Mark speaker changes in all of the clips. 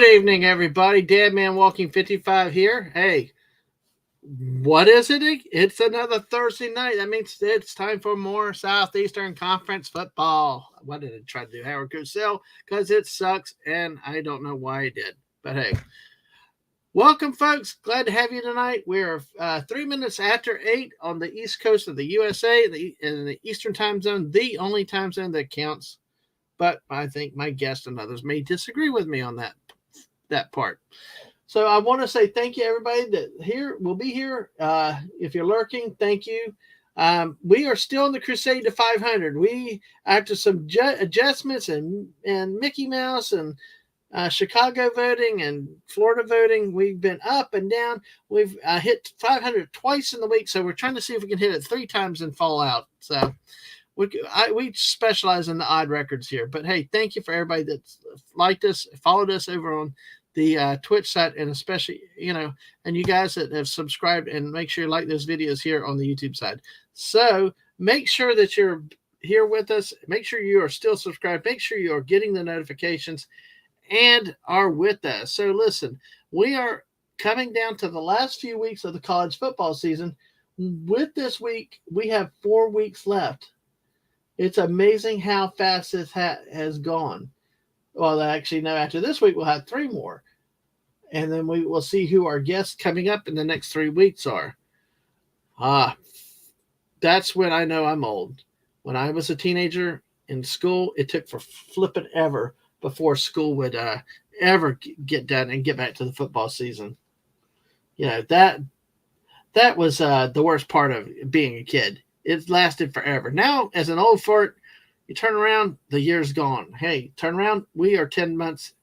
Speaker 1: Good evening, everybody. Dadman Walking 55 here. Hey, what is it? It's another Thursday night. That means it's time for more Southeastern Conference football. What did I try to do? Howard Cosell? Because it sucks, and I don't know why I did. But hey, welcome, folks. Glad to have you tonight. We're 3 minutes after 8 on the East Coast of the USA, in the Eastern time zone, the only time zone that counts. But I think my guests and others may disagree with me on that part. So I want to say thank you, everybody that here will be here. If you're lurking, thank you. We are still in the crusade to 500. We, after some adjustments and Mickey Mouse and Chicago voting and Florida voting, we've been up and down. We've hit 500 twice in the week, so we're trying to see if we can hit it 3 times and fall out. So we specialize in the odd records here. But hey, thank you for everybody that's liked us, followed us over on the Twitch site, and especially, and you guys that have subscribed, and make sure you like those videos here on the YouTube side. So make sure that you're here with us. Make sure you are still subscribed. Make sure you are getting the notifications and are with us. So listen, we are coming down to the last few weeks of the college football season. With this week, we have 4 weeks left. It's amazing how fast this has gone. Well, actually, no, after this week, we'll have 3 more. And then we will see who our guests coming up in the next 3 weeks are. That's when I know I'm old. When I was a teenager in school, it took for flipping ever before school would ever get done and get back to the football season. That was the worst part of being a kid. It lasted forever. Now, as an old fart, you turn around, the year's gone. Hey, turn around. We are 10 months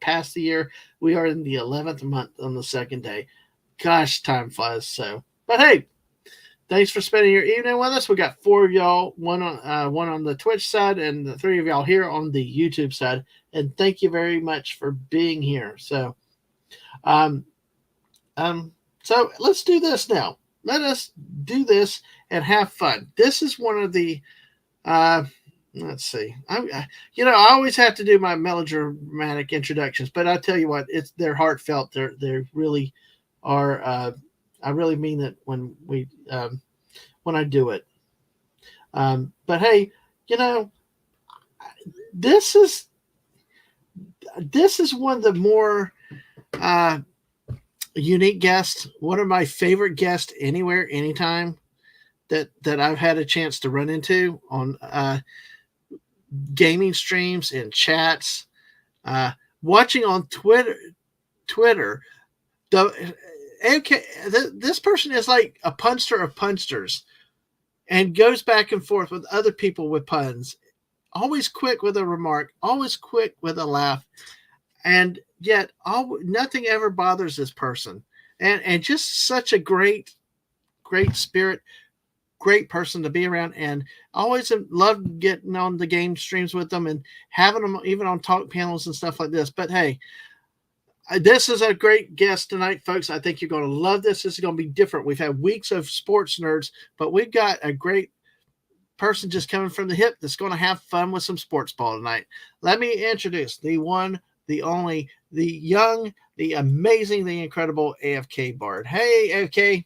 Speaker 1: past the year. We are in the 11th month on the second day. Gosh, time flies. So, but hey, thanks for spending your evening with us. We got 4 of y'all, one on the Twitch side, and the 3 of y'all here on the YouTube side. And thank you very much for being here. So, so let's do this now. Let us do this and have fun. This is one of the let's see. I always have to do my melodramatic introductions, but I tell you what, they're heartfelt. They really are. I really mean it when I do it. But hey, this is one of the more unique guests. One of my favorite guests anywhere, anytime that I've had a chance to run into on gaming streams and chats, watching on Twitter. This person is like a punster of punsters and goes back and forth with other people with puns. Always quick with a remark, always quick with a laugh, and yet nothing ever bothers this person. And just such a great spirit, great person to be around, and always love getting on the game streams with them and having them even on talk panels and stuff like this. But hey, this is a great guest tonight, folks. I think you're going to love this. This is going to be different. We've had weeks of sports nerds, but we've got a great person just coming from the hip that's going to have fun with some sports ball tonight. Let me introduce the one, the only, the young, the amazing, the incredible AFK Bard. Hey, AFK.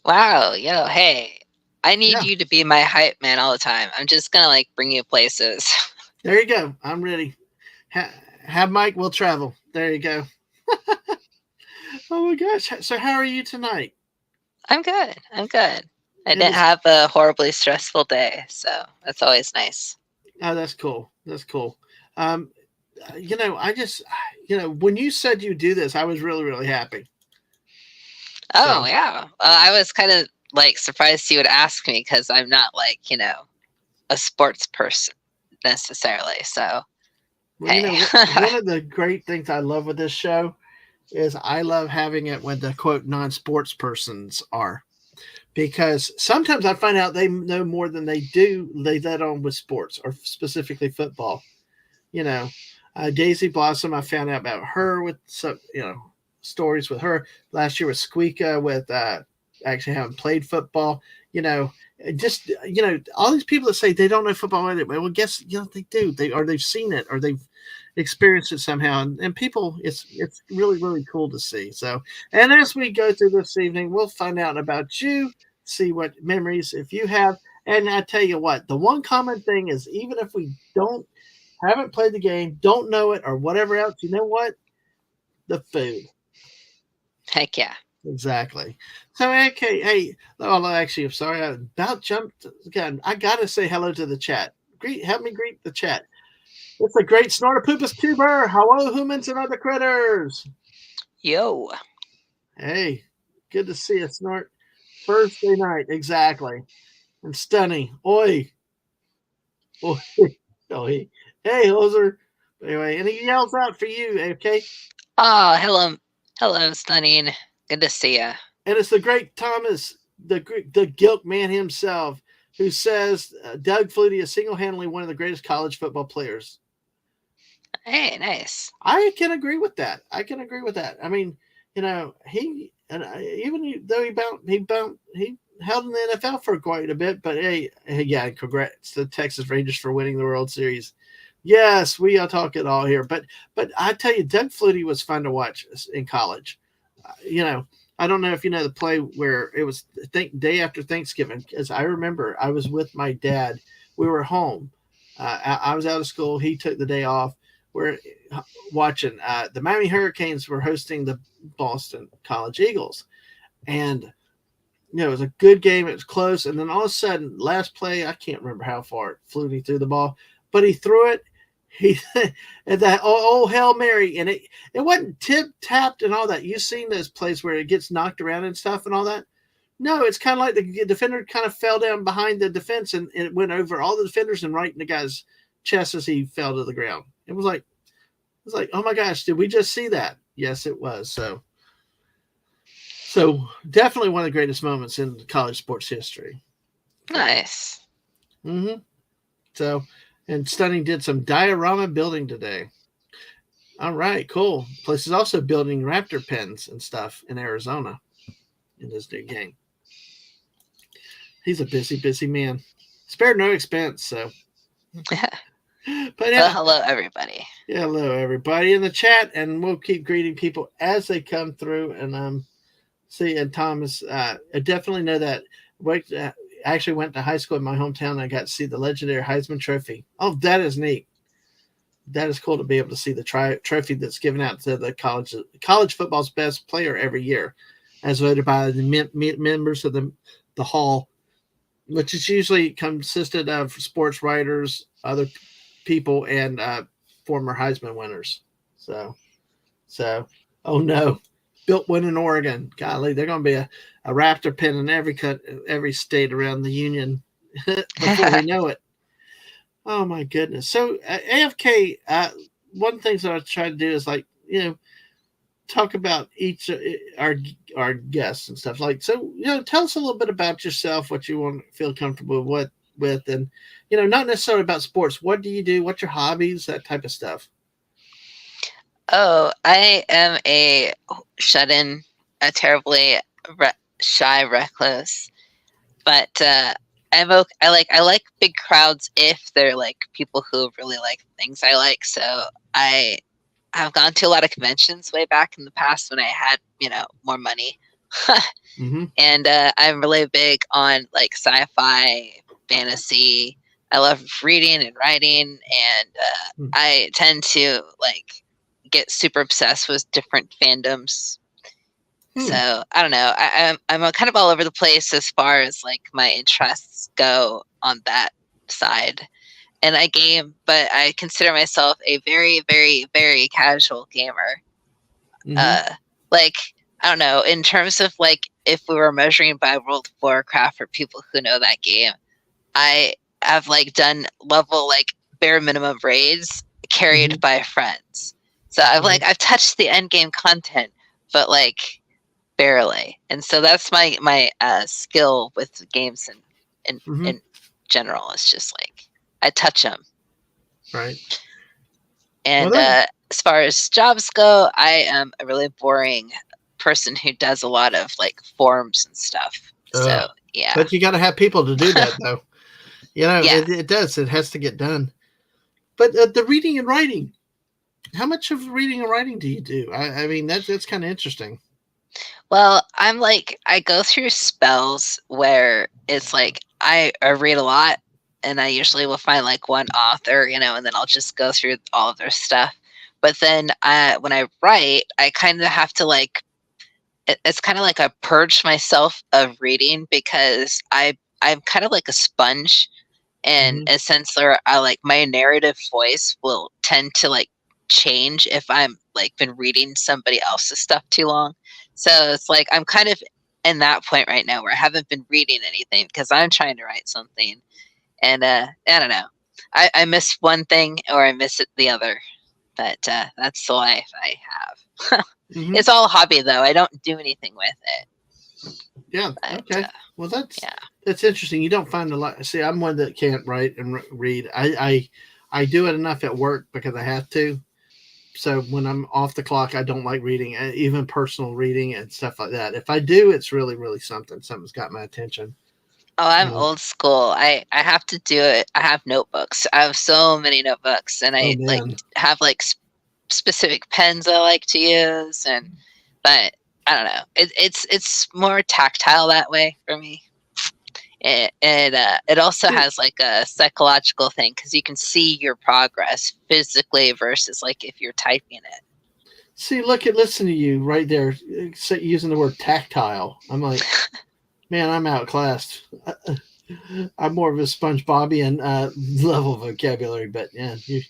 Speaker 2: Wow, yo, hey. I need you to be my hype man all the time. I'm just going to bring you places.
Speaker 1: There you go. I'm ready. Have Mike, we'll travel. There you go. Oh my gosh. So how are you tonight?
Speaker 2: I'm good. I didn't have a horribly stressful day, so that's always nice.
Speaker 1: Oh, that's cool. I just, when you said you do this, I was really, really happy.
Speaker 2: Oh, yeah. I was kind of surprised you would ask me because I'm not a sports person necessarily. So,
Speaker 1: well, one of the great things I love with this show is I love having it when the quote non-sports persons are, because sometimes I find out they know more than they let on with sports, or specifically football. Daisy Blossom, I found out about her with some, stories with her last year with Squeaka, with actually having played football. All these people that say they don't know football anyway. Well, guess they do. They've seen it, or they've experience it somehow, and people, it's really really cool to see. So, and as we go through this evening, we'll find out about you, see what memories if you have. And I tell you what, the one common thing is, even if we don't haven't played the game, don't know it, or whatever else, you know what? The food.
Speaker 2: Heck yeah.
Speaker 1: Exactly. So, okay, hey, oh, actually, I'm sorry, I about jumped again. I gotta say hello to the chat. Help me greet the chat. It's a great Snortopoopas tuber. Hello, humans and other critters.
Speaker 2: Yo.
Speaker 1: Hey, good to see you, Snort. Thursday night, exactly. And stunning. Oi. Oi. Oi. Hey, hoser. Anyway, and he yells out for you, okay?
Speaker 2: Oh, hello. Hello, Stunning. Good to see ya.
Speaker 1: And it's the great Thomas, the Gilk man himself, who says Doug Flutie is single-handedly one of the greatest college football players.
Speaker 2: Hey, nice.
Speaker 1: I can agree with that. I mean, he and even though he held in the NFL for quite a bit, but hey, yeah, congrats to the Texas Rangers for winning the World Series. Yes, we are talking all here, but I tell you, Doug Flutie was fun to watch in college. I don't know if you know the play where it was day after Thanksgiving, because I remember I was with my dad. We were home. I was out of school. He took the day off. We're watching. The Miami Hurricanes were hosting the Boston College Eagles, and it was a good game. It was close, and then all of a sudden, last play, I can't remember how far Flutie threw the ball, but he threw it. He and that Hail Mary, and it wasn't tip tapped and all that. You've seen those plays where it gets knocked around and stuff and all that. No, it's kind of like the defender kind of fell down behind the defense, and it went over all the defenders and right in the guy's chest as he fell to the ground. It was like, oh my gosh, did we just see that? Yes, it was. So definitely one of the greatest moments in college sports history.
Speaker 2: Nice.
Speaker 1: Mm-hmm. So, and Stunning did some diorama building today. All right, cool. Place is also building raptor pens and stuff in Arizona in this new game. He's a busy man. Spared no expense, so.
Speaker 2: But yeah. Well, hello, everybody.
Speaker 1: Yeah, hello, everybody in the chat, and we'll keep greeting people as they come through. And see, and Thomas, I definitely know that. I actually went to high school in my hometown, and I got to see the legendary Heisman Trophy. Oh, that is neat. That is cool to be able to see the trophy that's given out to the college football's best player every year, as voted by the members of the hall, which is usually consisted of sports writers, other people, and former Heisman winners. So, oh no, built one in Oregon. Golly, they're going to be a raptor pen in every state around the union before we know it. Oh my goodness. So AFK, one thing that I try to do is talk about each our guests and stuff. So tell us a little bit about yourself, what you want to feel comfortable with, and not necessarily about sports. What do you do? What's your hobbies? That type of stuff.
Speaker 2: Oh, I am a shut-in, a terribly shy recluse, but I like big crowds if they're like people who really like things I like. So I've gone to a lot of conventions way back in the past when I had more money.
Speaker 1: Mm-hmm.
Speaker 2: And I'm really big on like sci-fi, fantasy. I love reading and writing, and I tend to like get super obsessed with different fandoms. So I don't know. I'm kind of all over the place as far as like my interests go on that side. And I game, but I consider myself a very, very, very casual gamer.
Speaker 1: Mm-hmm.
Speaker 2: Like I don't know, in terms of like if we were measuring by World of Warcraft for people who know that game, I have like done level like bare minimum raids carried by friends. So I've touched the end game content, but like barely. And so that's my skill with games in general. It's just like I touch them.
Speaker 1: Right.
Speaker 2: And as far as jobs go, I am a really boring person who does a lot of like forms and stuff. So yeah.
Speaker 1: But you got to have people to do that, though. It does. It has to get done. But the reading and writing, How much of reading and writing do you do? I mean, that's kind of interesting.
Speaker 2: Well, I'm like, I go through spells where it's like I read a lot, and I usually will find like one author, and then I'll just go through all of their stuff. But then when I write, I kind of have to like, it's kind of like I purge myself of reading because I'm kind of like a sponge, and
Speaker 1: Mm-hmm.
Speaker 2: a sense where I like my narrative voice will tend to like change if I'm like been reading somebody else's stuff too long. So it's like I'm kind of in that point right now where I haven't been reading anything because I'm trying to write something, and I don't know. I miss one thing or I miss it the other, but that's the life I have.
Speaker 1: Mm-hmm.
Speaker 2: It's all a hobby though. I don't do anything with it,
Speaker 1: Yeah.
Speaker 2: but
Speaker 1: Okay. Well, that's
Speaker 2: yeah.
Speaker 1: that's interesting. You don't find a lot. See, I'm one that can't write and read. I do it enough at work because I have to. So when I'm off the clock, I don't like reading, even personal reading and stuff like that. If I do, it's really, really something. Something's got my attention.
Speaker 2: Oh, I'm
Speaker 1: Um,
Speaker 2: old school. I have to do it. I have notebooks. I have so many notebooks, and
Speaker 1: oh
Speaker 2: I like
Speaker 1: man.
Speaker 2: have like specific pens I like to use, and but I don't know. It's more tactile that way for me. It also
Speaker 1: See,
Speaker 2: has like a psychological thing because you can see your progress physically versus like if you're typing it.
Speaker 1: listen to you right there, using the word tactile. I'm like, man, I'm outclassed. I'm more of a sponge Bobbian level vocabulary, but yeah, you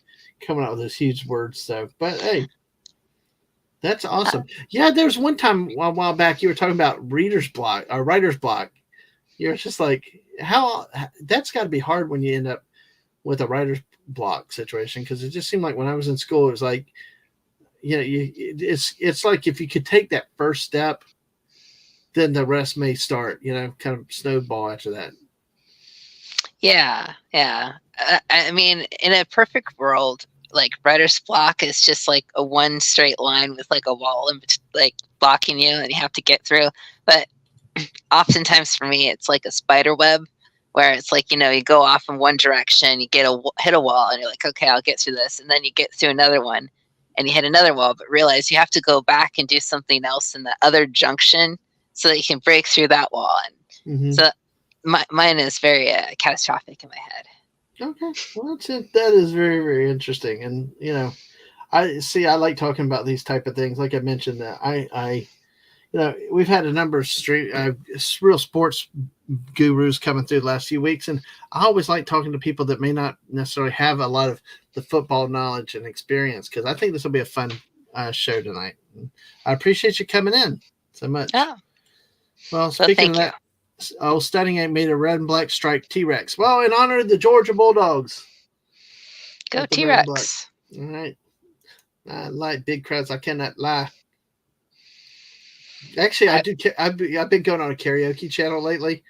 Speaker 1: coming out with those huge words. So, but hey, that's awesome. Yeah, there's one time a while back you were talking about reader's block or writer's block. You're just like, how that's got to be hard when you end up with a writer's block situation because it just seemed like when I was in school, it was like, it's like if you could take that first step, then the rest may start. Kind of snowball after that.
Speaker 2: Yeah, yeah. I mean, in a perfect world, like writer's block is just like a one straight line with like a wall in like blocking you, and you have to get through. But oftentimes for me, it's like a spider web, where it's like you go off in one direction, you hit a wall, and you're like, okay, I'll get through this, and then you get through another one, and you hit another wall, but realize you have to go back and do something else in the other junction so that you can break through that wall. And
Speaker 1: Mm-hmm.
Speaker 2: so mine is very catastrophic in my head.
Speaker 1: Okay, well, that's it. That is very, very interesting, and I see. I like talking about these type of things. Like I mentioned, that we've had a number of real sports gurus coming through the last few weeks, and I always like talking to people that may not necessarily have a lot of the football knowledge and experience because I think this will be a fun show tonight. I appreciate you coming in so much.
Speaker 2: Oh,
Speaker 1: Well,
Speaker 2: well,
Speaker 1: speaking of
Speaker 2: thank you.
Speaker 1: that, Stunning ain't made a red and black striped T Rex. Well, in honor of the Georgia Bulldogs
Speaker 2: Go
Speaker 1: with the red and black.
Speaker 2: T-Rex.
Speaker 1: All right. I like big crowds. I cannot lie. Actually, I
Speaker 2: I,
Speaker 1: do. I've been going on a karaoke channel lately.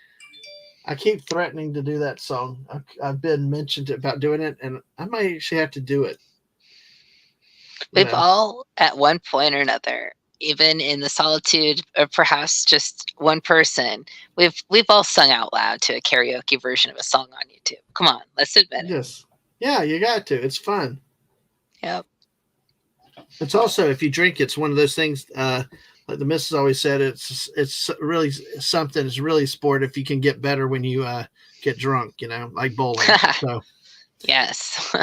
Speaker 1: I keep threatening to do that song. I've been mentioned about doing it, and I might actually have to do it. You
Speaker 2: we've
Speaker 1: know,
Speaker 2: all, at one point or another, even in the solitude of perhaps just one person, we've all sung out loud to a karaoke version of a song on YouTube. Come on, let's admit it.
Speaker 1: yes, yeah, you got to. It's fun.
Speaker 2: Yep.
Speaker 1: It's also if you drink, it's one of those things. Like the missus always said, it's really something. It's really sport if you can get better when you get drunk. Like bowling. So,
Speaker 2: Yes.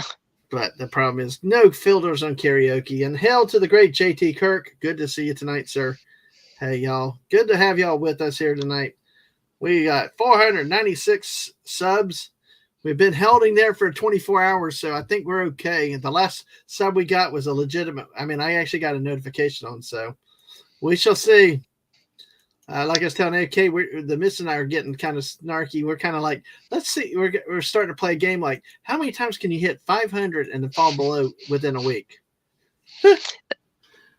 Speaker 1: but the problem is no filters on karaoke. And hail to the great JT Kirk. Good to see you tonight, sir. Hey y'all, good to have y'all with us here tonight. We got 496 subs. We've been holding there for 24 hours, so I think we're okay. And the last sub we got was a legitimate. I mean, I actually got a notification on, so we shall see. Like I was telling AK, the Miss and I are getting kind of snarky. We're kind of like, let's see. We're starting to play a game like, how many times can you hit 500 and then fall below within a week?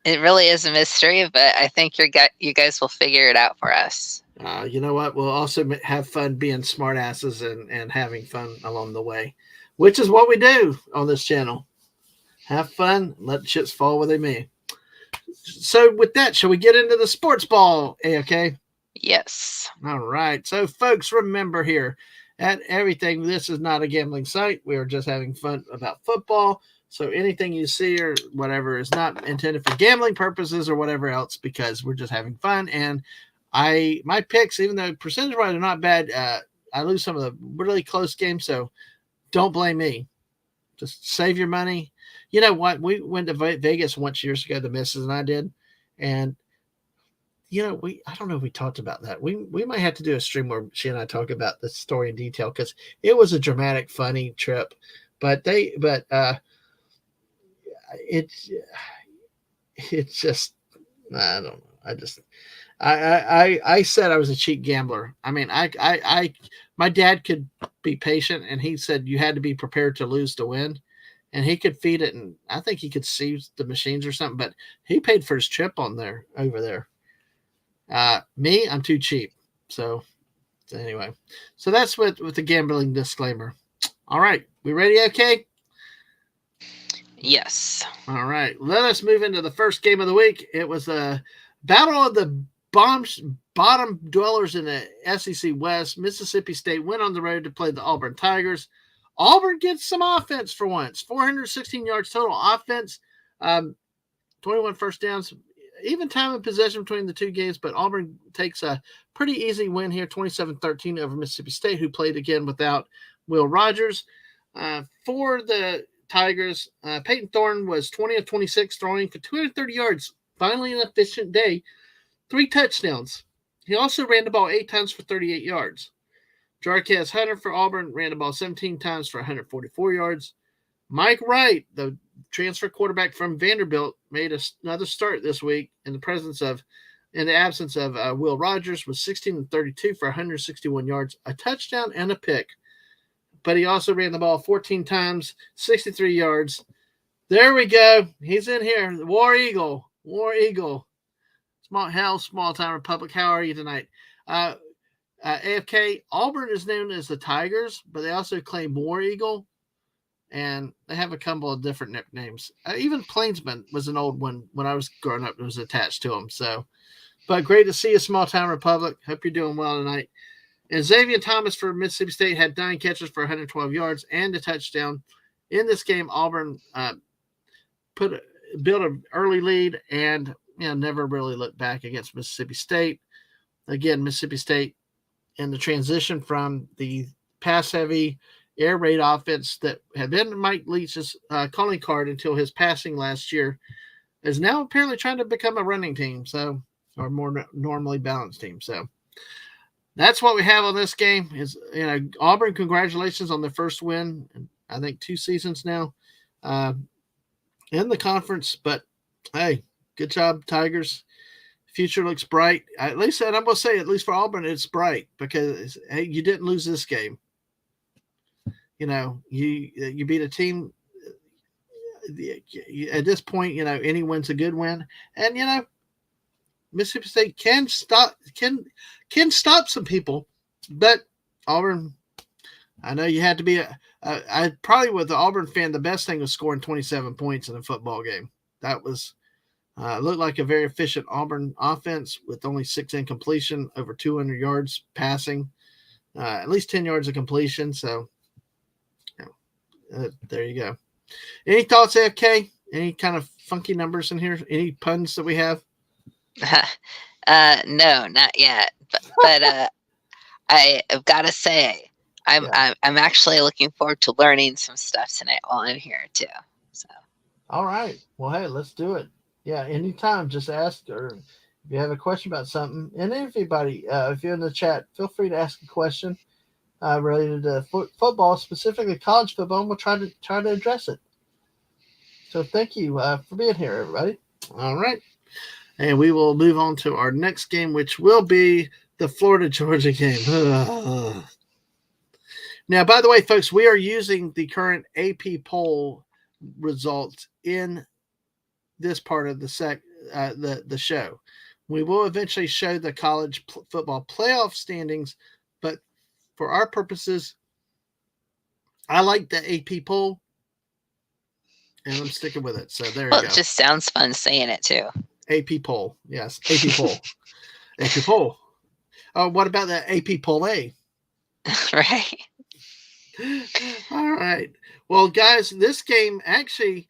Speaker 2: It really is a mystery, but I think you guys will figure it out for us.
Speaker 1: You know what? We'll also have fun being smartasses and having fun along the way, which is what we do on this channel. Have fun, let chips fall where they may. So, with that, shall we get into the sports ball? Okay.
Speaker 2: Yes.
Speaker 1: All right. So, folks, remember here at everything, this is not a gambling site. We are just having fun about football. So anything you see or whatever is not intended for gambling purposes or whatever else, because we're just having fun. And my picks, even though percentage-wise are not bad, I lose some of the really close games. So don't blame me. Just save your money. You know what? We went to Vegas once years ago, the missus and I did. And I don't know if we talked about that. We might have to do a stream where she and I talk about the story in detail, because it was a dramatic, funny trip. But it's just, I don't know. I said I was a cheap gambler. I mean, my dad could be patient, and he said you had to be prepared to lose to win, and he could feed it, and I think he could see the machines or something. But he paid for his trip over there. Me, I'm too cheap. So anyway, so that's with the gambling disclaimer. All right, we ready? Okay.
Speaker 2: Yes.
Speaker 1: All right, let us move into the first game of the week. It was a battle of the bottom dwellers in the SEC West. Mississippi State went on the road to play the Auburn Tigers. Auburn gets some offense for once. 416 yards total offense, 21 first downs. Even time of possession between the two games, but Auburn takes a pretty easy win here, 27-13 over Mississippi State, who played again without Will Rogers. For the Tigers, Peyton Thorne was 20 of 26, throwing for 230 yards. Finally, an efficient day. 3 touchdowns. He also ran the ball 8 times for 38 yards. Jarquez Hunter for Auburn ran the ball 17 times for 144 yards. Mike Wright, the transfer quarterback from Vanderbilt, made another start this week in the absence of Will Rogers, was 16 of 32 for 161 yards, a touchdown and a pick. But he also ran the ball 14 times, 63 yards. There we go. He's in here. War Eagle. Small town Republic. How are you tonight? AFK, Auburn is known as the Tigers, but they also claim War Eagle, and they have a couple of different nicknames. Even Plainsman was an old one when I was growing up. It was attached to them. So, but great to see you, small town Republic. Hope you're doing well tonight. And Xavier Thomas for Mississippi State had 9 catches for 112 yards and a touchdown. In this game, Auburn built an early lead and never really looked back against Mississippi State. Again, Mississippi State in the transition from the pass-heavy air raid offense that had been Mike Leach's calling card until his passing last year is now apparently trying to become a running team, or more normally balanced team. So that's what we have on this game. Is Auburn, congratulations on their first win in, I think, 2 seasons now in the conference. But hey, good job, Tigers. Future looks bright. At least, and I'm going to say, at least for Auburn, it's bright because hey, you didn't lose this game. You beat a team. At this point, any win's a good win, and Mississippi State can stop some people, but Auburn. I know you had to be I probably with the Auburn fan, the best thing was scoring 27 points in a football game. That was looked like a very efficient Auburn offense with only 6 incompletion, over 200 yards passing, at least 10 yards of completion. So. There you go. Any thoughts, AFK? Any kind of funky numbers in here? Any puns that we have?
Speaker 2: No, not yet. But I've got to say, I'm actually looking forward to learning some stuff tonight while I'm here too. So.
Speaker 1: All right. Well, hey, let's do it. Yeah, anytime, just ask, or if you have a question about something, and everybody, if you're in the chat, feel free to ask a question. Related to football, specifically college football, and we'll try to address it. So thank you for being here, everybody. All right. And we will move on to our next game, which will be the Florida-Georgia game. Now, by the way, folks, we are using the current AP poll results in this part of the show. We will eventually show the college football playoff standings, but for our purposes, I like the AP poll, and I'm sticking with it. So there you go.
Speaker 2: It just sounds fun saying it too.
Speaker 1: AP poll, yes, AP poll, AP poll. Oh, what about the AP poll A?
Speaker 2: Right.
Speaker 1: All right. Well, guys, this game actually,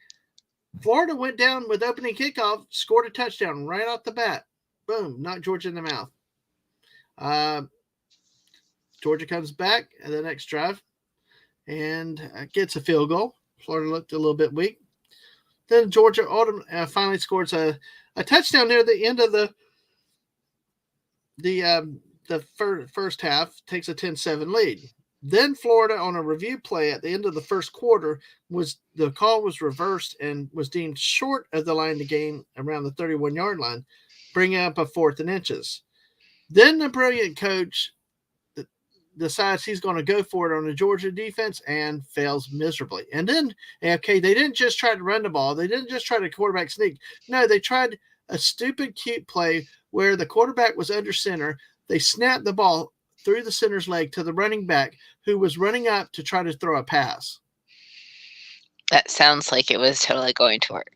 Speaker 1: Florida went down with opening kickoff, scored a touchdown right off the bat. Boom, knocked Georgia in the mouth. Georgia comes back at the next drive and gets a field goal. Florida looked a little bit weak. Then Georgia finally scores a touchdown near the end of the first half, takes a 10-7 lead. Then Florida, on a review play at the end of the first quarter, the call was reversed and was deemed short of the line to gain around the 31-yard line, bringing up a 4th and inches. Then the brilliant coach decides he's going to go for it on the Georgia defense and fails miserably. And then, okay, they didn't just try to run the ball. They didn't just try to quarterback sneak. No, they tried a stupid, cute play where the quarterback was under center. They snapped the ball through the center's leg to the running back who was running up to try to throw a pass.
Speaker 2: That sounds like it was totally going to work.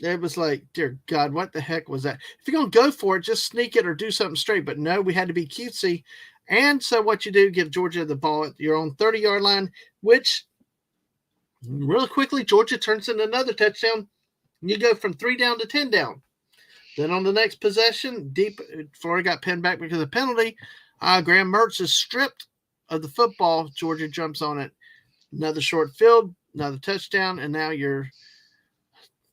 Speaker 1: It was like, dear God, what the heck was that? If you're going to go for it, just sneak it or do something straight. But no, we had to be cutesy. And so what you do, give Georgia the ball at your own 30-yard line, which really quickly, Georgia turns into another touchdown. You go from 3 down to 10 down. Then on the next possession, Florida got pinned back because of the penalty. Graham Mertz is stripped of the football. Georgia jumps on it. Another short field, another touchdown, and now you're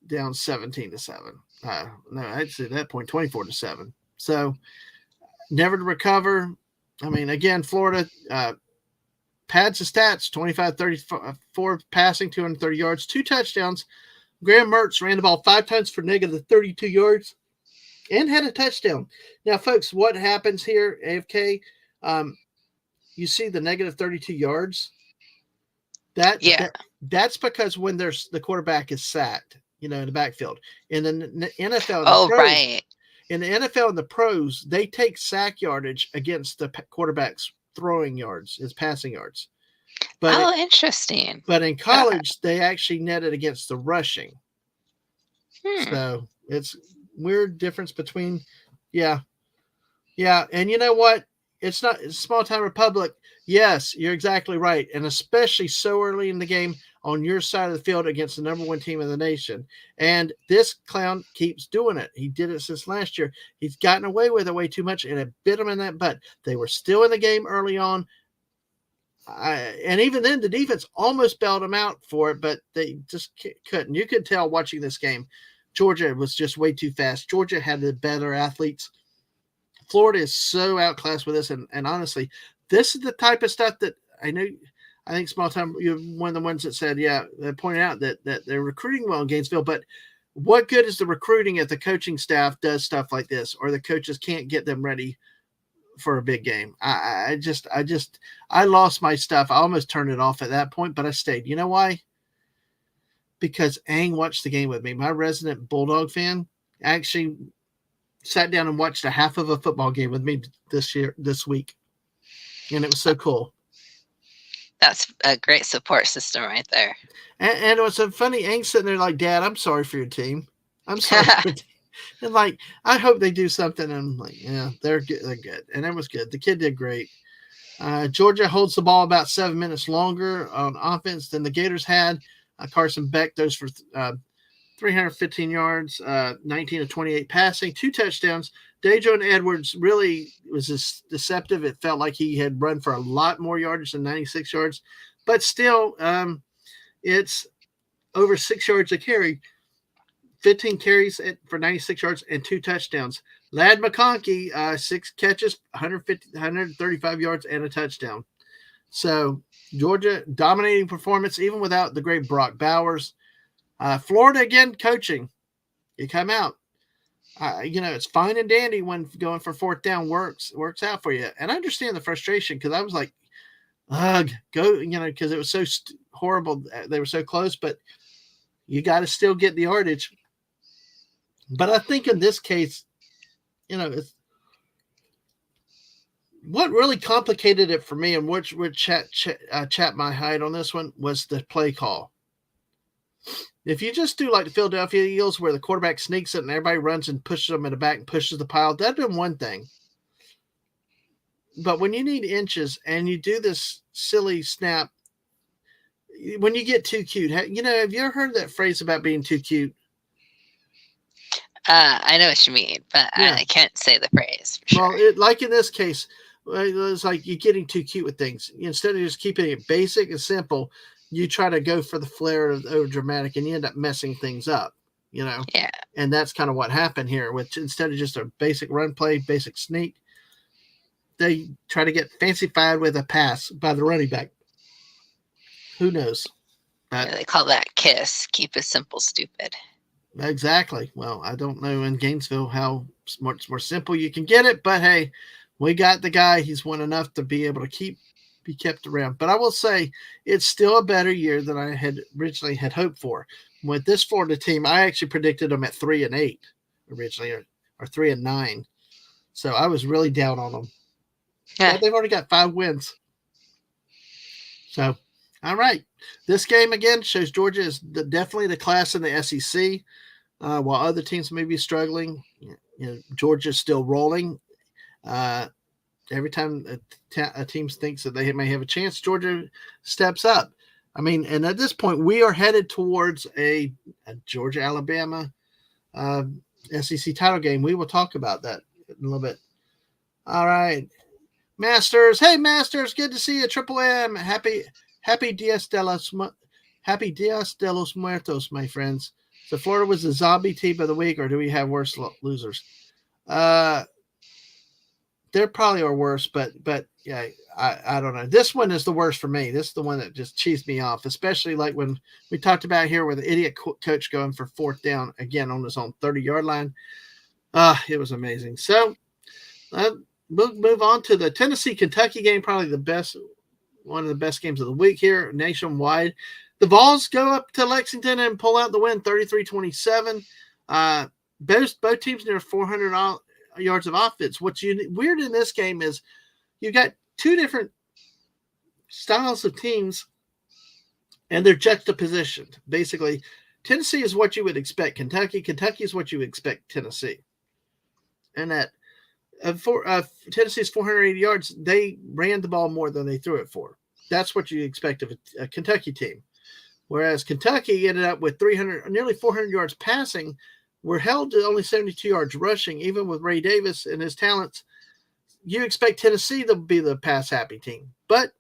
Speaker 1: down 17-7. No, I'd say at that point 24-7. So never to recover. I mean, again, Florida pads the stats: 25-34 passing, 230 yards, 2 touchdowns. Graham Mertz ran the ball 5 times for negative 32 yards and had a touchdown. Now, folks, what happens here, AFK? You see the negative 32 yards. That's because when the quarterback is sacked, in the backfield. In the NFL, in the NFL and the pros, they take sack yardage against the quarterback's throwing yards, his passing yards.
Speaker 2: But interesting.
Speaker 1: But in college, they actually net it against the rushing. So it's weird difference between, yeah. And you know what? It's not a small town republic. Yes, you're exactly right. And especially so early in the game on your side of the field against the number 1 team in the nation. And this clown keeps doing it. He did it since last year. He's gotten away with it way too much, and it bit him in that butt. They were still in the game early on. And even then, the defense almost bailed him out for it, but they just couldn't. You could tell watching this game, Georgia was just way too fast. Georgia had the better athletes. Florida is so outclassed with this, and honestly, this is the type of stuff that I think small time, you're one of the ones that said, they pointed out that they're recruiting well in Gainesville, but what good is the recruiting if the coaching staff does stuff like this, or the coaches can't get them ready for a big game? I lost my stuff. I almost turned it off at that point, but I stayed. You know why? Because Ang watched the game with me. My resident Bulldog fan actually sat down and watched a half of a football game with me this week. And it was so cool.
Speaker 2: That's a great support system right there.
Speaker 1: And it was so funny. Ang's sitting there like, Dad, I'm sorry for your team. I'm sorry for your team. And like, I hope they do something. And I'm like, yeah, they're good. They're good. And it was good. The kid did great. Georgia holds the ball about 7 minutes longer on offense than the Gators had. Carson Beck those for 315 yards, 19 of 28 passing, 2 touchdowns. Dajon Edwards really was just deceptive. It felt like he had run for a lot more yardage than 96 yards, but still, it's over 6 yards a carry. 15 carries for 96 yards and 2 touchdowns. Ladd McConkey, 6 catches, 135 yards and a touchdown. So Georgia dominating performance even without the great Brock Bowers. Florida again coaching. You come out. It's fine and dandy when going for 4th down works out for you. And I understand the frustration because I was like, ugh, go, because it was so horrible. They were so close, but you got to still get the yardage. But I think in this case, it's what really complicated it for me, and which would chat my hide on this one, was the play call. If you just do like the Philadelphia Eagles where the quarterback sneaks it and everybody runs and pushes them in the back and pushes the pile, that'd been one thing. But when you need inches and you do this silly snap. When you get too cute, have you ever heard that phrase about being too cute?
Speaker 2: I know what you mean, but
Speaker 1: Yeah.
Speaker 2: I can't say the phrase for sure.
Speaker 1: Well, like in this case, it's like you're getting too cute with things. Instead of just keeping it basic and simple, you try to go for the flair of over dramatic, and you end up messing things up.
Speaker 2: Yeah.
Speaker 1: And that's kind of what happened here. Which instead of just a basic run play, basic sneak, they try to get fancified with a pass by the running back. Who knows? But
Speaker 2: They call that KISS. Keep it simple, stupid.
Speaker 1: exactly. Well, I don't know in Gainesville how much more simple you can get it, but hey, we got the guy. He's won enough to be able to be kept around. But I will say it's still a better year than I had originally had hoped for. With this Florida team, I actually predicted them at 3-8 originally, or 3-9. So I was really down on them.
Speaker 2: Yeah.
Speaker 1: But they've already got 5 wins. So, all right. This game again shows Georgia is definitely the class in the SEC. While other teams may be struggling, Georgia's still rolling. Every time a team thinks that they may have a chance, Georgia steps up. I mean, and at this point, we are headed towards a Georgia-Alabama SEC title game. We will talk about that in a little bit. All right. Masters. Hey, Masters. Good to see you. Triple M. Happy Dias de los Muertos, my friends. So Florida was the zombie team of the week, or do we have worse losers? There probably are worse, but yeah, I don't know. This one is the worst for me. This is the one that just cheesed me off, especially like when we talked about here with the idiot coach going for 4th down again on his own 30-yard line. It was amazing. So we'll move on to the Tennessee-Kentucky game, probably one of the best games of the week here nationwide. The Vols go up to Lexington and pull out the win, 33-27. Both teams near 400 yards of offense. What's weird in this game is you've got 2 different styles of teams, and they're juxtapositioned. Basically, Tennessee is what you would expect Kentucky. Kentucky is what you would expect Tennessee. And that Tennessee's 480 yards, they ran the ball more than they threw it for. That's what you expect of a Kentucky team. Whereas Kentucky ended up with nearly 400 yards passing, were held to only 72 yards rushing, even with Ray Davis and his talents. You expect Tennessee to be the pass-happy team. But,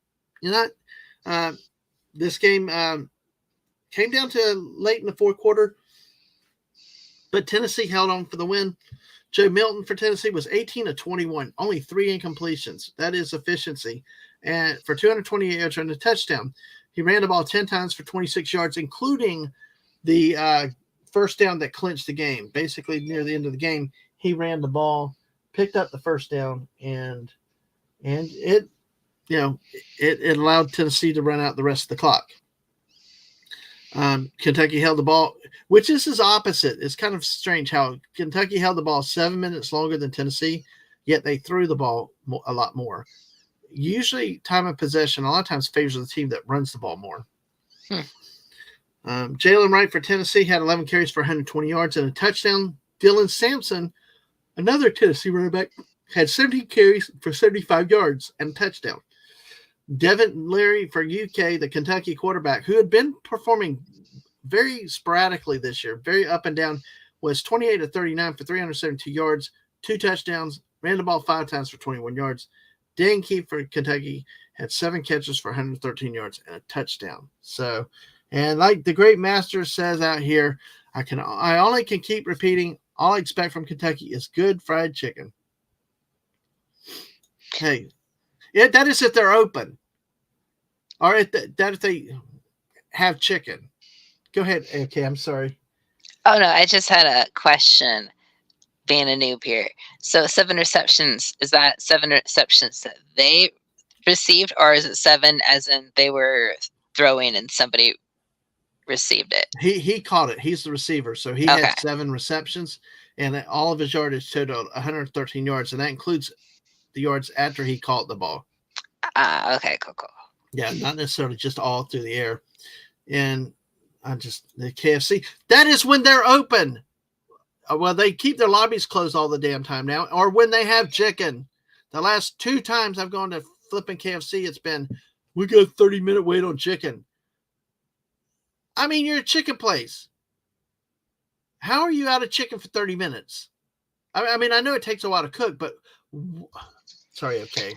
Speaker 1: this game came down to late in the 4th quarter, but Tennessee held on for the win. Joe Milton for Tennessee was 18 of 21, only 3 incompletions. That is efficiency. And for 228 yards and a touchdown. He ran the ball 10 times for 26 yards, including the first down that clinched the game. Basically, near the end of the game, he ran the ball, picked up the first down, and it allowed Tennessee to run out the rest of the clock. Kentucky held the ball, which is his opposite. It's kind of strange how Kentucky held the ball 7 minutes longer than Tennessee, yet they threw the ball a lot more. Usually time of possession a lot of times favors the team that runs the ball more. Jalen Wright for Tennessee had 11 carries for 120 yards and a touchdown. Dylan Sampson, another Tennessee running back, had 70 carries for 75 yards and a touchdown. Devin Leary for UK, the Kentucky quarterback, who had been performing very sporadically this year, very up and down, was 28 of 39 for 372 yards, 2 touchdowns, ran the ball 5 times for 21 yards. Dan Keefe for Kentucky had 7 catches for 113 yards and a touchdown. So, and like the great master says out here, I only can keep repeating, all I expect from Kentucky is good fried chicken. Hey, that is if they're open, or if they have chicken. Go ahead. Okay, I'm sorry.
Speaker 2: Oh no, I just had a question. Being a noob here, so 7 receptions, is that 7 receptions that they received, or is it 7 as in they were throwing and somebody received it?
Speaker 1: He caught it. He's the receiver, so he had 7 receptions, and all of his yardage totaled 113 yards, and that includes the yards after he caught the ball.
Speaker 2: Okay, cool.
Speaker 1: Yeah, not necessarily just all through the air. And the KFC, that is when they're open. Well, they keep their lobbies closed all the damn time now, or when they have chicken. The last 2 times I've gone to flipping KFC, it's been We got a 30-minute wait on chicken. I mean, you're a chicken place. How are you out of chicken for 30 minutes? I mean, I know it takes a while to cook, but sorry, okay.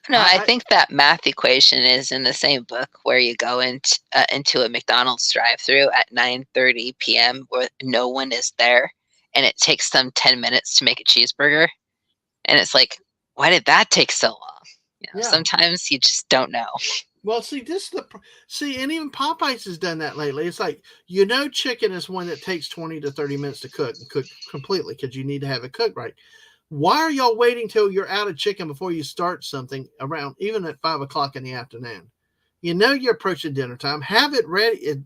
Speaker 2: No, I think that math equation is in the same book where you go into a McDonald's drive-through at 9:30 p.m. where no one is there, and it takes them 10 minutes to make a cheeseburger, and it's like, why did that take so long? Sometimes you just don't know.
Speaker 1: Well, see, and even Popeyes has done that lately. It's like, chicken is one that takes 20 to 30 minutes to cook completely because you need to have it cooked right. Why are y'all waiting till you're out of chicken before you start something around, even at 5 o'clock in the afternoon? You're approaching dinner time. Have it ready,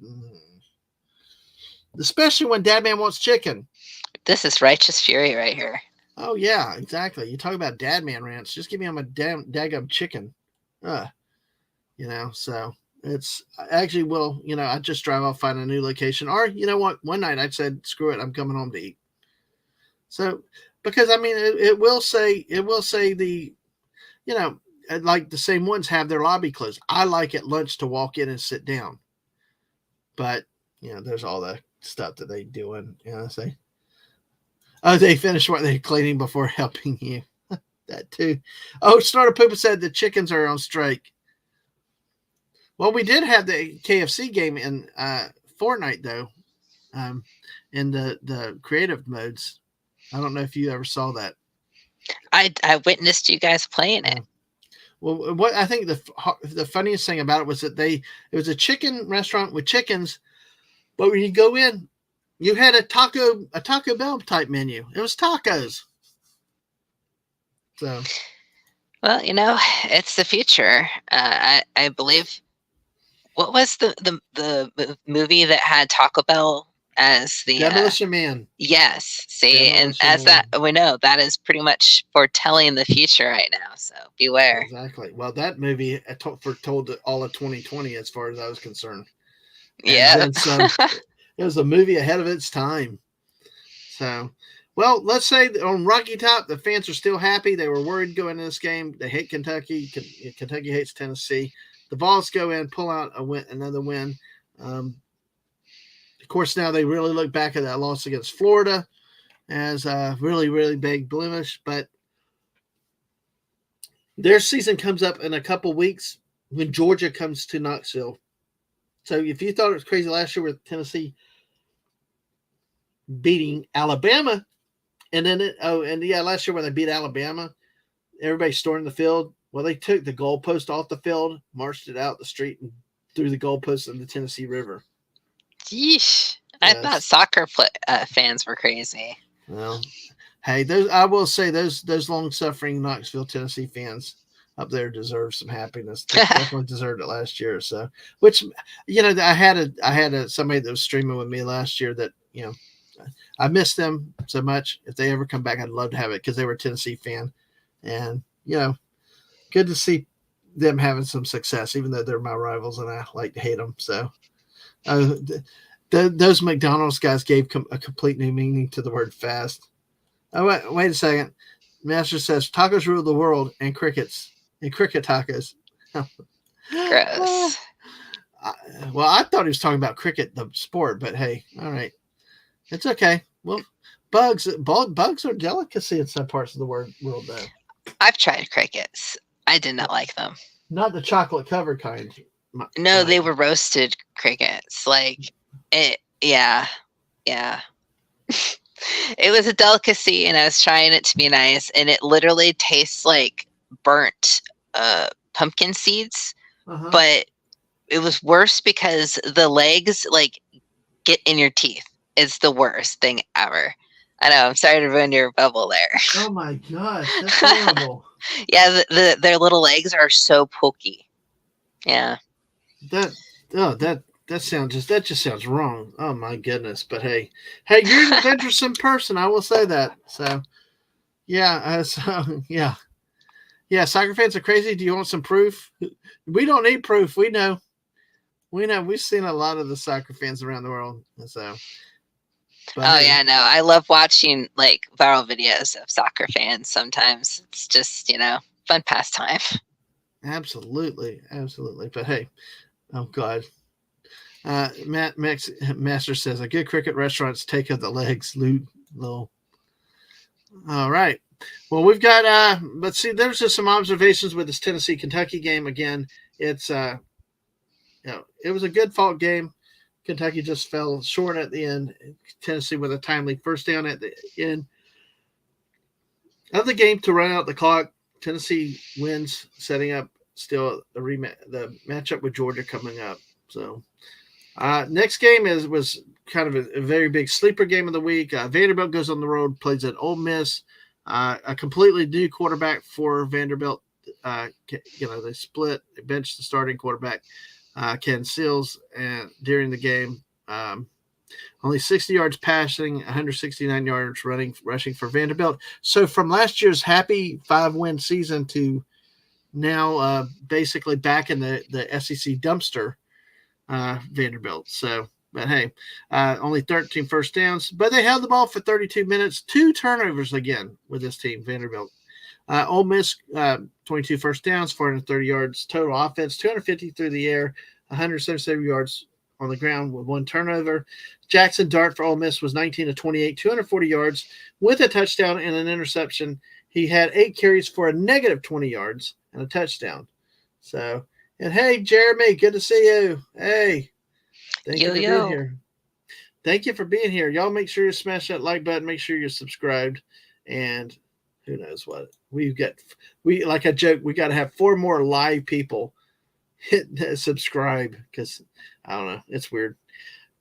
Speaker 1: especially when Dadman wants chicken.
Speaker 2: This is righteous fury right here.
Speaker 1: Oh, yeah, exactly. You talk about Dadman rants. Just give me on my daggum chicken. So it's actually, I just drive off, find a new location. Or, you know what? One night I said, screw it, I'm coming home to eat. So, because I mean, it will say the, like the same ones have their lobby closed. I like at lunch to walk in and sit down. But, there's all the stuff that they doing, say, oh, they finish what they're cleaning before helping you. That too. Oh, Snorter Poopa said the chickens are on strike. Well, we did have the KFC game in Fortnite, though, in the creative modes. I don't know if you ever saw that.
Speaker 2: I witnessed you guys playing it.
Speaker 1: Well, what I think the funniest thing about it was that it was a chicken restaurant with chickens, but when you go in, you had a Taco Bell type menu. It was tacos. So,
Speaker 2: well, it's the future. I believe. What was the movie that had Taco Bell as the
Speaker 1: Demolition Man?
Speaker 2: Yes. See, and as that we know, that is pretty much foretelling the future right now. So beware.
Speaker 1: Exactly. Well, that movie foretold all of 2020, as far as I was concerned.
Speaker 2: Yeah.
Speaker 1: It was a movie ahead of its time. So, well, let's say that on Rocky Top, the fans are still happy. They were worried going into this game. They hate Kentucky. Kentucky hates Tennessee. The Vols go in, pull out another win. Of course, now they really look back at that loss against Florida as a really, really big blemish. But their season comes up in a couple weeks when Georgia comes to Knoxville. So if you thought it was crazy last year with Tennessee beating Alabama, and then last year when they beat Alabama, everybody stormed the field. Well, they took the goalpost off the field, marched it out the street, and threw the goalpost in the Tennessee River.
Speaker 2: Yeesh. I thought soccer fans were crazy.
Speaker 1: Well, hey, I will say those long-suffering Knoxville, Tennessee fans up there deserve some happiness. They definitely deserved it last year. So, which, I had somebody that was streaming with me last year that, I miss them so much. If they ever come back, I'd love to have it because they were a Tennessee fan. And, good to see them having some success, even though they're my rivals and I like to hate them. So those McDonald's guys gave a complete new meaning to the word fast. Oh, wait a second. Master says tacos rule the world and cricket tacos.
Speaker 2: Gross.
Speaker 1: Well, I thought he was talking about cricket, the sport, but hey, all right. It's okay. Well, bugs are delicacy in some parts of the world, though.
Speaker 2: I've tried crickets. I did not like them.
Speaker 1: Not the chocolate covered kind.
Speaker 2: No, they were roasted crickets. Yeah. It was a delicacy, and I was trying it to be nice, and it literally tastes like burnt pumpkin seeds.
Speaker 1: Uh-huh.
Speaker 2: But it was worse because the legs get in your teeth. It's the worst thing ever. I know. I'm sorry to ruin your bubble there.
Speaker 1: Oh my gosh, that's horrible.
Speaker 2: Yeah, their little legs are so pokey. Yeah.
Speaker 1: That just sounds wrong. Oh my goodness. But hey, you're an adventuresome person. I will say that. So, yeah. Yeah. Soccer fans are crazy. Do you want some proof? We don't need proof. We know. We've seen a lot of the soccer fans around the world. So. But,
Speaker 2: yeah, no. I love watching viral videos of soccer fans. Sometimes it's just fun pastime.
Speaker 1: Absolutely. But hey, oh God. Master says a good cricket restaurant's take of the legs. Little. All right. Well, we've got. Let's see. There's just some observations with this Tennessee Kentucky game. Again, it's it was a good fought game. Kentucky just fell short at the end. Tennessee with a timely first down at the end of the game to run out the clock. Tennessee wins, setting up still the matchup with Georgia coming up. So next game was kind of a very big sleeper game of the week. Vanderbilt goes on the road, plays at Ole Miss. A completely new quarterback for Vanderbilt. They split, they benched the starting quarterback, Ken Seals, and during the game, only 60 yards passing, 169 yards rushing for Vanderbilt. So from last year's happy 5-win season to now basically back in the SEC dumpster, Vanderbilt. So, but hey, only 13 first downs, but they held the ball for 32 minutes, 2 turnovers again with this team, Vanderbilt. Ole Miss, 22 first downs, 430 yards total offense, 250 through the air, 177 yards on the ground with 1 turnover. Jackson Dart for Ole Miss was 19 to 28, 240 yards with a touchdown and an interception. He had 8 carries for a negative 20 yards and a touchdown. So, and hey, Jeremy, good to see you. Hey, thank you for being here. Thank you for being here. Y'all make sure you smash that like button. Make sure you're subscribed. And who knows what we like a joke. We got to have 4 more live people hit subscribe because I don't know. It's weird.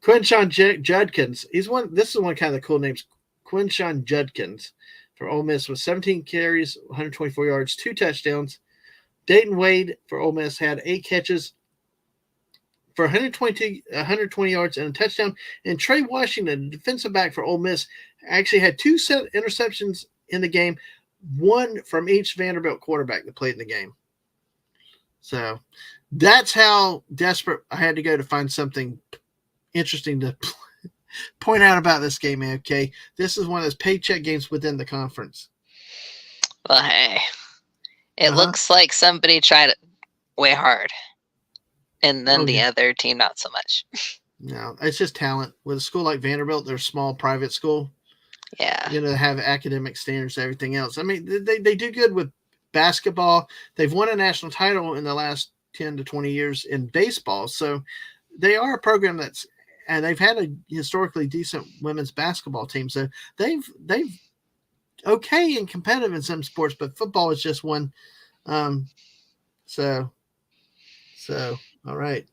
Speaker 1: Quinshawn Judkins. This is one kind of the cool names. Quinshawn Judkins for Ole Miss with 17 carries, 124 yards, 2 touchdowns. Dayton Wade for Ole Miss had 8 catches for 120 yards and a touchdown. And Trey Washington, defensive back for Ole Miss, actually had 2 interceptions in the game, 1 from each Vanderbilt quarterback that played in the game. So that's how desperate I had to go to find something interesting to point out about this game, okay? This is one of those paycheck games within the conference.
Speaker 2: Well, hey, it looks like somebody tried way hard, and then the other team not so much.
Speaker 1: No, it's just talent. With a school like Vanderbilt, they're a small private school.
Speaker 2: Yeah.
Speaker 1: They have academic standards, everything else. I mean, they do good with basketball. They've won a national title in the last 10 to 20 years in baseball. So they are a program and they've had a historically decent women's basketball team. So they've okay and competitive in some sports, but football is just one. So all right.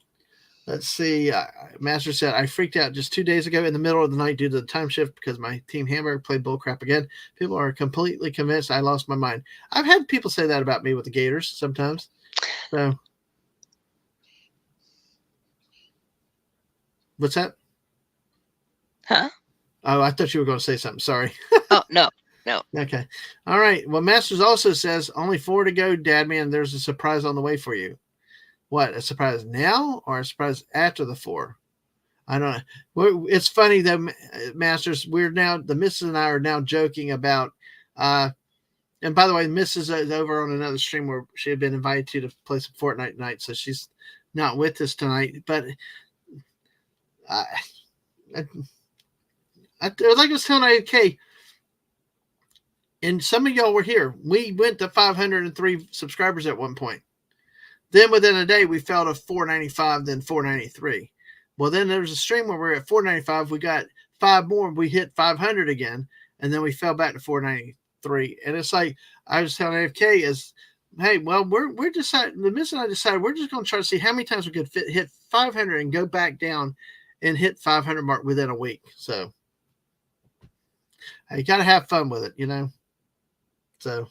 Speaker 1: Let's see. Master said, I freaked out just 2 days ago in the middle of the night due to the time shift because my team Hamburg played bullcrap again. People are completely convinced I lost my mind. I've had people say that about me with the Gators sometimes. So, what's that?
Speaker 2: Huh?
Speaker 1: Oh, I thought you were going to say something. Sorry.
Speaker 2: Oh, no.
Speaker 1: Okay. All right. Well, Masters also says, only 4 to go, Dadman. There's a surprise on the way for you. What, a surprise now or a surprise after the 4? I don't know. It's funny that Masters, the missus and I are now joking about, and by the way, the missus is over on another stream where she had been invited to play some Fortnite tonight, so she's not with us tonight. But like I was telling AK, and some of y'all were here. We went to 503 subscribers at one point. Then within a day, we fell to 495, then 493. Well, then there was a stream where we were at 495. We got 5 more. We hit 500 again, and then we fell back to 493. And it's like I was telling AFK is, hey, well, we're deciding. The miss and I decided we're just going to try to see how many times we could hit 500 and go back down and hit 500 mark within a week. So you got to have fun with it, So.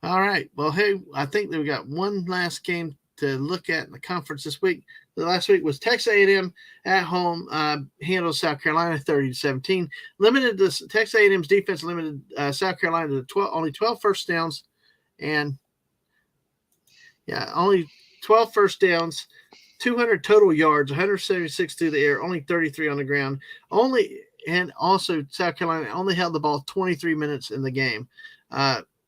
Speaker 1: All right. Well, hey, I think that we got one last game to look at in the conference this week. The last week was Texas A&M at home, handled South Carolina 30-17. Texas A&M's defense limited South Carolina to only 12 first downs, and only 12 first downs, 200 total yards, 176 through the air, only 33 on the ground. And also South Carolina only held the ball 23 minutes in the game.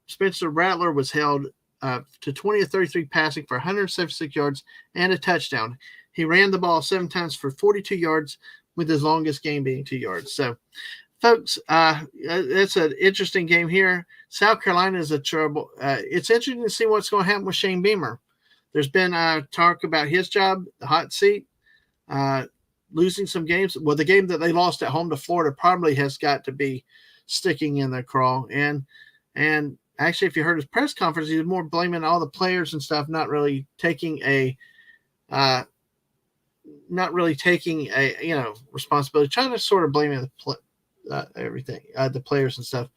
Speaker 1: Spencer Rattler was held to 20 of 33 passing for 176 yards and a touchdown. He ran the ball 7 times for 42 yards, with his longest game being 2 yards. So, folks, it's an interesting game here. South Carolina is a trouble. It's interesting to see what's going to happen with Shane Beamer. There's been talk about his job, the hot seat, losing some games. Well, the game that they lost at home to Florida probably has got to be sticking in the craw. And actually, if you heard his press conference, he was more blaming all the players and stuff, not really taking a responsibility, trying to sort of blame everything, the players and stuff.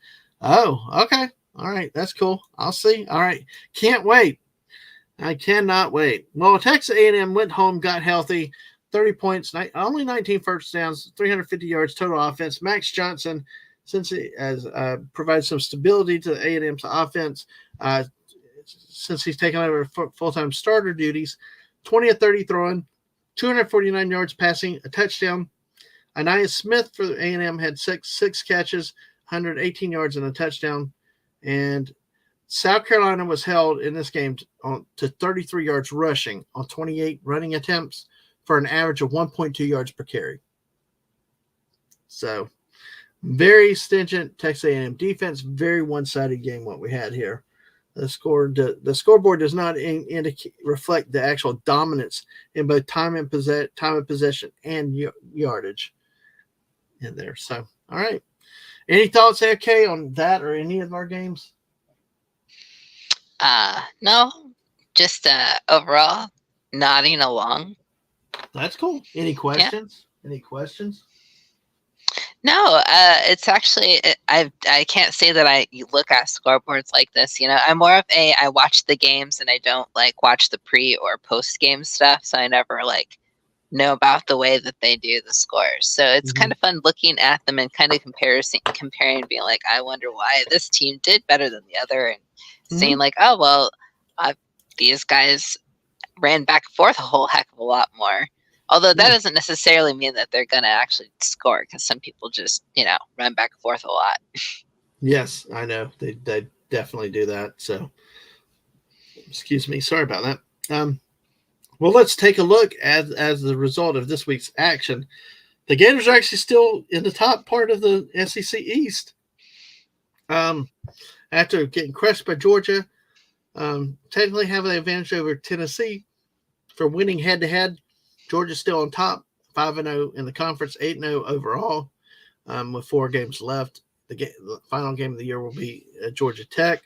Speaker 1: Oh, okay. All right. That's cool. I'll see. All right. Can't wait. I cannot wait. Well, Texas A&M went home, got healthy, 30 points, only 19 first downs, 350 yards total offense. Max Johnson, since he has provided some stability to A&M's offense, since he's taken over full-time starter duties, 20 of 30 throwing, 249 yards passing, a touchdown. Anaya Smith for A&M had six catches, 118 yards and a touchdown. And South Carolina was held in this game to 33 yards rushing on 28 running attempts for an average of 1.2 yards per carry. So, very stringent Texas A&M defense, very one-sided game what we had here. The scoreboard does not reflect the actual dominance in both time of possession and yardage in there. So, all right. Any thoughts, AK, on that or any of our games?
Speaker 2: No, just overall nodding along.
Speaker 1: That's cool. Any questions? Yeah. Any questions?
Speaker 2: No, it's actually I can't say that I look at scoreboards like this. You know, I'm more of I watch the games and I don't like watch the pre or post game stuff, so I never like know about the way that they do the scores. So it's kind of fun looking at them and kind of comparing, being like, I wonder why this team did better than the other, and saying like, oh well, these guys ran back and forth a whole heck of a lot more. Although that doesn't necessarily mean that they're going to actually score, because some people just, run back and forth a lot.
Speaker 1: Yes, I know. They definitely do that. So, excuse me. Sorry about that. Well, let's take a look as the result of this week's action. The Gators are actually still in the top part of the SEC East. After getting crushed by Georgia, technically have an advantage over Tennessee for winning head-to-head. Georgia's still on top, 5-0 in the conference, 8-0 overall, with 4 games left. The final game of the year will be Georgia Tech,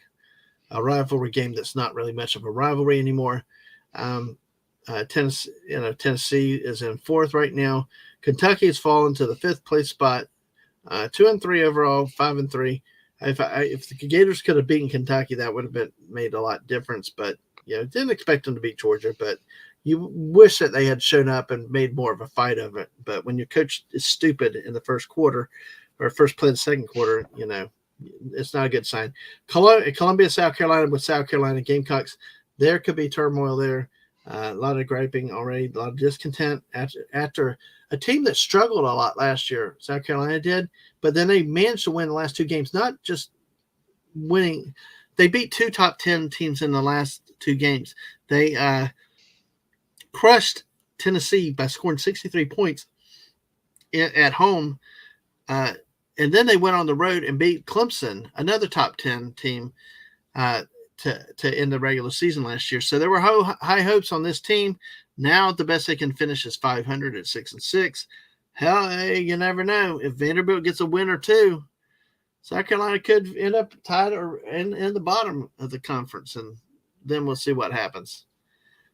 Speaker 1: a rivalry game that's not really much of a rivalry anymore. Tennessee is in 4th right now. Kentucky has fallen to the 5th place spot, 2-3 overall, 5-3. If the Gators could have beaten Kentucky, that would have made a lot of difference. But didn't expect them to beat Georgia, but you wish that they had shown up and made more of a fight of it. But when your coach is stupid in the first quarter or first play in the second quarter, it's not a good sign. Columbia, South Carolina with South Carolina Gamecocks, there could be turmoil there. A lot of griping already, a lot of discontent after a team that struggled a lot last year. South Carolina did, but then they managed to win the last 2 games, not just winning. They beat 2 top 10 teams in the last 2 games. They crushed Tennessee by scoring 63 points at home. And then they went on the road and beat Clemson, another top 10 team, to end the regular season last year. So there were high hopes on this team. Now the best they can finish is 500 at 6-6. Hell, hey, you never know. If Vanderbilt gets a win or 2, South Carolina could end up tied or in the bottom of the conference, and then we'll see what happens.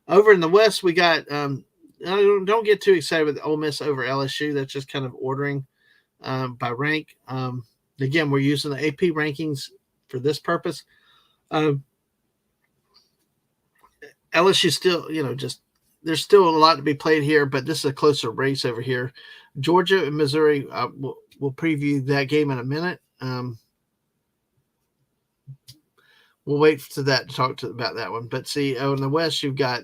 Speaker 1: Over in the West, we got don't get too excited with Ole Miss over LSU. That's just kind of ordering by rank. Again, we're using the AP rankings for this purpose. LSU still, there's still a lot to be played here, but this is a closer race over here. Georgia and Missouri, we'll preview that game in a minute. We'll wait for that to talk about that one. But see, in the West, you've got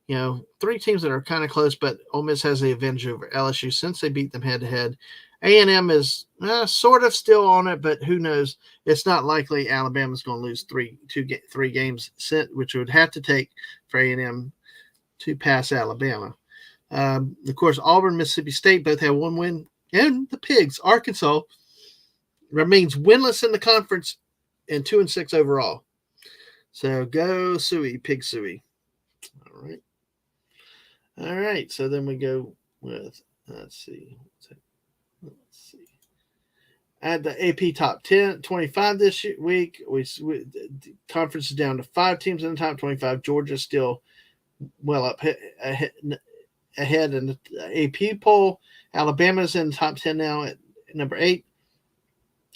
Speaker 1: three teams that are kind of close, but Ole Miss has the advantage over LSU since they beat them head to head. A&M is sort of still on it, but who knows? It's not likely Alabama's going to lose three games, which would have to take for A&M to pass Alabama. Of course, Auburn, Mississippi State both have one win, and the Pigs, Arkansas, remains winless in the conference and 2-6 overall. So go Suey, Pig Suey. All right. So then we go with, let's see. At the AP top 25 this week, conference is down to 5 teams in the top 25. Georgia's still well up ahead in the AP poll. Alabama's in the top 10 now at number 8.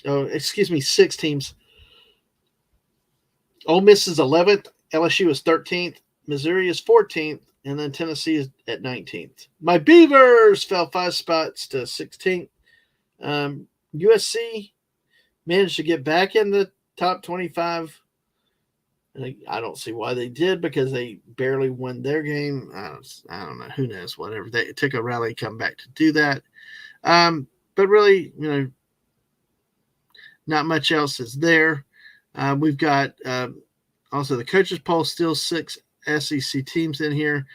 Speaker 1: Oh, excuse me, 6 teams. Ole Miss is 11th. LSU is 13th. Missouri is 14th. And then Tennessee is at 19th. My Beavers fell 5 spots to 16th. USC managed to get back in the top 25. And I don't see why they did, because they barely won their game. I don't know. Who knows? Whatever. It took a rally comeback to do that. But really, not much else is there. We've got also the coaches poll, still 6 SEC teams in here.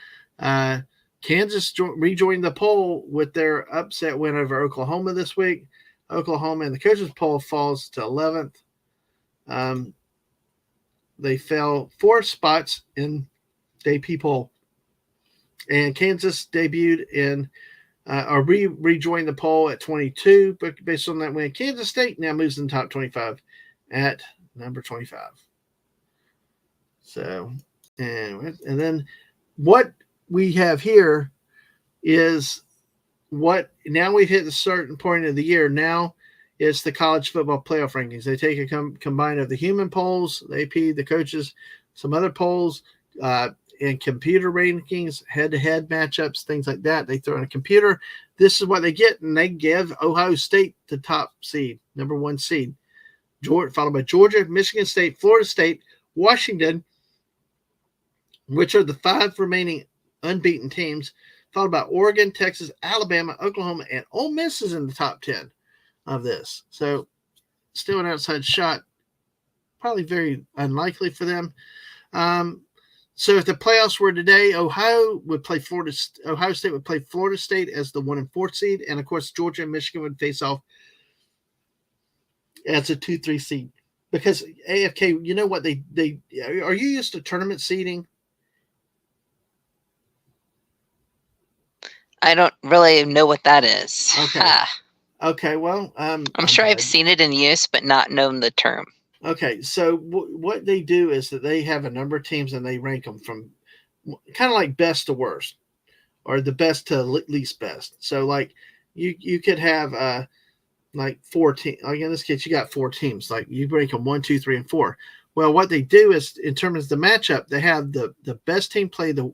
Speaker 1: Kansas rejoined the poll with their upset win over Oklahoma this week. Oklahoma in the coaches poll falls to 11th. They fell 4 spots in the AP poll. And Kansas debuted in or rejoined the poll at 22, but based on that win, Kansas State now moves in the top 25 at number 25. So, and then what we have here is what now we've hit a certain point of the year. Now it's the college football playoff rankings. They take a combine of the human polls, the AP, the coaches, some other polls, and computer rankings, head-to-head matchups, things like that. They throw in a computer. This is what they get, and they give Ohio State the top seed, number 1 seed, followed by Georgia, Michigan State, Florida State, Washington, which are the 5 remaining unbeaten teams, followed by Oregon, Texas, Alabama, Oklahoma, and Ole Miss is in the top 10 of this. So still an outside shot, probably very unlikely for them. So if the playoffs were today, Ohio State would play Florida State as the 1 and 4 seed, and of course Georgia and Michigan would face off as a 2-3 seed. Because AFK, you know what they are you used to tournament seeding?
Speaker 2: I don't really know what that is.
Speaker 1: Okay. Okay. Well,
Speaker 2: I'm sure I've seen it in use, but not known the term.
Speaker 1: Okay, so what they do is that they have a number of teams and they rank them from kind of like best to worst, or the best to least best. So like you could have like 4 teams. Like in this case, you got 4 teams. Like you rank them 1, 2, 3, and 4. Well, what they do is in terms of the matchup, they have the best team play the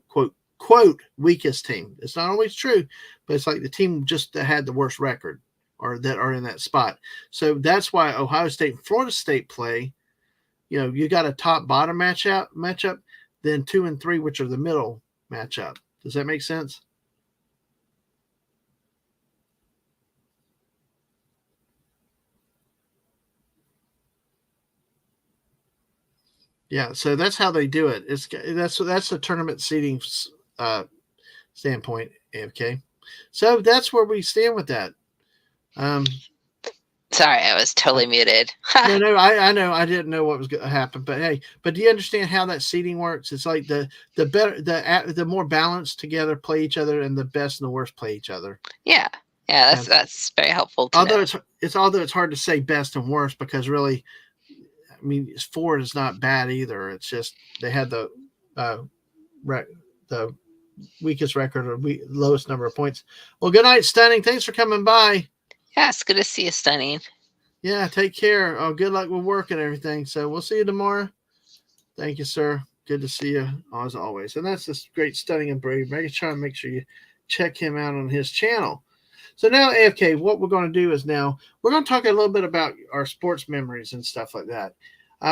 Speaker 1: quote weakest team. It's not always true, but it's like the team just that had the worst record, or that are in that spot. So that's why Ohio State and Florida State play. You got a top-bottom matchup, then 2 and 3, which are the middle matchup. Does that make sense? Yeah, so that's how they do it. That's the tournament seeding standpoint. Okay, so that's where we stand with that.
Speaker 2: Sorry, I was totally muted.
Speaker 1: No, I know. I didn't know what was going to happen, but hey, do you understand how that seeding works? It's like the better, the more balanced together play each other, and the best and the worst play each other.
Speaker 2: Yeah, that's very helpful.
Speaker 1: Although it's hard to say best and worst, because really, I mean, 4 is not bad either. It's just they had the weakest record, or lowest number of points. Well, good night, Stunning. Thanks for coming by.
Speaker 2: Yeah, it's good to see you, Stunning.
Speaker 1: Yeah, take care. Oh, good luck with work and everything. So we'll see you tomorrow. Thank you, sir. Good to see you as always. And that's this great Stunning and Brave Megatron. Make sure you check him out on his channel. So now, AFK, what we're going to do is now we're going to talk a little bit about our sports memories and stuff like that.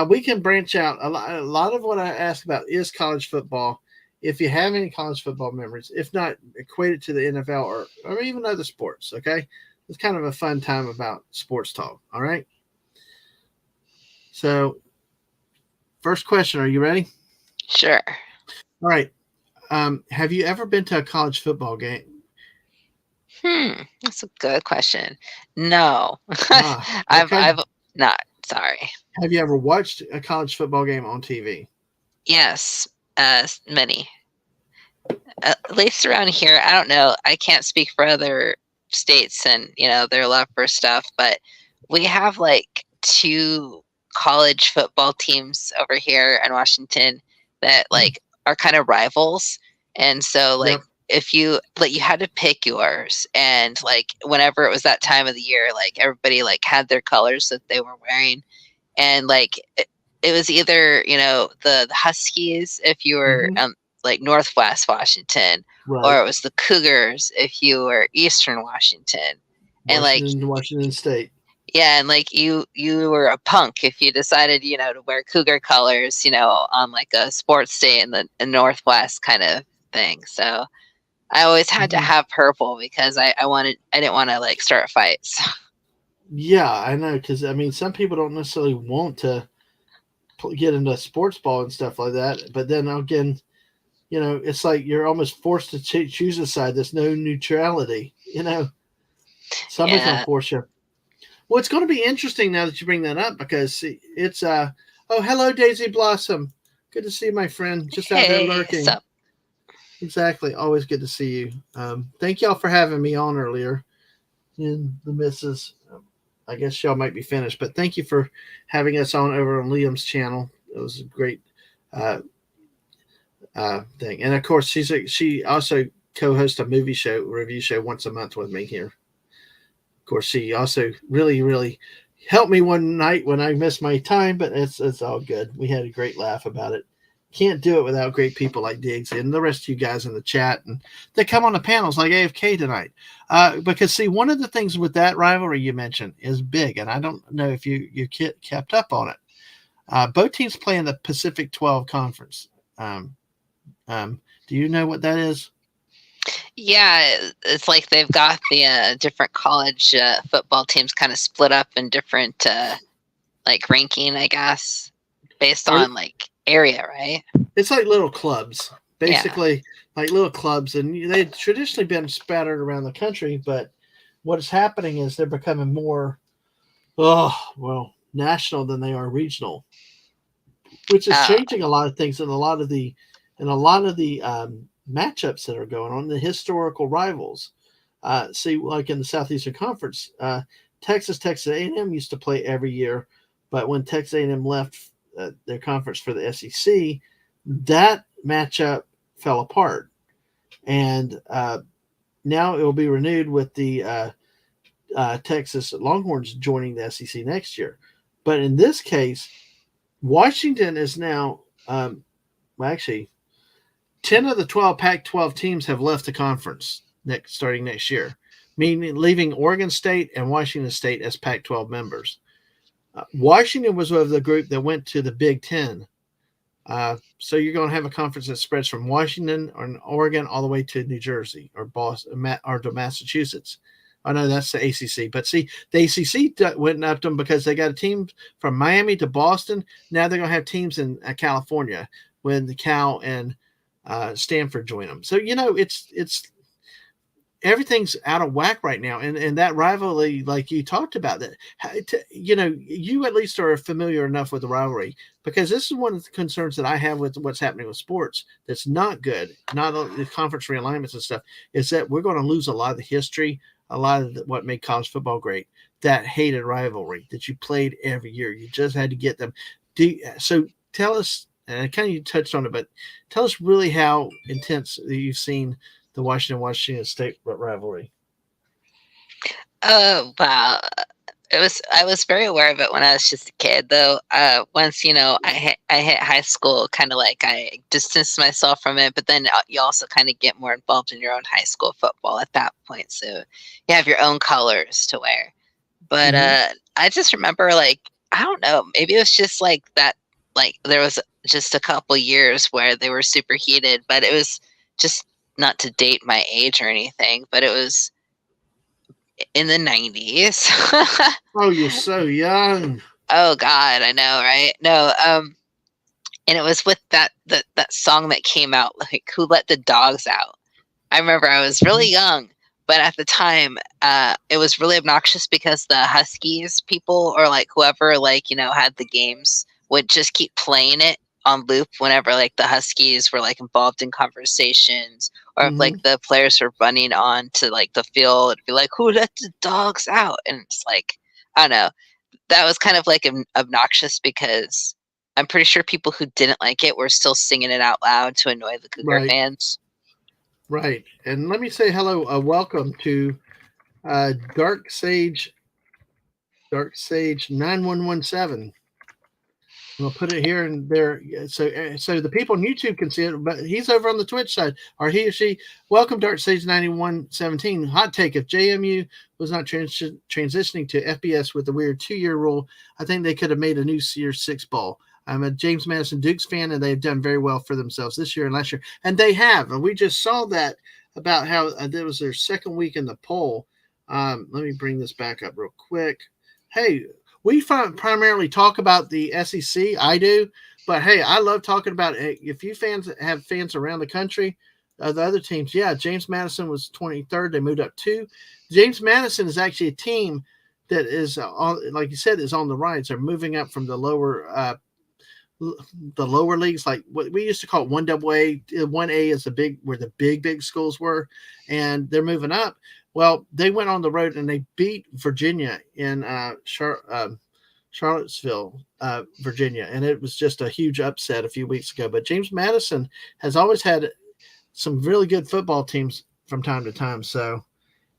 Speaker 1: We can branch out. A lot of what I ask about is college football if you have any college football memories. If not, equate it to the NFL or even other sports. Okay, it's kind of a fun time about sports talk. All right. So, first question: are you ready?
Speaker 2: Sure.
Speaker 1: All right. Have you ever been to a college football game?
Speaker 2: That's a good question. No,
Speaker 1: Okay.
Speaker 2: I've not. Sorry.
Speaker 1: Have you ever watched a college football game on TV?
Speaker 2: Yes, many. At least around here, I don't know. I can't speak for other states and their love for stuff, but we have like two college football teams over here in Washington that like are kind of rivals, and so like
Speaker 1: Yep.
Speaker 2: if you had to pick yours, and like whenever it was that time of the year, like everybody like had their colors that they were wearing, and like it was either the Huskies if you were
Speaker 1: Mm-hmm.
Speaker 2: like Northwest Washington, or
Speaker 1: Right.
Speaker 2: it was the Cougars if you were Eastern Washington, and like
Speaker 1: Washington State.
Speaker 2: yeah, and like you were a punk if you decided to wear Cougar colors on like a sports day in the Northwest kind of thing. So I always had to
Speaker 1: Mm-hmm.
Speaker 2: have purple because I didn't want to like start fights.
Speaker 1: Yeah, I know. Because I mean, some people don't necessarily want to get into sports ball and stuff like that. But then again, it's like you're almost forced to choose a side. There's no neutrality. Somebody's gonna
Speaker 2: Yeah.
Speaker 1: force you. Well, it's going to be interesting now that you bring that up because see, it's oh, hello Daisy Blossom. Good to see my friend just out there
Speaker 2: Hey,
Speaker 1: lurking.
Speaker 2: sup?
Speaker 1: Exactly. Always good to see you. Thank y'all for having me on earlier. And the missus, I guess y'all might be finished, but thank you for having us on over on Liam's channel. It was a great uh, thing. And of course, she also co-hosts a movie show, review show once a month with me here. Of course, she also really, really helped me one night when I missed my time, but it's all good. We had a great laugh about it. Can't do it without great people like Diggs and the rest of you guys in the chat and they come on the panels like AFK tonight. Because see, one of the things with that rivalry you mentioned is big, and I don't know if you kept up on it. Both teams play in the Pacific 12 Conference. Do you know what that is?
Speaker 2: Yeah, it's like they've got the different college football teams kind of split up in different like ranking, I guess, based on like area, right?
Speaker 1: It's like little clubs, basically,
Speaker 2: Yeah.
Speaker 1: like little clubs, and they've traditionally been spattered around the country. But what is happening is they're becoming more, national than they are regional, which is changing a lot of things and a lot of the matchups that are going on, the historical rivals. See, like in the Southeastern Conference, Texas A&M used to play every year, but when Texas A&M left their conference for the SEC, that matchup fell apart, and now it will be renewed with the Texas Longhorns joining the SEC next year. But in this case, Washington is now, actually, 10 of the 12 Pac 12 teams have left the conference starting next year, meaning leaving Oregon State and Washington State as Pac 12 members. Washington was of the group that went to the Big Ten. So you're going to have a conference that spreads from Washington or Oregon all the way to New Jersey or Boston or to Massachusetts. I know that's the ACC, but see, the ACC went up to them because they got a team from Miami to Boston. Now they're going to have teams in California when the Cal and Stanford join them. So it's everything's out of whack right now, and that rivalry, like you talked about, that you at least are familiar enough with the rivalry because this is one of the concerns that I have with what's happening with sports. That's not good. Not the conference realignments and stuff is that we're going to lose a lot of the history, a lot of what made college football great. That hated rivalry that you played every year. You just had to get them. So tell us, and I kind of you touched on it, but tell us really how intense you've seen the Washington State rivalry.
Speaker 2: Oh wow. I was very aware of it when I was just a kid though. Once I hit high school, kind of like I distanced myself from it, but then you also kind of get more involved in your own high school football at that point, so you have your own colors to wear. But I just remember, like, I don't know, maybe it was just like that like there was just a couple years where they were super heated, but it was just not to date my age or anything, but it was in the 90s.
Speaker 1: Oh, you're so young.
Speaker 2: Oh God, I know, right? No, and it was with that song that came out, like "Who Let the Dogs Out." I remember I was really young, but at the time, it was really obnoxious because the Huskies people or like whoever like had the games would just keep playing it on loop whenever like the Huskies were like involved in conversations or if like the players were running on to like the field, it'd be like, "Who let the dogs out?" And it's like, I don't know, that was kind of like obnoxious because I'm pretty sure people who didn't like it were still singing it out loud to annoy the Cougar
Speaker 1: Right.
Speaker 2: fans.
Speaker 1: Right. And let me say hello, welcome to Dark Sage 9117. We'll put it here and there, so the people on YouTube can see it. But he's over on the Twitch side, or he or she. Welcome, Dark Sage 9117. Hot take: if JMU was not transitioning to FBS with the weird 2-year rule, I think they could have made a new Year 6 ball. I'm a James Madison Dukes fan, and they've done very well for themselves this year and last year, and they have. And we just saw that about how that was their second week in the poll. Let me bring this back up real quick. Hey, we primarily talk about the SEC. I do, but hey, I love talking about it. If you fans have fans around the country, the other teams, yeah, James Madison was 23rd. They moved up 2. James Madison is actually a team that is on, like you said, is on the rise. They're moving up from the lower leagues, like what we used to call it 1AA. 1A is the big where the big schools were, and they're moving up. Well, they went on the road and they beat Virginia in Charlottesville, Virginia, and it was just a huge upset a few weeks ago. But James Madison has always had some really good football teams from time to time. So,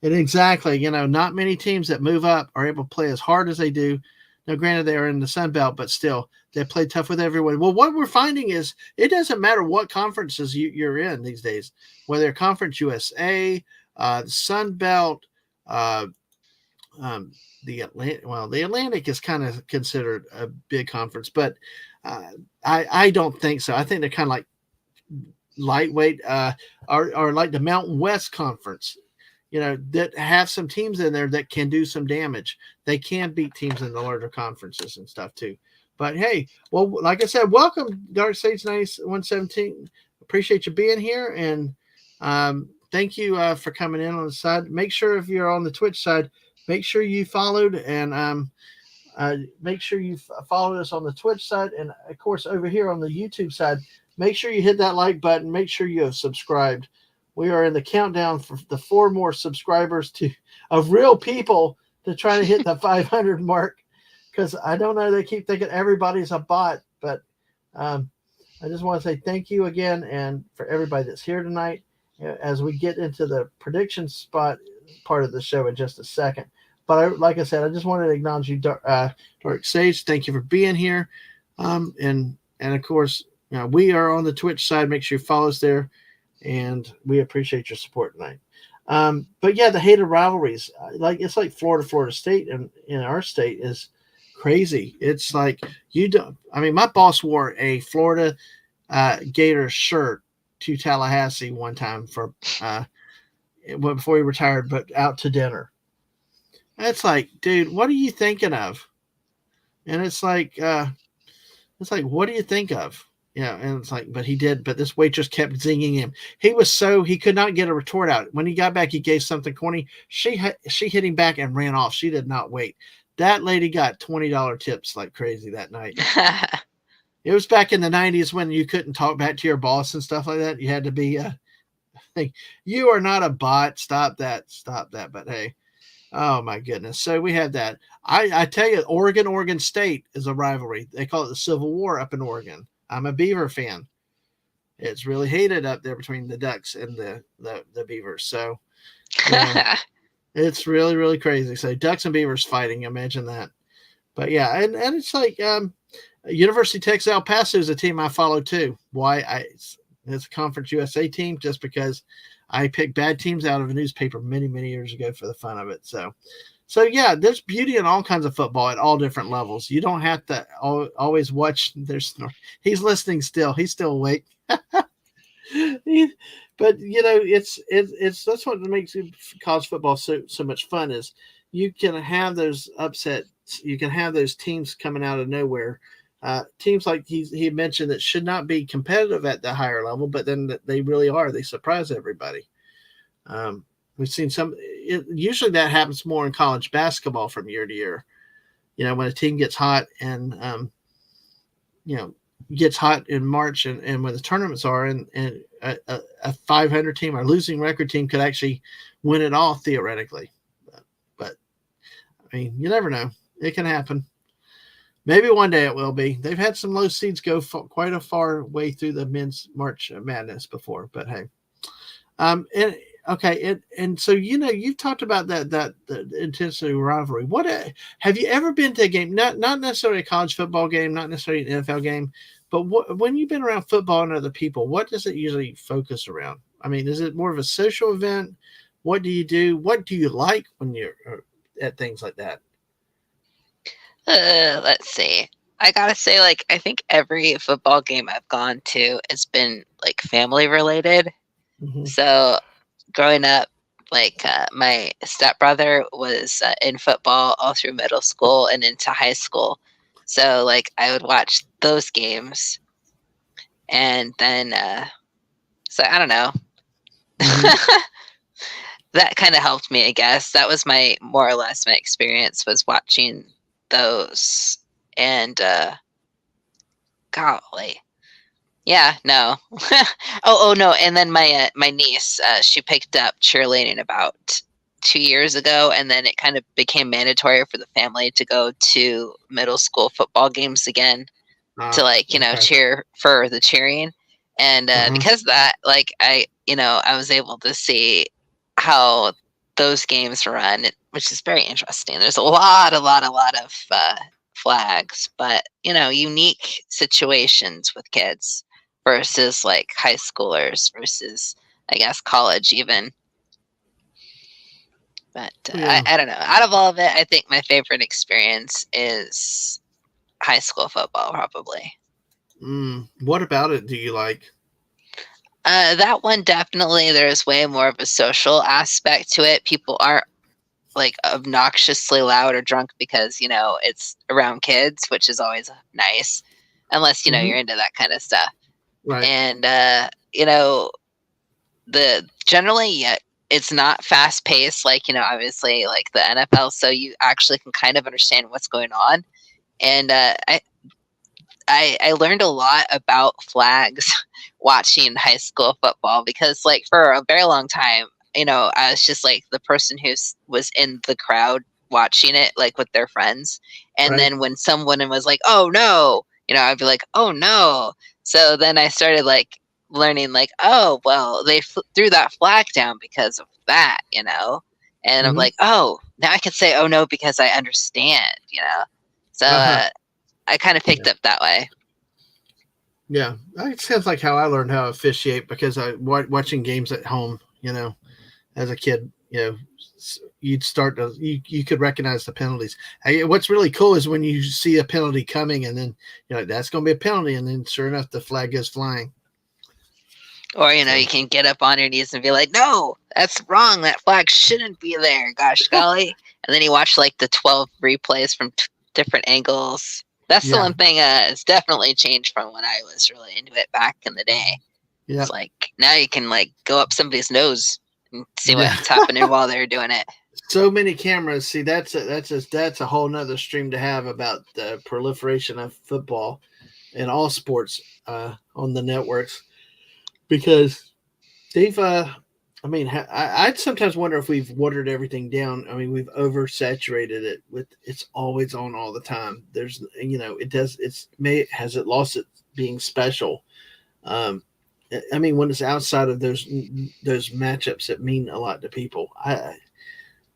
Speaker 1: and exactly, not many teams that move up are able to play as hard as they do. Now, granted, they are in the Sun Belt, but still, they play tough with everyone. Well, what we're finding is it doesn't matter what conferences you're in these days, whether Conference USA, the Sun Belt, the Atlantic. Well, the Atlantic is kind of considered a big conference, but I don't think so. I think they're kind of like lightweight, or like the Mountain West Conference. That have some teams in there that can do some damage. They can beat teams in the larger conferences and stuff too. But hey, well, like I said, welcome, Dark Sage 9117. Appreciate you being here, and thank you for coming in on the side. Make sure if you're on the Twitch side, make sure you followed, and make sure you followed us on the Twitch side, and of course over here on the YouTube side. Make sure you hit that like button. Make sure you have subscribed. We are in the countdown for the 4 more subscribers of real people to try to hit the 500 mark. Because I don't know, they keep thinking everybody's a bot, but I just want to say thank you again, and for everybody that's here tonight. As we get into the prediction spot part of the show in just a second, but like I said, I just wanted to acknowledge you, Dark Sage. Thank you for being here, and of course, we are on the Twitch side. Make sure you follow us there. And we appreciate your support tonight. But yeah, the hated rivalries, it's like Florida State, and in our state is crazy. It's like my boss wore a Florida Gator shirt to Tallahassee one time before he retired, but out to dinner. That's like, dude, what are you thinking of? And it's like, what do you think of? And it's like, but this waitress kept zinging him. He could not get a retort out. When he got back, he gave something corny. She hit him back and ran off. She did not wait. That lady got $20 tips like crazy that night. It was back in the 90s when you couldn't talk back to your boss and stuff like that. You had to be, you are not a bot. Stop that. But hey, oh my goodness. So we have that. I tell you, Oregon State is a rivalry. They call it the Civil War up in Oregon. I'm a Beaver fan. It's really hated up there between the Ducks and the Beavers. So it's really, really crazy. So Ducks and Beavers fighting. Imagine that. But yeah, and it's like University of Texas El Paso is a team I follow too. Why? It's a Conference USA team just because I picked bad teams out of a newspaper many, many years ago for the fun of it. So So yeah, there's beauty in all kinds of football at all different levels. You don't have to always watch. He's listening still. He's still awake. But it's that's what makes college football so much fun is you can have those upsets. You can have those teams coming out of nowhere. Teams like he mentioned that should not be competitive at the higher level, but then they really are. They surprise everybody. We've seen usually that happens more in college basketball from year to year. When a team gets hot and you know gets hot in March and when the tournaments are and a 500 team or losing record team could actually win it all theoretically. But I mean, you never know. It can happen. Maybe one day it will be. They've had some low seeds go quite a far way through the men's March Madness before, but hey. And okay, and so you've talked about that the intensity rivalry. What have you ever been to a game? Not necessarily a college football game, not necessarily an NFL game, but when you've been around football and other people, what does it usually focus around? I mean, is it more of a social event? What do you do? What do you like when you're at things like that?
Speaker 2: Let's see. I gotta say, like, I think every football game I've gone to has been like family related.
Speaker 1: Mm-hmm.
Speaker 2: So growing up, like my stepbrother was in football all through middle school and into high school. So like I would watch those games, and then so I don't know.
Speaker 1: Mm-hmm.
Speaker 2: That kind of helped me, I guess. That was my more or less my experience was watching those, and golly. Yeah, no. Oh no, and then my niece, she picked up cheerleading about 2 years ago, and then it kind of became mandatory for the family to go to middle school football games again to
Speaker 1: Okay.
Speaker 2: cheer for the cheering, and
Speaker 1: Uh-huh.
Speaker 2: because of that, like I was able to see how those games run, which is very interesting. There's a lot of flags, but unique situations with kids versus like high schoolers versus I guess college even. But
Speaker 1: Yeah.
Speaker 2: I don't know. Out of all of it, I think my favorite experience is high school football, probably.
Speaker 1: What about it do you like?
Speaker 2: That one definitely. There's way more of a social aspect to it. People aren't like obnoxiously loud or drunk because it's around kids, which is always nice, unless
Speaker 1: Mm-hmm.
Speaker 2: you're into that kind of stuff.
Speaker 1: Right.
Speaker 2: And the generally, yeah, it's not fast paced like obviously like the NFL, so you actually can kind of understand what's going on. And I learned a lot about flags watching high school football because like for a very long time, I was just like the person who was in the crowd watching it like with their friends. And
Speaker 1: Right.
Speaker 2: then when someone was like, "Oh no," I'd be like, "Oh no." So then I started like learning like, "Oh, well, they threw that flag down because of that," And I'm
Speaker 1: Mm-hmm.
Speaker 2: like, "Oh, now I can say oh no because I understand." So
Speaker 1: Uh-huh.
Speaker 2: I kind of picked
Speaker 1: Yeah.
Speaker 2: up that way.
Speaker 1: Yeah, it sounds like how I learned how to officiate because I watching games at home. As a kid, you'd start to you could recognize the penalties. What's really cool is when you see a penalty coming, and then that's going to be a penalty, and then sure enough, the flag goes flying.
Speaker 2: Or
Speaker 1: So,
Speaker 2: you can get up on your knees and be like, "No, that's wrong. That flag shouldn't be there. Gosh golly!" And then you watch like the 12 replays from different angles. That's the
Speaker 1: yeah,
Speaker 2: one thing it's definitely changed from when I was really into it back in the day.
Speaker 1: yeah,
Speaker 2: It's like now you can like go up somebody's nose and see
Speaker 1: yeah.
Speaker 2: what's happening while they're doing it.
Speaker 1: So many cameras. See, that's a whole nother stream to have about the proliferation of football and all sports on the networks because they've I mean, I'd sometimes wonder if we've watered everything down. I mean, we've oversaturated it with it's always on all the time. There's, has it lost it being special? I mean, when it's outside of those matchups that mean a lot to people,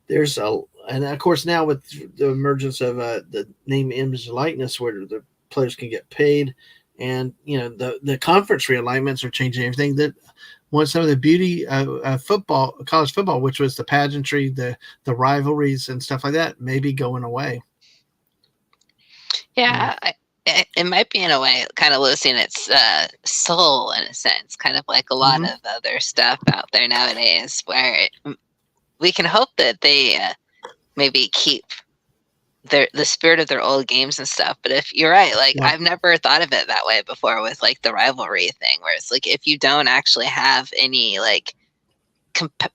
Speaker 1: there's and of course now with the emergence of the name, image, likeness, where the players can get paid and the conference realignments are changing everything. That one some of the beauty of football, college football, which was the pageantry, the rivalries and stuff like that, may be going away.
Speaker 2: Yeah, it might be in a way kind of losing its soul in a sense, kind of like a lot of other stuff out there nowadays, where we can hope that they maybe keep the spirit of their old games and stuff. But if you're right, like I've never thought of it that way before with like the rivalry thing, where it's like if you don't actually have any like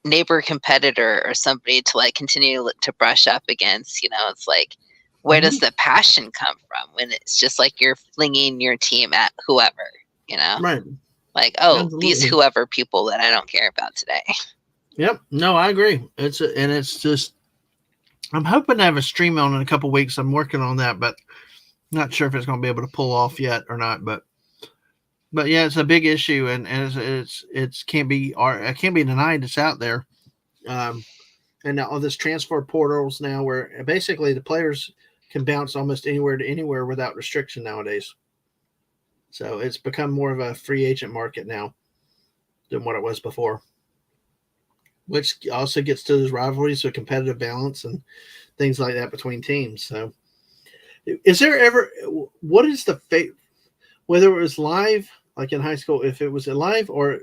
Speaker 2: neighbor competitor or somebody to like continue to brush up against, it's like, where does the passion come from when it's just like you're flinging your team at whoever,
Speaker 1: Right.
Speaker 2: Like,
Speaker 1: Absolutely.
Speaker 2: These whoever people that I don't care about today.
Speaker 1: Yep. No, I agree. It's just, I'm hoping to have a stream on in a couple weeks. I'm working on that, but not sure if it's going to be able to pull off yet or not. But yeah, it's a big issue, and it can't be denied. It's out there. And now all this transfer portals now, where basically the players can bounce almost anywhere to anywhere without restriction nowadays. So it's become more of a free agent market now than what it was before, which also gets to those rivalries, so competitive balance and things like that between teams. So is there ever, what is the whether it was live, like in high school, if it was live or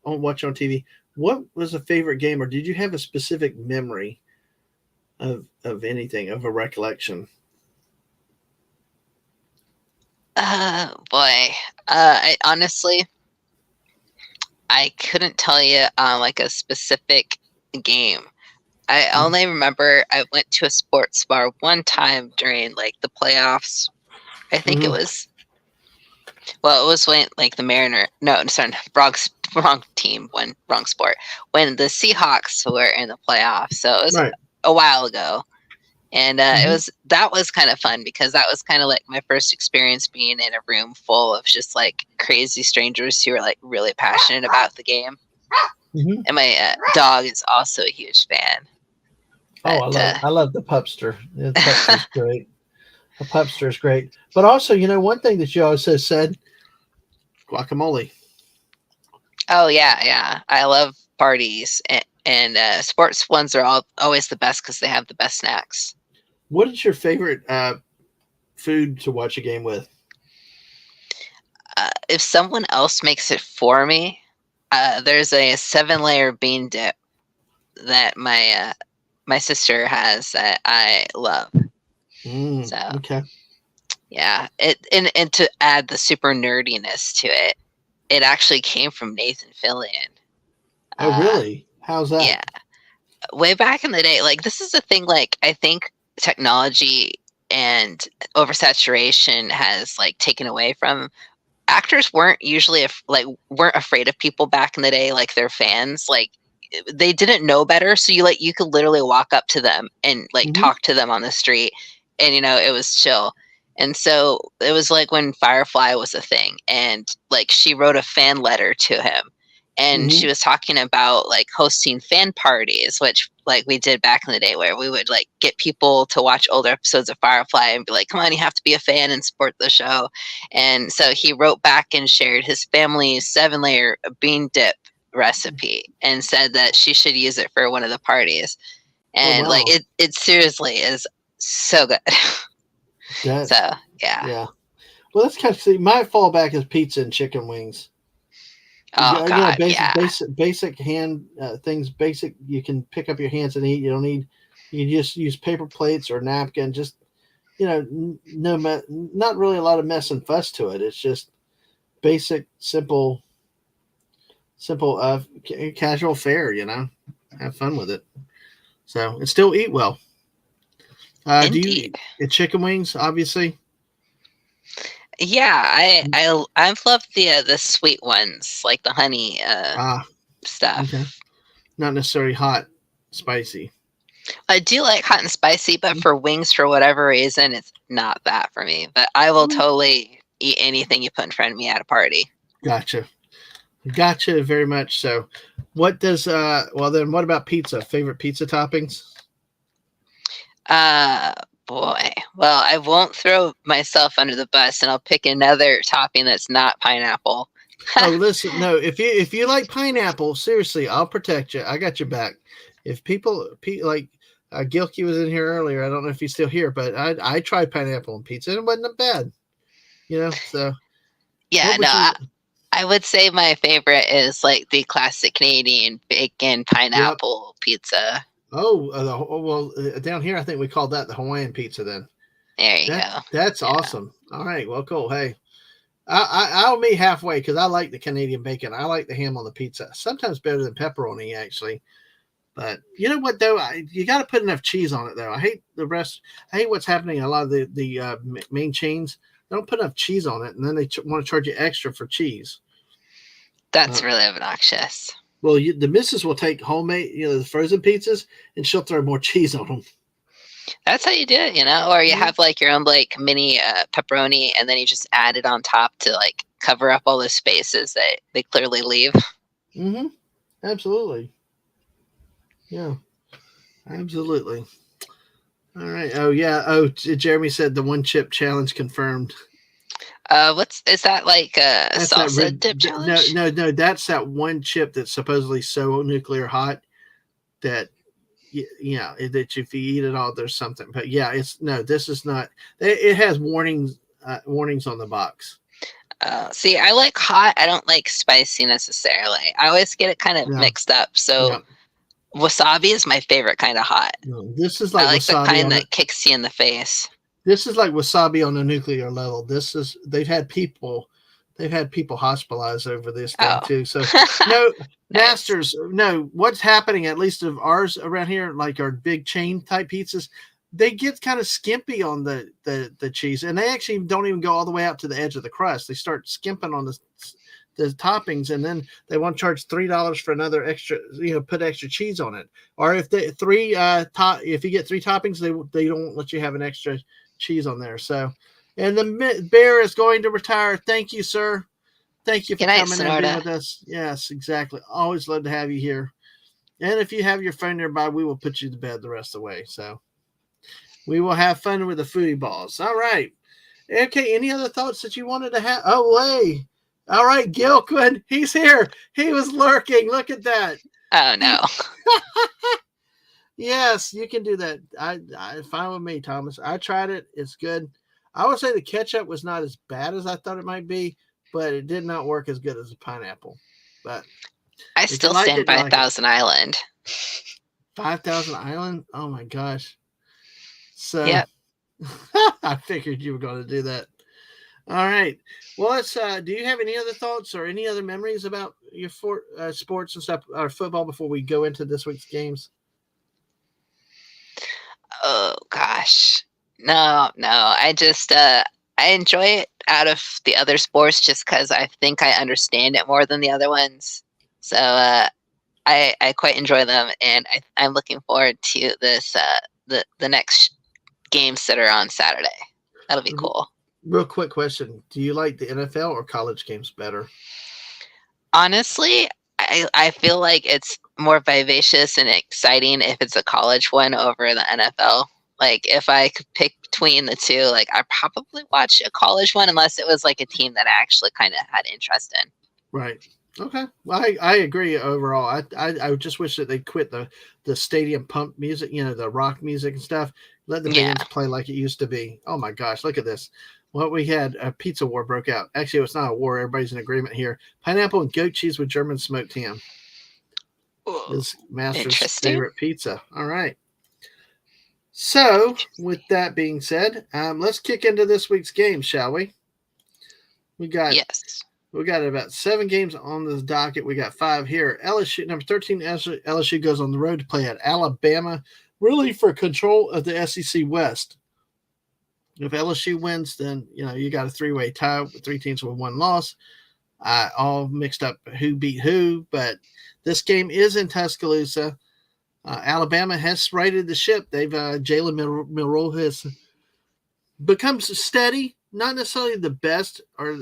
Speaker 1: watch on TV, what was a favorite game, or did you have a specific memory of anything, of a recollection?
Speaker 2: Boy, honestly, I couldn't tell you like a specific game. I only remember I went to a sports bar one time during like the playoffs. I think it was when like the wrong team, wrong sport, when the Seahawks were in the playoffs. So it was a while ago. And that was kind of fun because that was kind of like my first experience being in a room full of just like crazy strangers who are like really passionate about the game. And my dog is also a huge fan.
Speaker 1: But, I love the pupster. The pupster's great. The pupster is great. But also, one thing that you always said, guacamole.
Speaker 2: Oh yeah. I love parties, and sports ones are always the best because they have the best snacks.
Speaker 1: What is your favorite food to watch a game with?
Speaker 2: If someone else makes it for me, there's a 7-layer bean dip that my sister has that I love. So
Speaker 1: okay.
Speaker 2: Yeah, and to add the super nerdiness to it, it actually came from Nathan Fillion.
Speaker 1: Oh, really? How's that?
Speaker 2: Yeah, way back in the day. Like this is the thing. Like I think technology and oversaturation has like taken away from actors. Weren't usually weren't afraid of people back in the day. Like their fans, like they didn't know better, so you could literally walk up to them and like talk to them on the street, and it was chill. And so it was like when Firefly was a thing, and like she wrote a fan letter to him, and she was talking about like hosting fan parties, which like we did back in the day, where we would like get people to watch older episodes of Firefly and be like, come on, you have to be a fan and support the show. And so he wrote back and shared his family's 7-layer bean dip recipe and said that she should use it for one of the parties. And like it seriously is so good. So yeah.
Speaker 1: Well, that's kind of, see, my fallback is pizza and chicken wings.
Speaker 2: God,
Speaker 1: basic hand things. Basic, you can pick up your hands and eat. You don't need. You just use paper plates or napkin. Just not really a lot of mess and fuss to it. It's just basic, simple, casual fare. Have fun with it. So and still eat well. Do you eat chicken wings? Obviously.
Speaker 2: Yeah, I've loved the sweet ones, like the honey stuff.
Speaker 1: Okay. Not necessarily hot, spicy.
Speaker 2: I do like hot and spicy, but for wings, for whatever reason, it's not that for me. But I will totally eat anything you put in front of me at a party.
Speaker 1: Gotcha very much. So what does well then what about pizza? Favorite pizza toppings?
Speaker 2: boy. Well, I won't throw myself under the bus, and I'll pick another topping that's not pineapple.
Speaker 1: Oh, listen, no. If you like pineapple, seriously, I'll protect you. I got your back. If like Gilkey was in here earlier, I don't know if he's still here, but I tried pineapple on pizza and it wasn't bad. So
Speaker 2: Yeah,
Speaker 1: what
Speaker 2: no,
Speaker 1: would you?
Speaker 2: I would say my favorite is like the classic Canadian bacon
Speaker 1: Yep.
Speaker 2: pineapple pizza.
Speaker 1: Well, down here I think we called that the Hawaiian pizza. Then
Speaker 2: There you go.
Speaker 1: that's
Speaker 2: Yeah.
Speaker 1: awesome. All right, well, cool. Hey, I'll meet halfway because I like the Canadian bacon. I like the ham on the pizza. Sometimes better than pepperoni, actually. But you know what though, you got to put enough cheese on it though. I hate the rest. I hate what's happening. A lot of the main chains, they don't put enough cheese on it, and then they want to charge you extra for cheese.
Speaker 2: That's really obnoxious.
Speaker 1: Well, the missus will take homemade, the frozen pizzas, and she'll throw more cheese on them.
Speaker 2: That's how you do it, or you have like your own like mini pepperoni, and then you just add it on top to like cover up all the spaces that they clearly leave.
Speaker 1: Mm-hmm. Absolutely. Yeah. Absolutely. All right. Oh yeah. Oh, Jeremy said the one chip challenge confirmed.
Speaker 2: Is that like a
Speaker 1: That's
Speaker 2: salsa dip challenge?
Speaker 1: No. That's that one chip that's supposedly so nuclear hot that that if you eat it all, there's something. But yeah, this is not. It has warnings on the box.
Speaker 2: See, I like hot. I don't like spicy necessarily. I always get it kind of mixed up. So wasabi is my favorite kind of hot.
Speaker 1: No, this is like
Speaker 2: I like
Speaker 1: wasabi
Speaker 2: the kind that kicks you in the face.
Speaker 1: This is like wasabi on a nuclear level. They've had people hospitalized over this thing too. So no, Masters, no, what's happening, at least of ours around here, like our big chain type pizzas, they get kind of skimpy on the cheese, and they actually don't even go all the way out to the edge of the crust. They start skimping on the toppings, and then they want to charge $3 for another extra, put extra cheese on it. Or if they if you get 3 toppings, they don't let you have an extra cheese on there. So, and the bear is going to retire. Thank you, sir. Thank you for coming and being with us. Yes, exactly. Always love to have you here. And if you have your phone nearby, we will put you to bed the rest of the way. So we will have fun with the foodie balls. All right. Okay. Any other thoughts that you wanted to have? Oh, hey. All right, Gilquin. He's here. He was lurking. Look at that.
Speaker 2: Oh no.
Speaker 1: Yes, you can do that. I fine with me, Thomas. I tried it. It's good. I would say the ketchup was not as bad as I thought it might be, but it did not work as good as the pineapple. But
Speaker 2: I still stand by Thousand Island.
Speaker 1: 5,000 Island? Oh my gosh. So
Speaker 2: yep.
Speaker 1: I figured you were going to do that. All right. Well, let's. Do you have any other thoughts or any other memories about your sports and stuff, or football, before we go into this week's games?
Speaker 2: Oh gosh, no. I just I enjoy it out of the other sports just because I think I understand it more than the other ones. So I quite enjoy them, and I'm looking forward to this the next games that are on Saturday. That'll be cool.
Speaker 1: Real quick question: do you like the NFL or college games better?
Speaker 2: Honestly, I feel like it's more vivacious and exciting if it's a college one over the NFL. Like if I could pick between the two, like I probably watch a college one unless it was like a team that I actually kind of had interest in.
Speaker 1: Right. Okay. Well, I agree overall. I just wish that they quit the stadium pump music, the rock music and stuff. Let the bands play like it used to be. Oh my gosh, look at this. What we had, a pizza war broke out. Actually, it's not a war. Everybody's in agreement here. Pineapple and goat cheese with German smoked ham. Is Master's favorite pizza. All right. So, with that being said, let's kick into this week's game, shall we? We got about 7 games on this docket. We got 5 here. LSU, number 13, LSU goes on the road to play at Alabama, really for control of the SEC West. If LSU wins, then you got a 3-way tie with 3 teams with 1 loss. All mixed up who beat who, but this game is in Tuscaloosa. Alabama has righted the ship. They've Jalen Milroe has become steady, not necessarily the best, or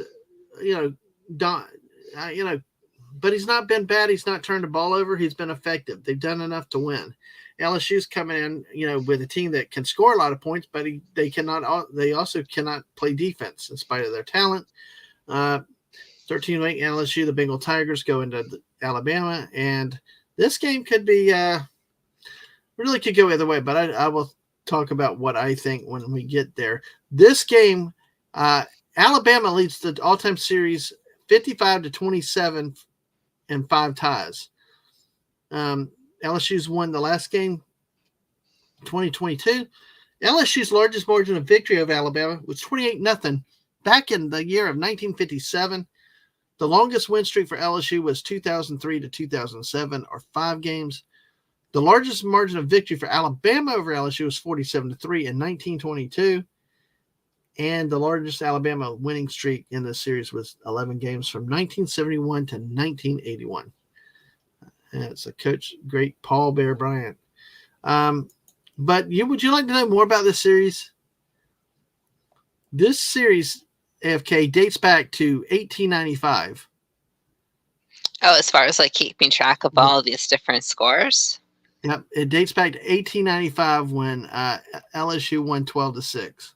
Speaker 1: but he's not been bad. He's not turned the ball over. He's been effective. They've done enough to win. LSU's coming in, with a team that can score a lot of points, but they cannot. They also cannot play defense in spite of their talent. 13-8 LSU, the Bengal Tigers go into Alabama, and this game could be really could go either way. But I will talk about what I think when we get there. This game, Alabama leads the all-time series 55-27 and 5 ties. LSU's won the last game, 2022. LSU's largest margin of victory over Alabama was 28-0 back in the year of 1957. The longest win streak for LSU was 2003 to 2007, or 5 games. The largest margin of victory for Alabama over LSU was 47-3 in 1922. And the largest Alabama winning streak in this series was 11 games from 1971 to 1981. It's a coach, great Paul Bear Bryant. But would you like to know more about this series? This series, AFK, dates back to 1895.
Speaker 2: Oh, as far as like keeping track of all these different scores?
Speaker 1: Yep, it dates back to 1895 when LSU won 12-6.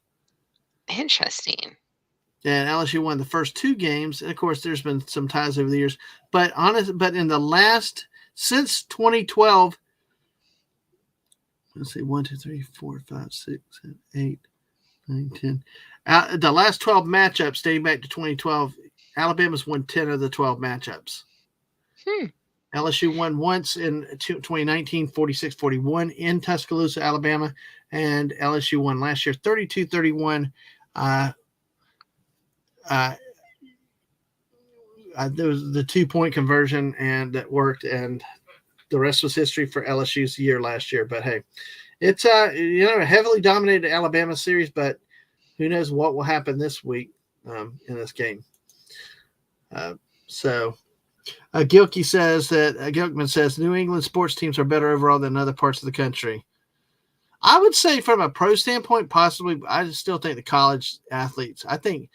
Speaker 2: Interesting.
Speaker 1: And LSU won the first 2 games, and of course, there's been some ties over the years. But in the last since 2012, let's see, 1, 2, 3, 4, 5, 6, 7, 8, 9, 10. The last 12 matchups dating back to 2012, Alabama's won 10 of the 12 matchups. LSU won once in 2019, 46-41 in Tuscaloosa, Alabama, and LSU won last year 32-31. There was the 2-point conversion, and that worked, and the rest was history for LSU's year last year. But hey, it's a heavily dominated Alabama series, but who knows what will happen this week in this game. Gilkman says New England sports teams are better overall than other parts of the country. I would say from a pro standpoint, possibly. I still think the college athletes. I think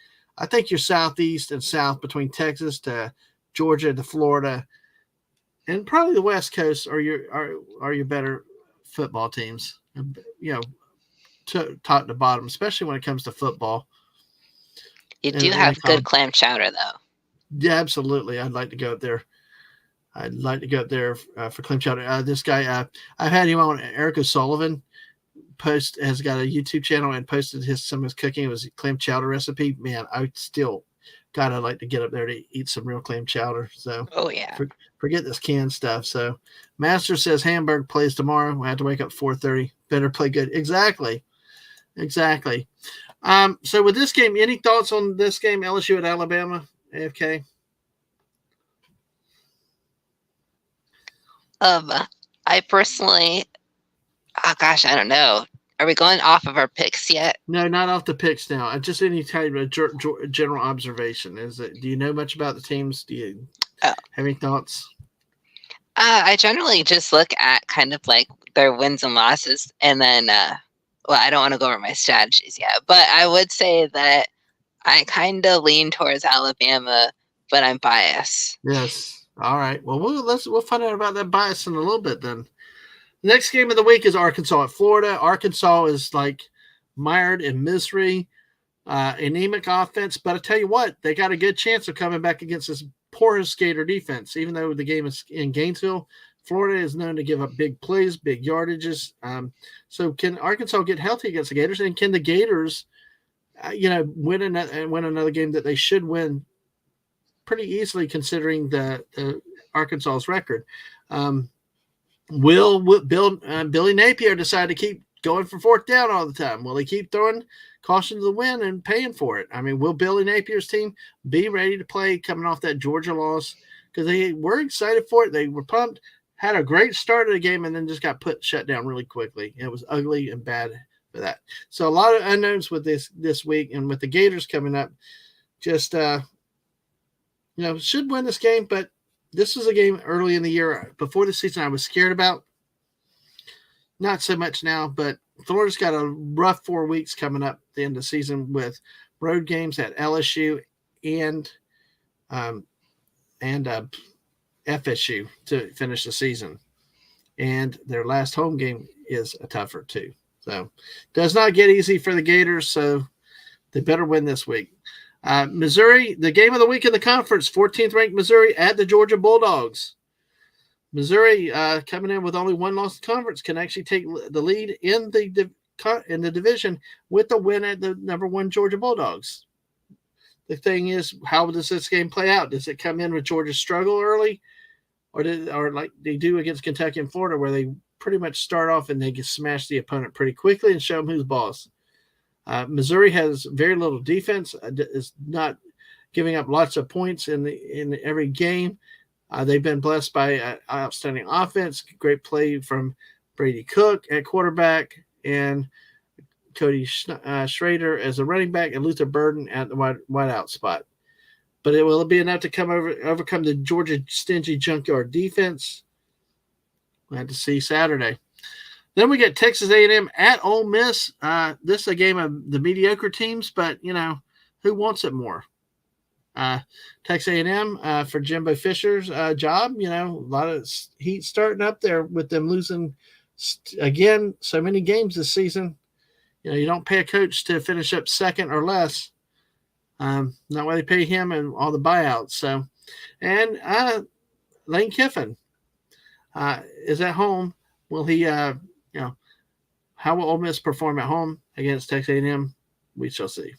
Speaker 1: your southeast and south between Texas to Georgia to Florida, and probably the West Coast are your better football teams. Top to bottom, especially when it comes to football.
Speaker 2: You do have good clam chowder, though.
Speaker 1: Yeah, absolutely. I'd like to go up there. For clam chowder. This guy, I've had him on. Eric O'Sullivan has got a YouTube channel and posted some of his cooking. It was a clam chowder recipe. Man, I still gotta like to get up there to eat some real clam chowder. So,
Speaker 2: oh yeah,
Speaker 1: forget this canned stuff. So, Master says Hamburg plays tomorrow. We have to wake up 4:30. Better play good. Exactly. So with this game, any thoughts on this game, LSU at Alabama, AFK?
Speaker 2: I personally, I don't know. Are we going off of our picks yet?
Speaker 1: No, not off the picks now. Just any type of general observation. Do you know much about the teams? Do you have any thoughts?
Speaker 2: I generally just look at kind of like their wins and losses, and then, I don't want to go over my strategies yet, but I would say that I kind of lean towards Alabama, but I'm biased.
Speaker 1: Yes. All right. Well, we'll find out about that bias in a little bit then. Next game of the week is Arkansas at Florida. Arkansas is like mired in misery, anemic offense. But I tell you what, they got a good chance of coming back against this porous Gator defense. Even though the game is in Gainesville, Florida is known to give up big plays, big yardages. So can Arkansas get healthy against the Gators? And can the Gators, win another game that they should win pretty easily considering the Arkansas's record? Will Billy Napier decide to keep going for 4th down all the time? Will he keep throwing caution to the wind and paying for it? I mean, will Billy Napier's team be ready to play coming off that Georgia loss? Because they were excited for it. They were pumped, had a great start of the game, and then just got shut down really quickly. It was ugly and bad for that. So a lot of unknowns with this week, and with the Gators coming up, just should win this game, but this was a game early in the year before the season I was scared about. Not so much now, but Florida's got a rough 4 weeks coming up at the end of the season with road games at LSU and FSU to finish the season. And their last home game is a tougher too. So does not get easy for the Gators, so they better win this week. Missouri, the game of the week in the conference, 14th ranked Missouri at the Georgia Bulldogs. Missouri, coming in with only one loss in conference, can actually take the lead in the division with the win at the number one Georgia Bulldogs. The thing is, how does this game play out? Does it come in with Georgia's struggle early, or like they do against Kentucky and Florida, where they pretty much start off and they can smash the opponent pretty quickly and show them who's boss? Missouri has very little defense, is not giving up lots of points in every game. They've been blessed by outstanding offense, great play from Brady Cook at quarterback, and Cody Schrader as a running back, and Luther Burden at the wide out spot. But will it be enough to overcome the Georgia stingy junkyard defense? We'll have to see Saturday. Then we get Texas A&M at Ole Miss. This is a game of the mediocre teams, but, who wants it more? Texas A&M for Jimbo Fisher's job. A lot of heat starting up there with them losing, again, so many games this season. You don't pay a coach to finish up second or less. Not why they pay him and all the buyouts. So, and Lane Kiffin is at home. Will he, how will Ole Miss perform at home against Texas A&M? We shall see.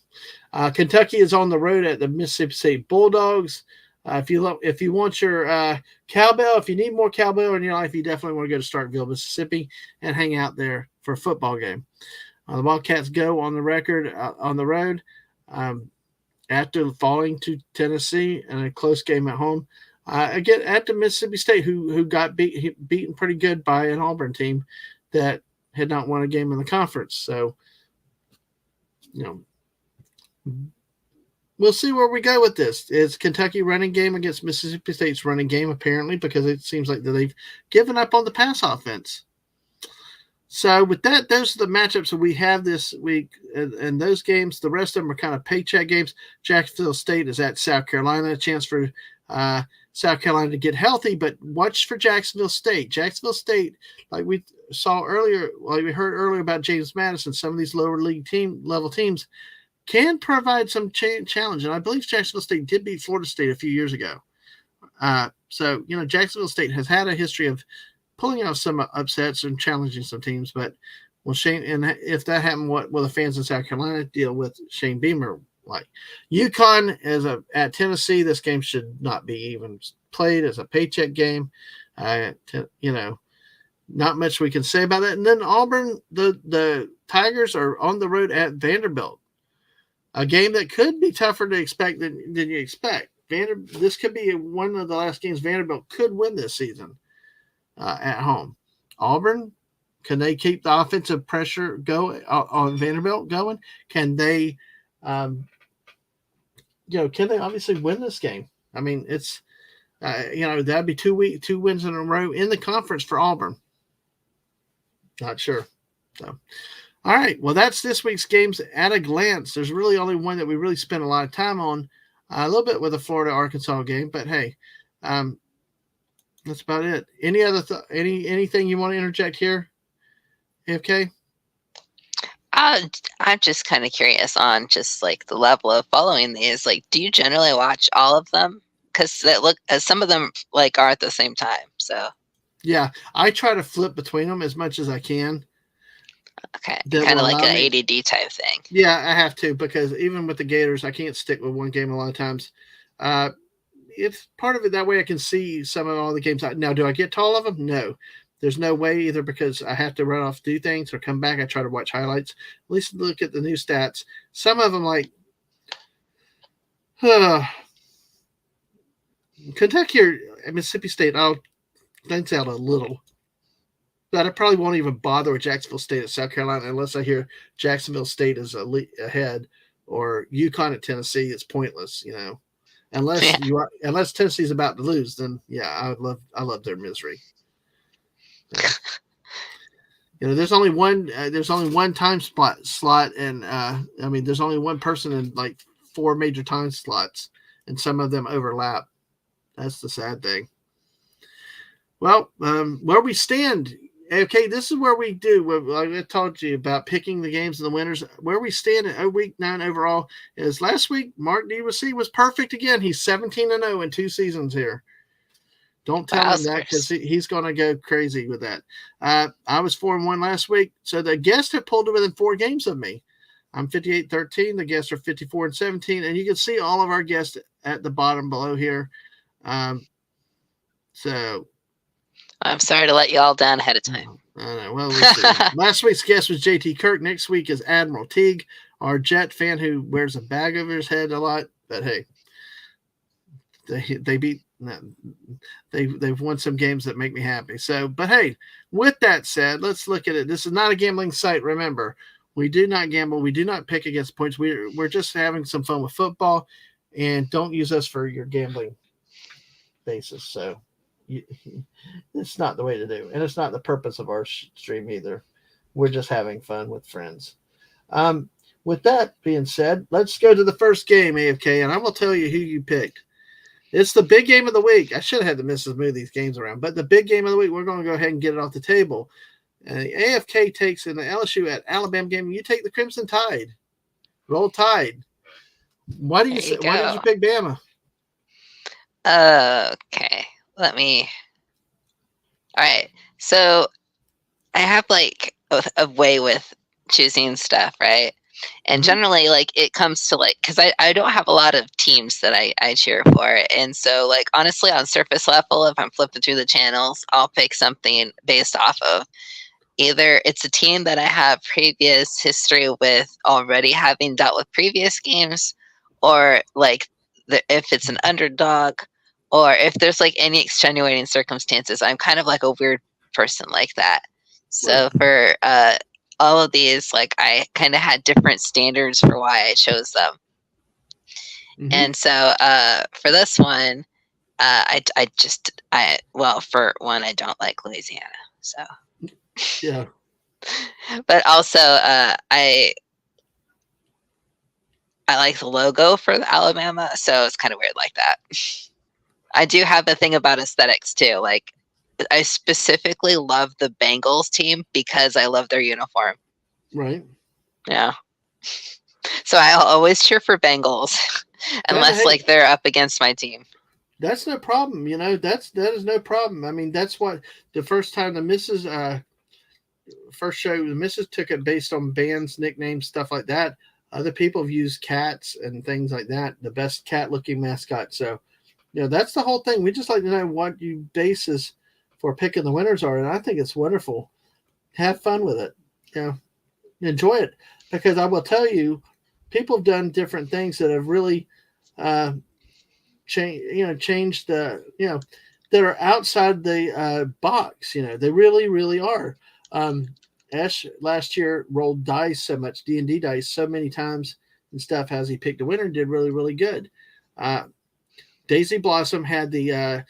Speaker 1: Kentucky is on the road at the Mississippi State Bulldogs. If you want your cowbell, if you need more cowbell in your life, you definitely want to go to Starkville, Mississippi, and hang out there for a football game. The Wildcats go on the road after falling to Tennessee in a close game at home. Again, at the Mississippi State, who got beaten pretty good by an Auburn team that had not won a game in the conference. So, we'll see where we go with this. It's Kentucky running game against Mississippi State's running game, apparently, because it seems like they've given up on the pass offense. So with that, those are the matchups that we have this week. And those games, the rest of them are kind of paycheck games. Jacksonville State is at South Carolina, a chance for South Carolina to get healthy, but watch for Jacksonville State. Jacksonville State, like we saw earlier, like we heard earlier about James Madison, some of these lower league level teams can provide some challenge. And I believe Jacksonville State did beat Florida State a few years ago. So, Jacksonville State has had a history of pulling out some upsets and challenging some teams, but if that happened, what will the fans in South Carolina deal with Shane Beamer like? UConn is at Tennessee. This game should not be even played as a paycheck game. Not much we can say about that. And then Auburn, the Tigers are on the road at Vanderbilt, a game that could be tougher to expect than you expect. This could be one of the last games Vanderbilt could win this season at home. Auburn, can they keep the offensive pressure on Vanderbilt going? Can they, can they obviously win this game? I mean, it's, that'd be 2 wins in a row in the conference for Auburn. Not sure. So, all right. Well, that's this week's games at a glance. There's really only one that we really spent a lot of time on, a little bit with the Florida-Arkansas game, but hey, that's about it. Any other anything you want to interject here, AFK?
Speaker 2: I'm just kind of curious on just like the level of following these. Like, do you generally watch all of them? Because some of them like are at the same time. So
Speaker 1: yeah, I try to flip between them as much as I can.
Speaker 2: Okay, kind of like an ADD type thing.
Speaker 1: Yeah, I have to, because even with the Gators, I can't stick with one game a lot of times. It's part of it that way I can see some of all the games. Now, do I get to all of them? No. There's no way, either because I have to run off, do things, or come back. I try to watch highlights, at least look at the new stats. Some of them, like Kentucky or Mississippi State, I'll glance out a little. But I probably won't even bother with Jacksonville State at South Carolina unless I hear Jacksonville State is ahead, or UConn at Tennessee. It's pointless, Unless Tennessee's about to lose, then yeah, I love their misery. There's only one time slot, and there's only one person in like 4 major time slots, and some of them overlap. That's the sad thing. Well, where we stand. Okay, this is where we do. Like I told you about picking the games and the winners. Where we stand at week 9 overall is last week. Mark DeRossi was perfect again. He's 17-0 in 2 seasons here. Don't tell him that because he's going to go crazy with that. I was 4-1 last week, so the guests have pulled within 4 games of me. I'm 58-13. The guests are 54-17, and you can see all of our guests at the bottom below here. So
Speaker 2: I'm sorry to let you all down ahead of time.
Speaker 1: I know. Well, we'll see. Last week's guest was JT Kirk. Next week is Admiral Teague, our Jet fan who wears a bag over his head a lot. But hey, they beat. They've won some games that make me happy. So, but hey, with that said, let's look at it. This is not a gambling site. Remember, we do not gamble. We do not pick against points. We're just having some fun with football, and don't use us for your gambling basis. So, it's not the way to do, and it's not the purpose of our stream either. We're just having fun with friends. With that being said, let's go to the first game, AFK, and I will tell you who you picked. It's the big game of the week. I should have had the missus move these games around, but the big game of the week, we're going to go ahead and get it off the table. AFK takes in the LSU at Alabama game. You take the Crimson Tide. Roll Tide. Why did you pick Bama?
Speaker 2: Okay. All right. So I have like a way with choosing stuff, right? And generally, like, it comes to, like, because I don't have a lot of teams that I cheer for. And so, like, honestly, on surface level, if I'm flipping through the channels, I'll pick something based off of either it's a team that I have previous history with already having dealt with previous games, or, like, if it's an underdog, or if there's, like, any extenuating circumstances. I'm kind of like a weird person like that. So for all of these, like, I kind of had different standards for why I chose them. And so for this one, well, for one, I don't like Louisiana. So
Speaker 1: yeah.
Speaker 2: But also I like the logo for the Alabama, so it's kind of weird like that. I do have a thing about aesthetics too. Like, I specifically love the Bengals team because I love their uniform.
Speaker 1: Right.
Speaker 2: Yeah. So I'll always cheer for Bengals unless like they're up against my team.
Speaker 1: That's no problem. You know, that is no problem. I mean, that's what the first time the missus first show, the missus took it based on bands, nicknames, stuff like that. Other people have used cats and things like that. The best cat looking mascot. So, you know, that's the whole thing. We just like to know what you basis for picking the winners are. And I think it's wonderful. Have fun with it. You know, enjoy it, because I will tell you, people have done different things that have really changed the, that are outside the box. You know, they really, really are. Ash last year rolled dice so much, D&D dice so many times and stuff. As he picked a winner, did really, really good. Daisy Blossom had the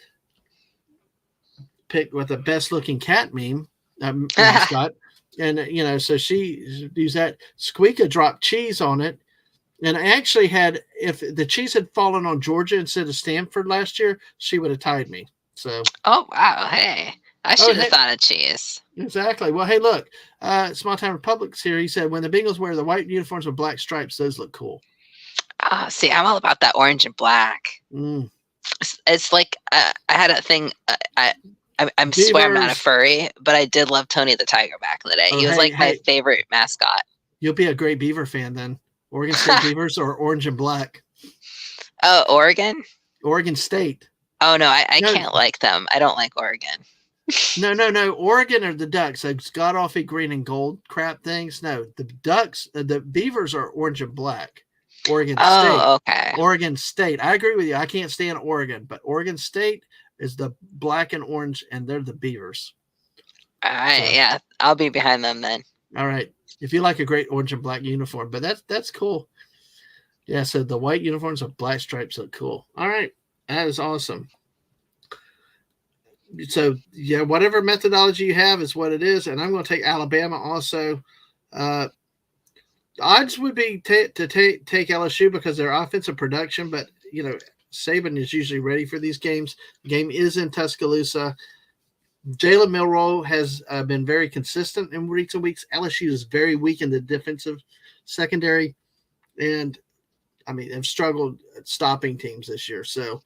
Speaker 1: pick with the best looking cat meme mascot. And, so she used that. Squeaka dropped cheese on it. And I actually had, if the cheese had fallen on Georgia instead of Stanford last year, she would have tied me. So.
Speaker 2: Oh, wow. Hey, I should have thought of cheese.
Speaker 1: Exactly. Well, hey, look, Small Town Republic's here. He said, when the Bengals wear the white uniforms with black stripes, those look cool.
Speaker 2: See, I'm all about that orange and black. It's like, I had a thing, I swear I'm not a furry, but I did love Tony the Tiger back in the day. He was my favorite mascot.
Speaker 1: You'll be a great Beaver fan then. Oregon State Beavers or orange and black?
Speaker 2: Oh, Oregon?
Speaker 1: Oregon State.
Speaker 2: Oh, no, I can't like them. I don't like Oregon.
Speaker 1: No. Oregon are the Ducks. Those god-awful green and gold crap things. No, the Ducks, the Beavers are orange and black. Oregon State.
Speaker 2: Oh, okay.
Speaker 1: Oregon State. I agree with you. I can't stand Oregon, but Oregon State is the black and orange, and they're the Beavers.
Speaker 2: All right, yeah. I'll be behind them then.
Speaker 1: All right. If you like a great orange and black uniform, but that's cool. Yeah, so the white uniforms with black stripes look cool. All right. That is awesome. So, yeah, whatever methodology you have is what it is, and I'm going to take Alabama also. The odds would be to take LSU because their offensive production, but, Saban is usually ready for these games. The game is in Tuscaloosa. Jalen Milroe has been very consistent in recent weeks. LSU is very weak in the defensive secondary, and I mean, have struggled at stopping teams this year. So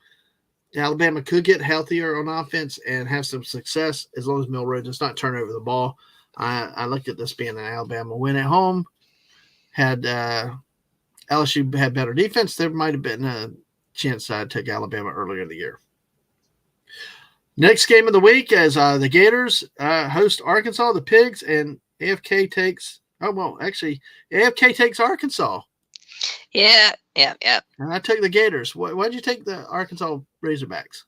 Speaker 1: Alabama could get healthier on offense and have some success as long as Milroe does not turn over the ball. I looked at this being an Alabama win at home. Had LSU had better defense, there might have been a chance I'd take Alabama earlier in the year. Next game of the week is the Gators host Arkansas, the Pigs, and AFK takes – AFK takes Arkansas.
Speaker 2: Yeah.
Speaker 1: And I took the Gators. Why'd you take the Arkansas Razorbacks?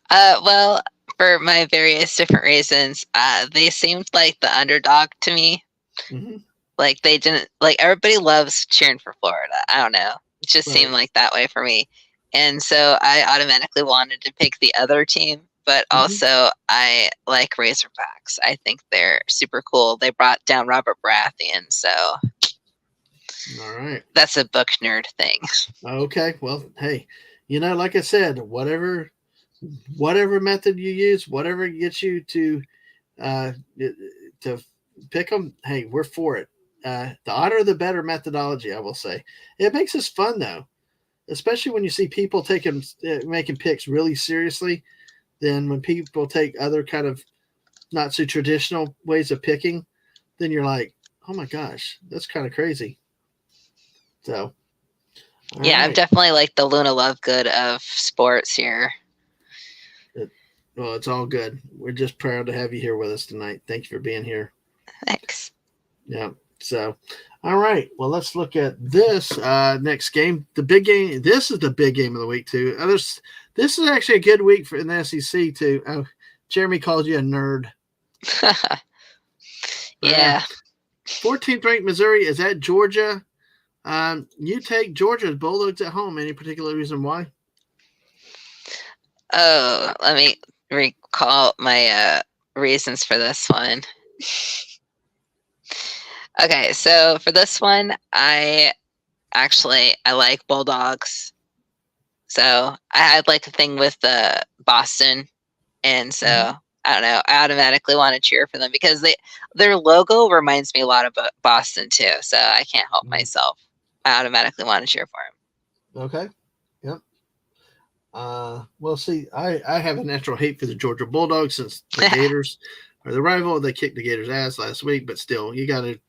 Speaker 2: Well, for my various different reasons, they seemed like the underdog to me.
Speaker 1: Mm-hmm.
Speaker 2: Like they didn't like everybody loves cheering for Florida. I don't know. It just seemed like that way for me. And so I automatically wanted to pick the other team, but also I like Razorbacks. I think they're super cool. They brought down Robert Baratheon, so
Speaker 1: all right.
Speaker 2: That's a book nerd thing.
Speaker 1: Okay. Well, hey, like I said, whatever method you use, whatever gets you to pick them, hey, we're for it. The odder the better methodology, I will say. It makes us fun though, especially when you see people making picks really seriously. Then when people take other kind of not so traditional ways of picking, then you're like, oh my gosh, that's kind of crazy. So,
Speaker 2: yeah, right. I'm definitely like the Luna Lovegood of sports here.
Speaker 1: Well, it's all good. We're just proud to have you here with us tonight. Thank you for being here.
Speaker 2: Thanks.
Speaker 1: Yeah. So, all right. Well, let's look at this next game. The big game. This is the big game of the week too. This is actually a good week for in the SEC too. Jeremy called you a nerd.
Speaker 2: Yeah.
Speaker 1: 14th ranked Missouri is at Georgia. You take Georgia's Bulldogs at home. Any particular reason why?
Speaker 2: Oh, let me recall my reasons for this one. Okay, so for this one, I like Bulldogs. So I had like a thing with Boston, and so I don't know. I automatically want to cheer for them because their logo reminds me a lot of Boston too. So I can't help myself. I automatically want to cheer for them.
Speaker 1: Okay. Yep. Well, see, I have a natural hate for the Georgia Bulldogs since the Gators are the rival. They kicked the Gators' ass last week, but still, you got to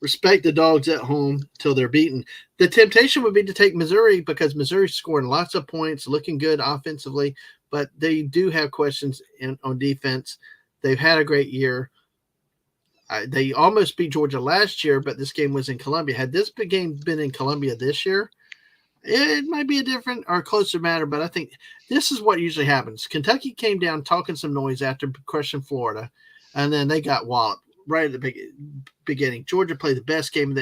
Speaker 1: respect the Dogs at home till they're beaten. The temptation would be to take Missouri because Missouri's scoring lots of points, looking good offensively, but they do have questions on defense. They've had a great year. They almost beat Georgia last year, but this game was in Columbia. Had this big game been in Columbia this year, it might be a different or closer matter, but I think this is what usually happens. Kentucky came down talking some noise after crushing Florida, and then they got walloped right at the beginning. Georgia played the best game of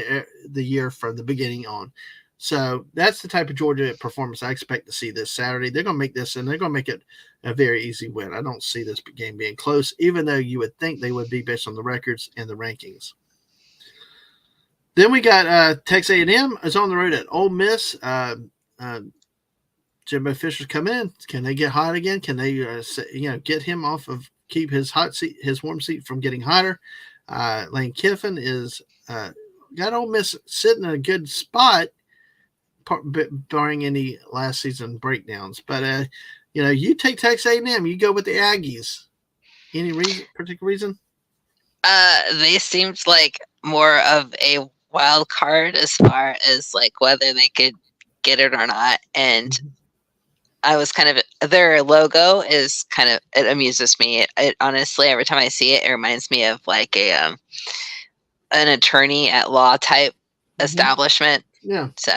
Speaker 1: the year from the beginning on. So that's the type of Georgia performance I expect to see this Saturday. They're going to make this, and they're going to make it a very easy win. I don't see this game being close, even though you would think they would be based on the records and the rankings. Then we got Texas A&M is on the road at Ole Miss. Jimbo Fisher's come in. Can they get hot again? Can they get him off of keep his warm seat from getting hotter? Lane Kiffin is got Ole Miss sitting in a good spot, barring any last season breakdowns. But you take Texas A&M, you go with the Aggies. Any particular reason?
Speaker 2: They seemed like more of a wild card as far as like whether they could get it or not, and I was kind of their logo is kind of it amuses me. It honestly every time I see it, it reminds me of like an attorney at law type establishment.
Speaker 1: Yeah.
Speaker 2: So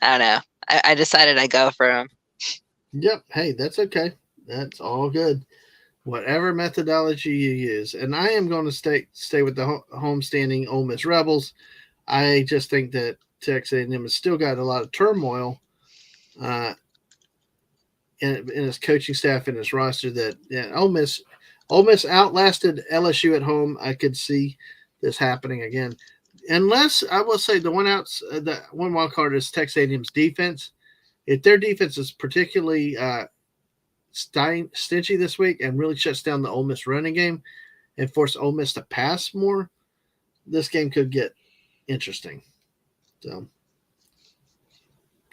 Speaker 2: I don't know. I decided I'd go for them.
Speaker 1: Yep. Hey, that's okay. That's all good. Whatever methodology you use, and I am going to stay with the homestanding Ole Miss Rebels. I just think that Texas A&M has still got a lot of turmoil in his coaching staff and his roster. That Ole Miss outlasted LSU at home. I could see this happening again, unless I will say the one wild card is Texas A&M's defense. If their defense is particularly stingy this week and really shuts down the Ole Miss running game and force Ole Miss to pass more, this game could get interesting. So,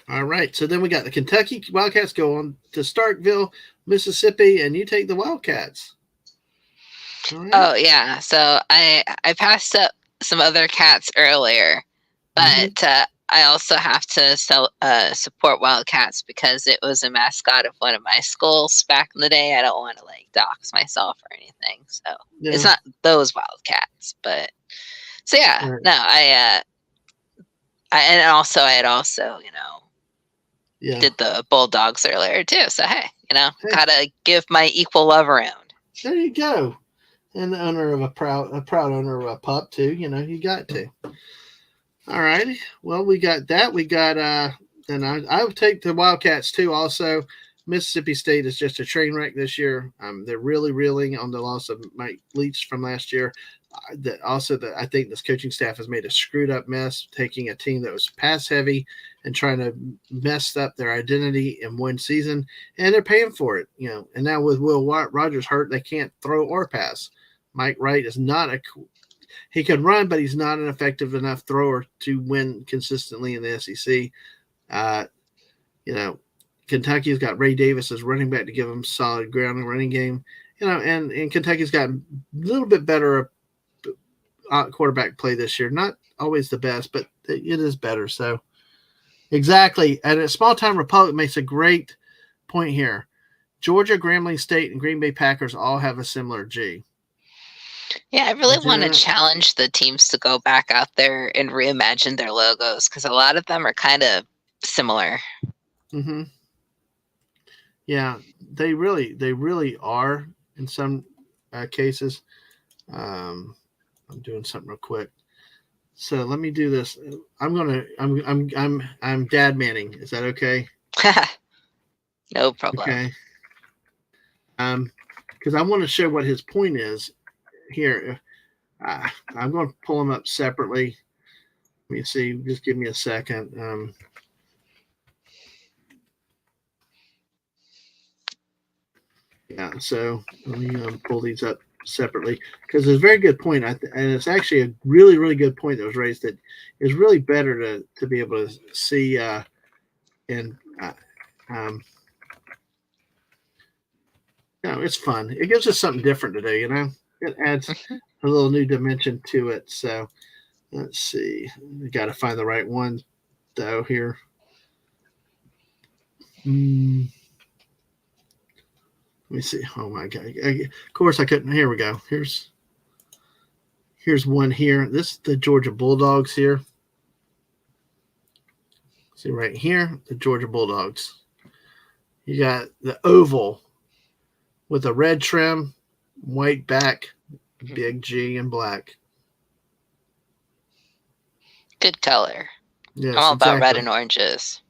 Speaker 1: all right. So then we got the Kentucky Wildcats go on to Starkville, Mississippi, and you take the Wildcats.
Speaker 2: Right. Oh yeah. So I passed up some other cats earlier, but I also have to support Wildcats because it was a mascot of one of my schools back in the day. I don't want to like dox myself or anything, so it's not those Wildcats. But so yeah, no, I had also did the Bulldogs earlier too. So hey, gotta give my equal love around.
Speaker 1: There you go. And the owner of a proud owner of a pup too. You got to. All righty. Well, we got that. We got and I would take the Wildcats too. Also, Mississippi State is just a train wreck this year. They're really reeling on the loss of Mike Leach from last year. I think this coaching staff has made a screwed up mess, taking a team that was pass heavy and trying to mess up their identity in one season, and they're paying for it. And now with Will Rogers hurt, they can't throw or pass. Mike Wright is he can run, but he's not an effective enough thrower to win consistently in the SEC. Kentucky's got Ray Davis as running back to give him solid ground and running game. And Kentucky's got a little bit better quarterback play this year. Not always the best, but it is better. So exactly. And a small town Republic makes a great point here. Georgia, Grambling State, and Green Bay Packers all have a similar G.
Speaker 2: Yeah, I really want to challenge the teams to go back out there and reimagine their logos because a lot of them are kind of similar.
Speaker 1: Mm-hmm. Yeah, they really are in some cases. I'm doing something real quick. So let me do this. I'm Dadmanning. Is that okay?
Speaker 2: No problem.
Speaker 1: Okay. Because I want to show what his point is. Here, I'm going to pull them up separately. Let me see. Just give me a second. So let me pull these up separately because it's a very good point. And it's actually a really, really good point that was raised that is really better to be able to see it's fun. It gives us something different today, It adds a little new dimension to it. So let's see. We got to find the right one, though, here. Let me see. Oh, my God. Of course, I couldn't. Here we go. Here's one here. This is the Georgia Bulldogs here. See right here, the Georgia Bulldogs. You got the oval with a red trim, white back, big G in black.
Speaker 2: Good color.
Speaker 1: Yes,
Speaker 2: I'm all about red and oranges.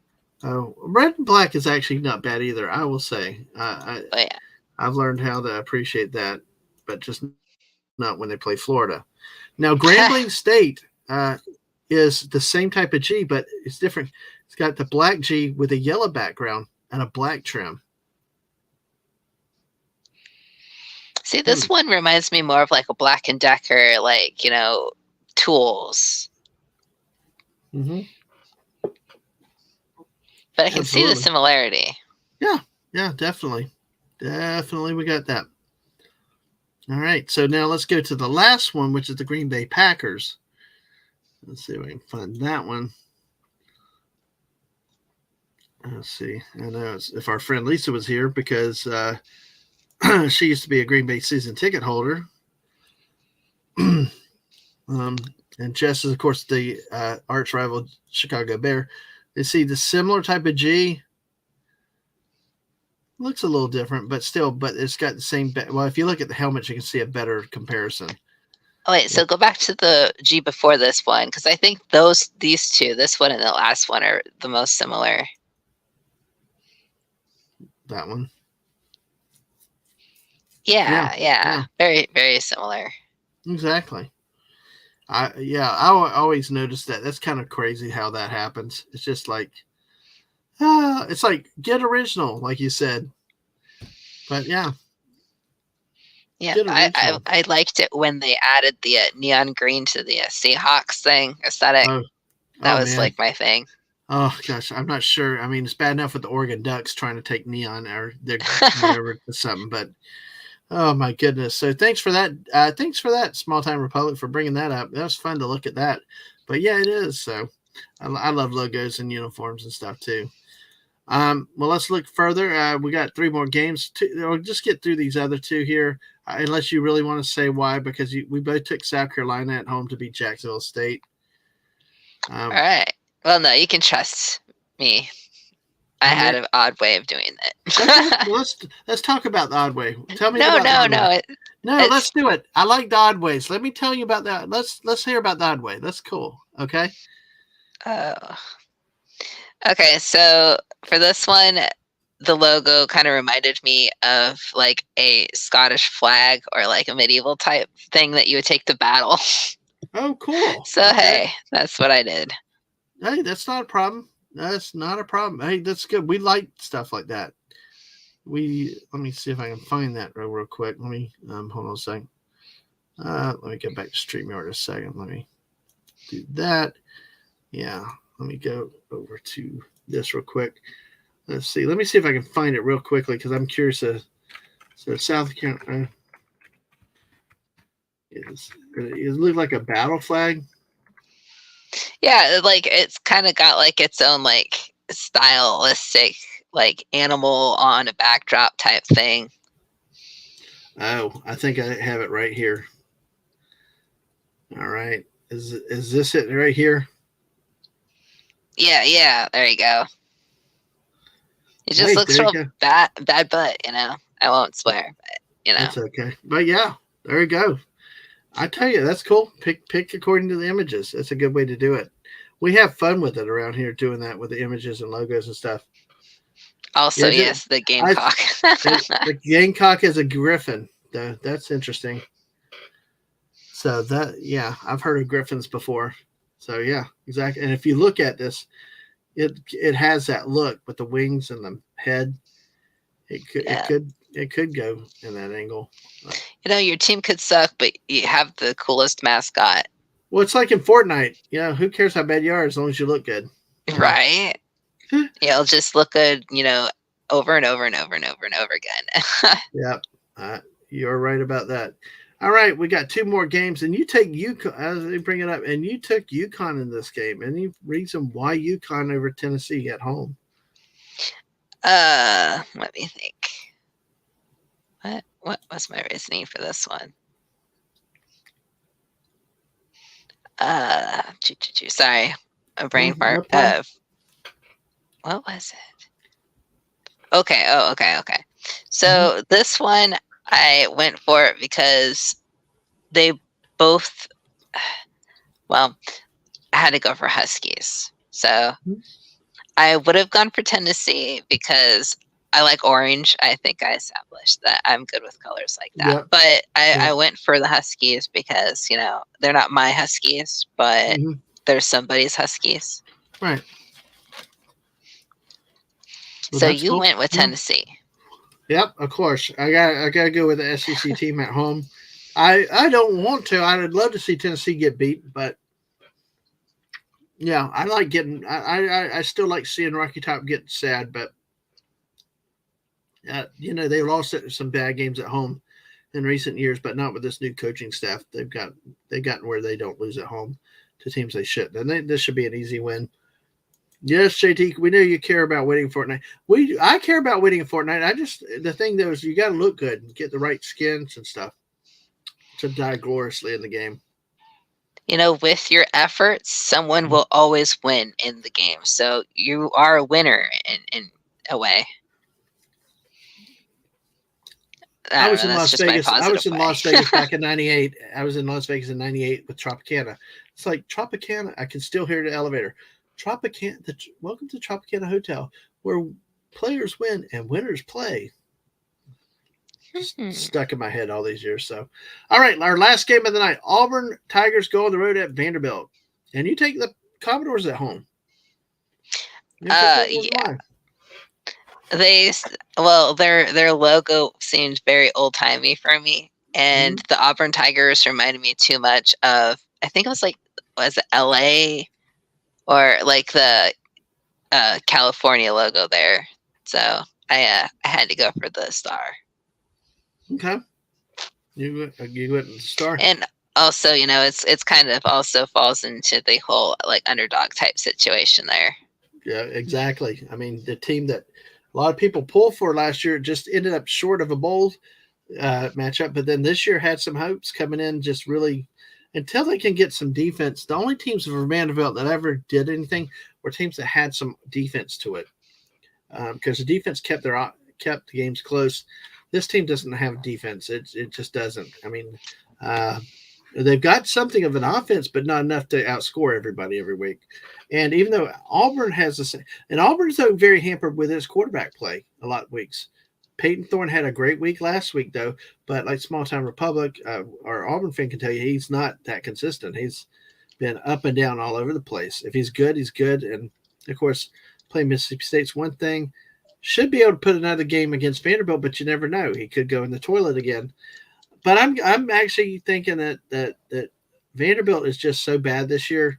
Speaker 1: Oh, red and black is actually not bad either, I will say.
Speaker 2: Yeah.
Speaker 1: I've learned how to appreciate that, but just not when they play Florida. Now, Grambling State is the same type of G, but it's different. It's got the black G with a yellow background and a black trim.
Speaker 2: See, this one reminds me more of like a Black & Decker, tools.
Speaker 1: Mm-hmm.
Speaker 2: But I can see the similarity.
Speaker 1: Yeah, definitely. Definitely we got that. All right, so now let's go to the last one, which is the Green Bay Packers. Let's see if we can find that one. Let's see. I know if our friend Lisa was here because she used to be a Green Bay season ticket holder. And Jess is, of course, the arch rival Chicago Bear. They see the similar type of G. Looks a little different, but it's got the same. Well, if you look at the helmet, you can see a better comparison.
Speaker 2: Oh, wait, so go back to the G before this one, because I think these two, this one and the last one, are the most similar.
Speaker 1: That one.
Speaker 2: Yeah. Very, very similar.
Speaker 1: Exactly. I always noticed that. That's kind of crazy how that happens. It's just like, it's like get original, like you said. But yeah,
Speaker 2: Yeah,
Speaker 1: did a
Speaker 2: I, I
Speaker 1: regional.
Speaker 2: I liked it when they added the neon green to the Seahawks thing aesthetic.
Speaker 1: Oh,
Speaker 2: That
Speaker 1: oh
Speaker 2: was
Speaker 1: man.
Speaker 2: like my thing.
Speaker 1: Oh gosh, I'm not sure. I mean, it's bad enough with the Oregon Ducks trying to take neon or their whatever to something, but oh my goodness. So thanks for that. Thanks for that, Small Time Republic, for bringing that up. That was fun to look at that. But yeah, it is. So I love logos and uniforms and stuff too. Well, let's look further. We got 3 more games. We'll just get through these other 2 here, unless you really want to say why, because we both took South Carolina at home to beat Jacksonville State.
Speaker 2: All right. Well, no, you can trust me. I had an odd way of doing
Speaker 1: Okay,
Speaker 2: it.
Speaker 1: well, let's talk about the odd way. Tell me
Speaker 2: No,
Speaker 1: about the
Speaker 2: no,
Speaker 1: odd way.
Speaker 2: no.
Speaker 1: No, let's do it. I like the odd ways. Let me tell you about that. Let's hear about the odd way. That's cool. Okay.
Speaker 2: Oh. Okay, so for this one, the logo kind of reminded me of like a Scottish flag or like a medieval type thing that you would take to battle.
Speaker 1: Oh, cool.
Speaker 2: So
Speaker 1: Okay.
Speaker 2: hey, that's what I did.
Speaker 1: Hey, that's not a problem. That's not a problem. Hey, that's good. We like stuff like that. Let me see if I can find that real quick. Let me hold on a second. Let me get back to StreamYard a second. Let me do that. Yeah, let me go over to this real quick. Let's see. Let me see if I can find it real quickly because I'm curious. So South Carolina it look like a battle flag.
Speaker 2: Yeah, like it's kind of got like its own like stylistic like animal on a backdrop type thing.
Speaker 1: Oh, I think I have it right here. All right. Is this it right here?
Speaker 2: Yeah, there you go. It just looks real bad, but I won't swear, but
Speaker 1: That's okay. But yeah, there you go. I tell you, that's cool. Pick according to the images. That's a good way to do it. We have fun with it around here doing that with the images and logos and stuff.
Speaker 2: Also, yes, the gamecock.
Speaker 1: The gamecock is a griffin. That's interesting. So I've heard of griffins before. So yeah, exactly. And if you look at this, it has that look with the wings and the head. It could go in that angle.
Speaker 2: Your team could suck, but you have the coolest mascot.
Speaker 1: Well, it's like in Fortnite. Who cares how bad you are as long as you look good.
Speaker 2: Right? It'll just look good, over and over and over and over and over again.
Speaker 1: Yep. You're right about that. All right, we got 2 more games, and you take UConn. As they bring it up, and you took UConn in this game. Any reason why UConn over Tennessee at home?
Speaker 2: Let me think. What was my reasoning for this one? Sorry, a brain fart. What was it? Okay. Oh, okay. So this one I went for it because they both. Well, I had to go for Huskies. So I would have gone for Tennessee because I like orange. I think I established that I'm good with colors like that. Yep. But I went for the Huskies because, they're not my Huskies, but they're somebody's Huskies.
Speaker 1: Right.
Speaker 2: Well, so you went with Tennessee.
Speaker 1: Yep, of course. I gotta go with the SEC team at home. I don't want to. I'd love to see Tennessee get beat, but yeah, I like getting. I still like seeing Rocky Top get sad, but they lost some bad games at home in recent years, but not with this new coaching staff. They've gotten where they don't lose at home to teams they shouldn't, and this should be an easy win. Yes, JT, we know you care about winning Fortnite. I care about winning a Fortnite. The thing though is you got to look good and get the right skins and stuff to die gloriously in the game.
Speaker 2: With your efforts, someone will always win in the game. So you are a winner in a way.
Speaker 1: I was in Las Vegas. I was in Las Vegas back in '98. I was in Las Vegas in '98 with Tropicana. It's like Tropicana. I can still hear the elevator. Tropicana. Welcome to Tropicana Hotel, where players win and winners play. Stuck in my head all these years. So, all right, our last game of the night: Auburn Tigers go on the road at Vanderbilt, and you take the Commodores at home.
Speaker 2: Yeah. Their logo seemed very old timey for me, and the Auburn Tigers reminded me too much of, I think it was was it LA or like the California logo there. So I had to go for the star.
Speaker 1: Okay, you went with the star,
Speaker 2: and also it's kind of also falls into the whole like underdog type situation there.
Speaker 1: Yeah, exactly. I mean, the team that a lot of people pulled for last year just ended up short of a bowl matchup, but then this year had some hopes coming in. Just really, until they can get some defense. The only teams for Vanderbilt that ever did anything were teams that had some defense to it, because the defense kept the games close. This team doesn't have defense. It just doesn't. I mean, uh, they've got something of an offense, but not enough to outscore everybody every week. And even though Auburn has the same, and Auburn's though very hampered with its quarterback play a lot of weeks. Peyton Thorne had a great week last week though, but like Small Town Republic, our Auburn fan can tell you, he's not that consistent. He's been up and down all over the place. If he's good, he's good. And of course, playing Mississippi State's one thing. Should be able to put another game against Vanderbilt, but you never know. He could go in the toilet again. But I'm actually thinking that Vanderbilt is just so bad this year.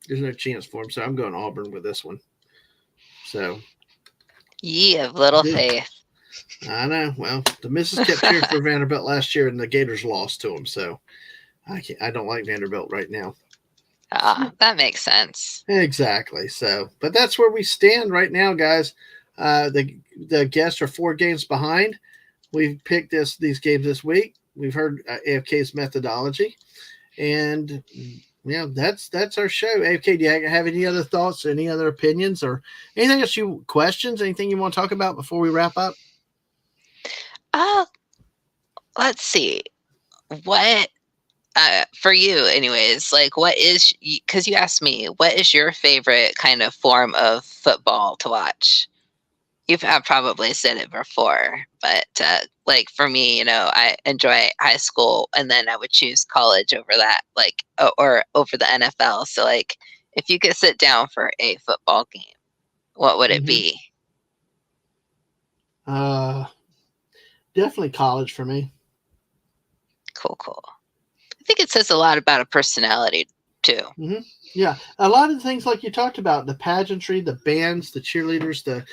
Speaker 1: There's no chance for him. So I'm going Auburn with this one. So
Speaker 2: Ye of little faith.
Speaker 1: I know. Well, the missus kept cheering for Vanderbilt last year, and the Gators lost to him. So I don't like Vanderbilt right now.
Speaker 2: That makes sense.
Speaker 1: Exactly. So, but that's where we stand right now, guys. The guests are 4 games behind. We've picked these games this week. We've heard AFK's methodology, and that's our show. AFK, do you have any other thoughts, any other opinions, or anything else questions, anything you want to talk about before we wrap up?
Speaker 2: Let's see. What for you anyways, like what is, because you asked me, what is your favorite kind of form of football to watch? I've probably said it before, but like for me, I enjoy high school, and then I would choose college over that, like or over the NFL. So like, if you could sit down for a football game, what would it be?
Speaker 1: Definitely college for me.
Speaker 2: Cool. I think it says a lot about a personality too.
Speaker 1: Mm-hmm. Yeah, a lot of the things like you talked about, the pageantry, the bands, the cheerleaders,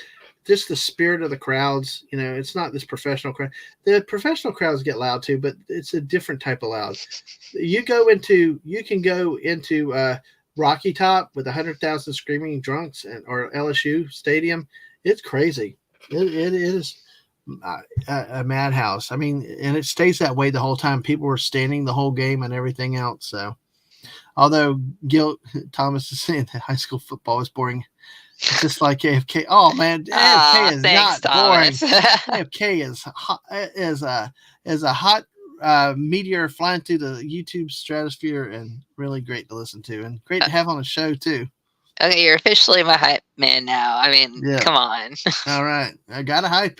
Speaker 1: just the spirit of the crowds. It's not this professional crowd. The professional crowds get loud too, but it's a different type of loud. You can go into Rocky Top with 100,000 screaming drunks or LSU Stadium. It's crazy. It is a madhouse. I mean, and it stays that way the whole time. People were standing the whole game and everything else. So, although Thomas is saying that high school football is boring, it's just like AFK. Oh man, AFK is not Thomas. Boring. AFK is a hot meteor flying through the YouTube stratosphere, and really great to listen to, and great to have on the show too.
Speaker 2: Okay, you're officially my hype man now. I mean, come on.
Speaker 1: All right. I got to hype.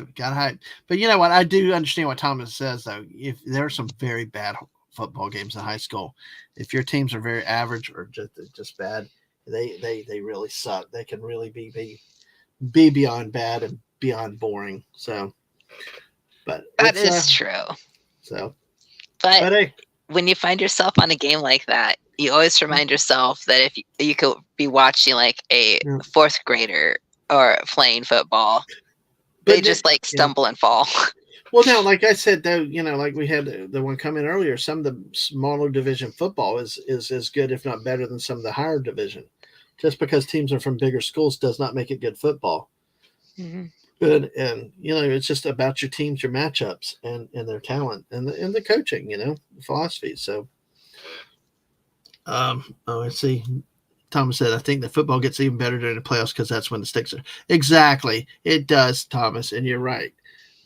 Speaker 1: But you know what? I do understand what Thomas says, though. If there are some very bad football games in high school, if your teams are very average or just bad, they really suck. They can really be beyond bad and beyond boring. So, but
Speaker 2: that is true.
Speaker 1: So,
Speaker 2: but hey, when you find yourself on a game like that, you always remind yourself that if you could be watching like a 4th grader or playing football, they just like stumble and fall.
Speaker 1: Well, now, like I said, though, like we had the one come in earlier, some of the smaller division football is as good, if not better, than some of the higher division. Just because teams are from bigger schools does not make it good football. Mm-hmm. And it's just about your teams, your matchups, and their talent, and the coaching, the philosophy. So. Let's see. Thomas said, I think that football gets even better during the playoffs because that's when the stakes are. Exactly. It does, Thomas, and you're right.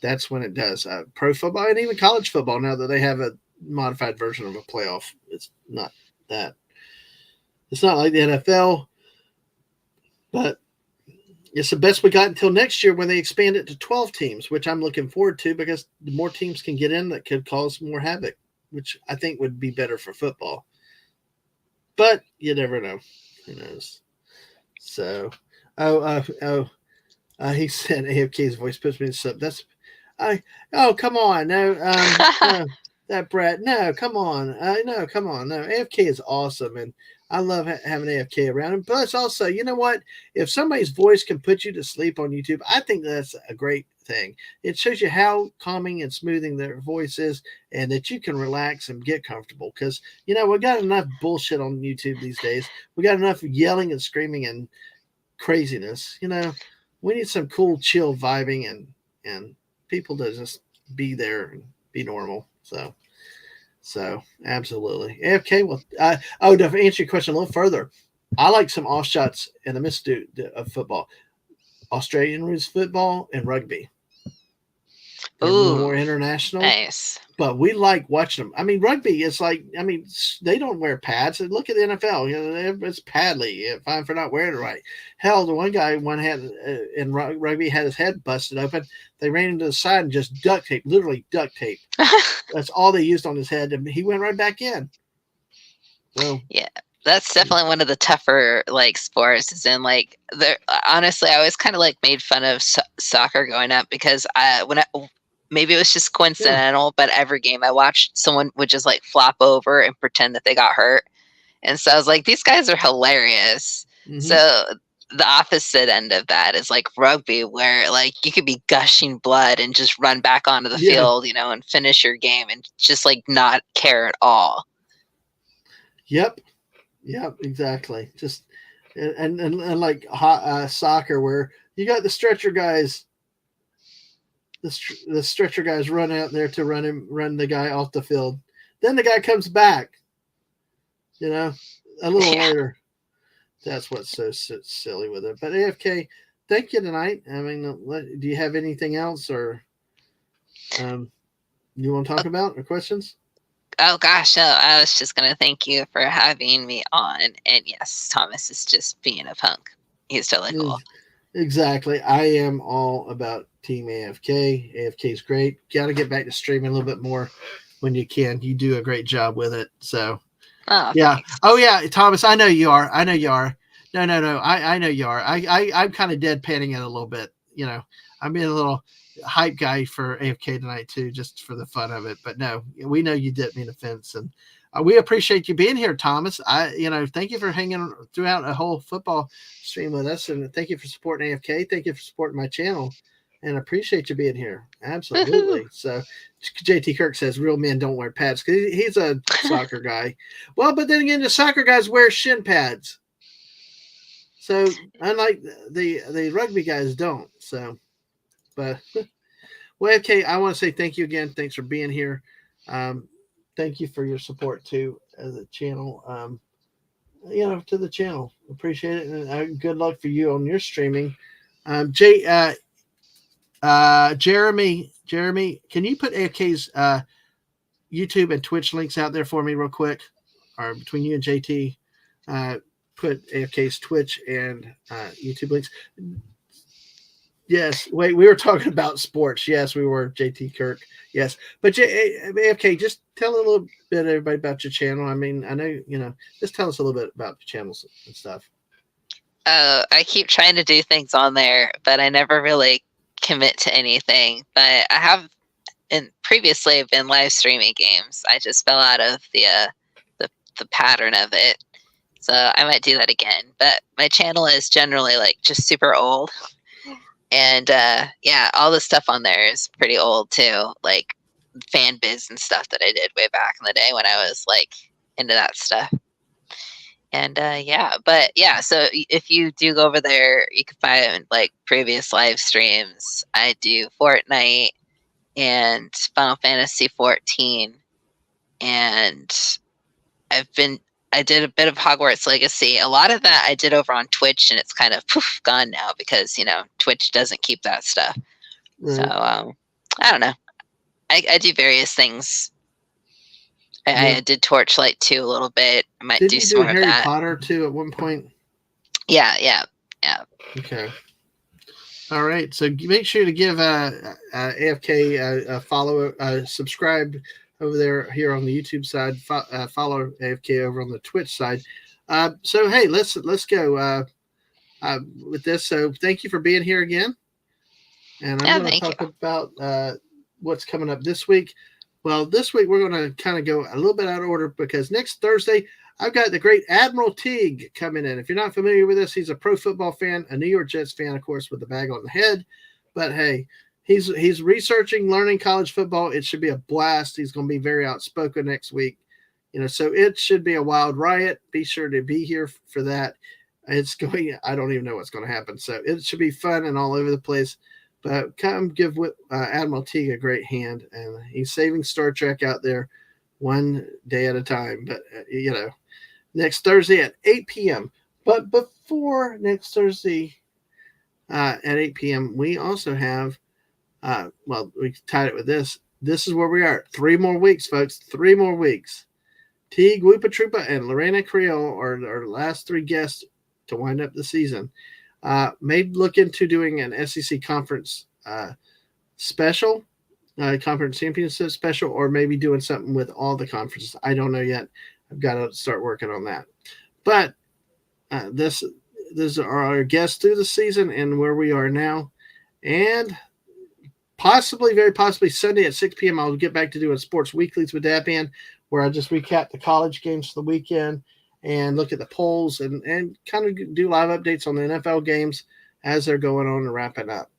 Speaker 1: That's when it does. Pro football and even college football, now that they have a modified version of a playoff, it's not that. It's not like the NFL, but it's the best we got until next year when they expand it to 12 teams, which I'm looking forward to because the more teams can get in, that could cause more havoc, which I think would be better for football. But you never know. Who knows? So, He said AFK's voice puts me in sub. That's I. Oh, come on, no, no, that Brett. No, come on, no, come on, no. AFK is awesome, and I love having AFK around. And plus, also, you know what? If somebody's voice can put you to sleep on YouTube, I think that's a great thing. It shows you how calming and smoothing their voice is, and that you can relax and get comfortable. Because we got enough bullshit on YouTube these days. We got enough yelling and screaming and craziness. We need some cool, chill vibing and people to just be there and be normal. So absolutely. Okay. Well, to answer your question a little further, I like some off shots in the midst of football, Australian rules football and rugby. They're a little more
Speaker 2: Ooh,
Speaker 1: international,
Speaker 2: nice.
Speaker 1: but we like watching them. I mean, rugby is like, they don't wear pads. Look at the NFL. It's padly. Fine for not wearing it right. Hell, the one guy in rugby had his head busted open. They ran him to the side and just duct tape, literally duct tape. That's all they used on his head, and he went right back in. So
Speaker 2: yeah, that's definitely one of the tougher like sports. Is in like there. Honestly, I always kind of like made fun of soccer growing up because maybe it was just coincidental, but every game I watched, someone would just like flop over and pretend that they got hurt, and so I was like, these guys are hilarious. So the opposite end of that is like rugby, where like you could be gushing blood and just run back onto the field, and finish your game and just like not care at all.
Speaker 1: Yep, exactly. Just and like soccer, where you got the stretcher guys. The stretcher guys run out there to run the guy off the field. Then the guy comes back. A little later. That's what's so silly with it. But AFK, thank you tonight. I mean, do you have anything else or you want to talk about or questions?
Speaker 2: Oh gosh, no, I was just gonna thank you for having me on. And yes, Thomas is just being a punk. He's totally cool.
Speaker 1: Exactly. I am all about Team AFK. AFK is great. Got to get back to streaming a little bit more when you can. You do a great job with it. So, yeah.
Speaker 2: Thanks.
Speaker 1: Oh, yeah, Thomas. I know you are. No. I know you are. I'm kind of deadpanning it a little bit. I'm being a little hype guy for AFK tonight too, just for the fun of it. But no, we know you didn't mean offense, and we appreciate you being here, Thomas. Thank you for hanging throughout a whole football stream with us, and thank you for supporting AFK. Thank you for supporting my channel, and appreciate you being here. Absolutely. Woo-hoo. So, JT Kirk says real men don't wear pads because he's a soccer guy. Well, but then again, the soccer guys wear shin pads. So unlike the rugby guys don't. So, but well, okay. I want to say thank you again. Thanks for being here. Thank you for your support too as a channel. To the channel, appreciate it, and good luck for you on your streaming. Jeremy, can you put AFK's YouTube and Twitch links out there for me real quick, or between you and JT? Put AFK's Twitch and YouTube links. Yes. Wait, we were talking about sports. Yes, we were. JT Kirk. Yes. But AFK, just tell a little bit everybody about your channel. I mean, I know, just tell us a little bit about the channels and stuff.
Speaker 2: I keep trying to do things on there, but I never really commit to anything. But I have previously been live streaming games. I just fell out of the pattern of it. So I might do that again. But my channel is generally like just super old. And all the stuff on there is pretty old too, like fan biz and stuff that I did way back in the day when I was like into that stuff. And so if you do go over there, you can find like previous live streams. I do Fortnite and Final Fantasy 14, and I did a bit of Hogwarts Legacy. A lot of that I did over on Twitch, and it's kind of gone now because, Twitch doesn't keep that stuff. Right. So, I don't know. I do various things. I did Torchlight 2 a little bit. I might do some more of that.
Speaker 1: Harry Potter too at one point?
Speaker 2: Yeah.
Speaker 1: Okay. All right. So make sure to give AFK a follow, subscribe over there here on the YouTube side, follow AFK over on the Twitch side. So hey, let's go with this. So thank you for being here again. And I'm going to talk about what's coming up this week. Well, this week we're going to kind of go a little bit out of order because next Thursday I've got the great Admiral Teague coming in. If you're not familiar with this, he's a pro football fan, a New York Jets fan, of course, with the bag on the head. But hey, he's researching, learning college football. It should be a blast. He's going to be very outspoken next week. So it should be a wild riot. Be sure to be here for that. I don't even know what's going to happen. So it should be fun and all over the place. But come give Admiral Teague a great hand. And he's saving Star Trek out there one day at a time. But, next Thursday at 8 p.m. But before next Thursday at 8 p.m., we also have, we tied it with this. This is where we are. 3 more weeks, folks. 3 more weeks. Teague, Whoopa Troopa, and Lorena Creole are our last 3 guests to wind up the season. May look into doing an SEC conference special, conference championship special, or maybe doing something with all the conferences. I don't know yet. I've got to start working on that. But this are our guests through the season and where we are now. And very possibly Sunday at 6 p.m. I'll get back to doing sports weeklies with Dadman, where I just recap the college games for the weekend and look at the polls and kind of do live updates on the NFL games as they're going on and wrapping up.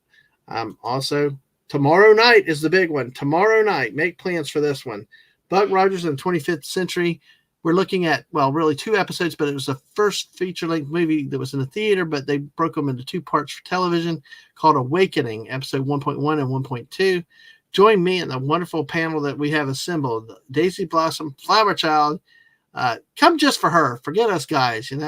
Speaker 1: Also, tomorrow night is the big one. Tomorrow night, make plans for this one. Buck Rogers in the 25th Century. We're looking at, really 2 episodes, but it was the first feature-length movie that was in the theater, but they broke them into 2 parts for television called Awakening, episode 1.1 and 1.2. Join me in the wonderful panel that we have assembled. Daisy Blossom, Flower Child. Come just for her. Forget us guys, we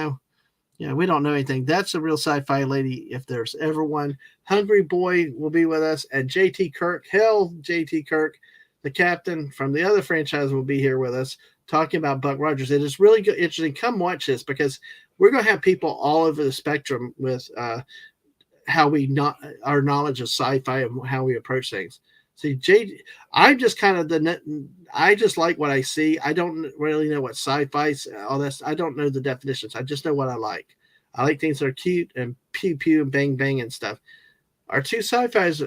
Speaker 1: don't know anything. That's a real sci-fi lady if there's ever one. Hungry Boy will be with us, and JT Kirk, JT Kirk, the captain from the other franchise, will be here with us talking about Buck Rogers. It is really good, interesting. Come watch this because we're going to have people all over the spectrum with how our knowledge of sci-fi and how we approach things. See, I'm just kind of I just like what I see. I don't really know what sci-fi, all this. I don't know the definitions. I just know what I like. I like things that are cute and pew pew and bang bang and stuff. Our 2 sci-fis,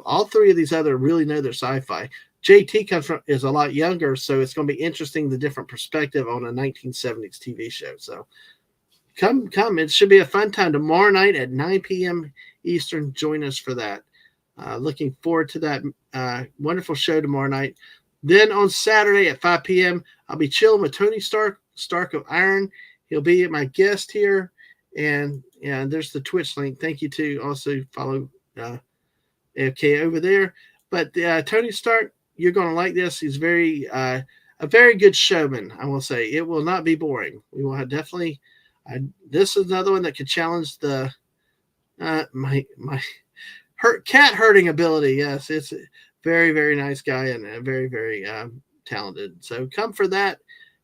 Speaker 1: all 3 of these other really know their sci-fi. JT is a lot younger, so it's going to be interesting, the different perspective on a 1970s TV show. So come. It should be a fun time tomorrow night at 9 p.m. Eastern. Join us for that. Looking forward to that wonderful show tomorrow night. Then on Saturday at 5 p.m., I'll be chilling with Tony Stark of Iron. He'll be my guest here. And there's the Twitch link. Thank you to also follow AFK over there. But Tony Stark, you're going to like this. He's a very good showman, I will say. It will not be boring. We will definitely. This is another one that could challenge the my cat herding ability. Yes, it's a very, very nice guy and very, very talented. So come for that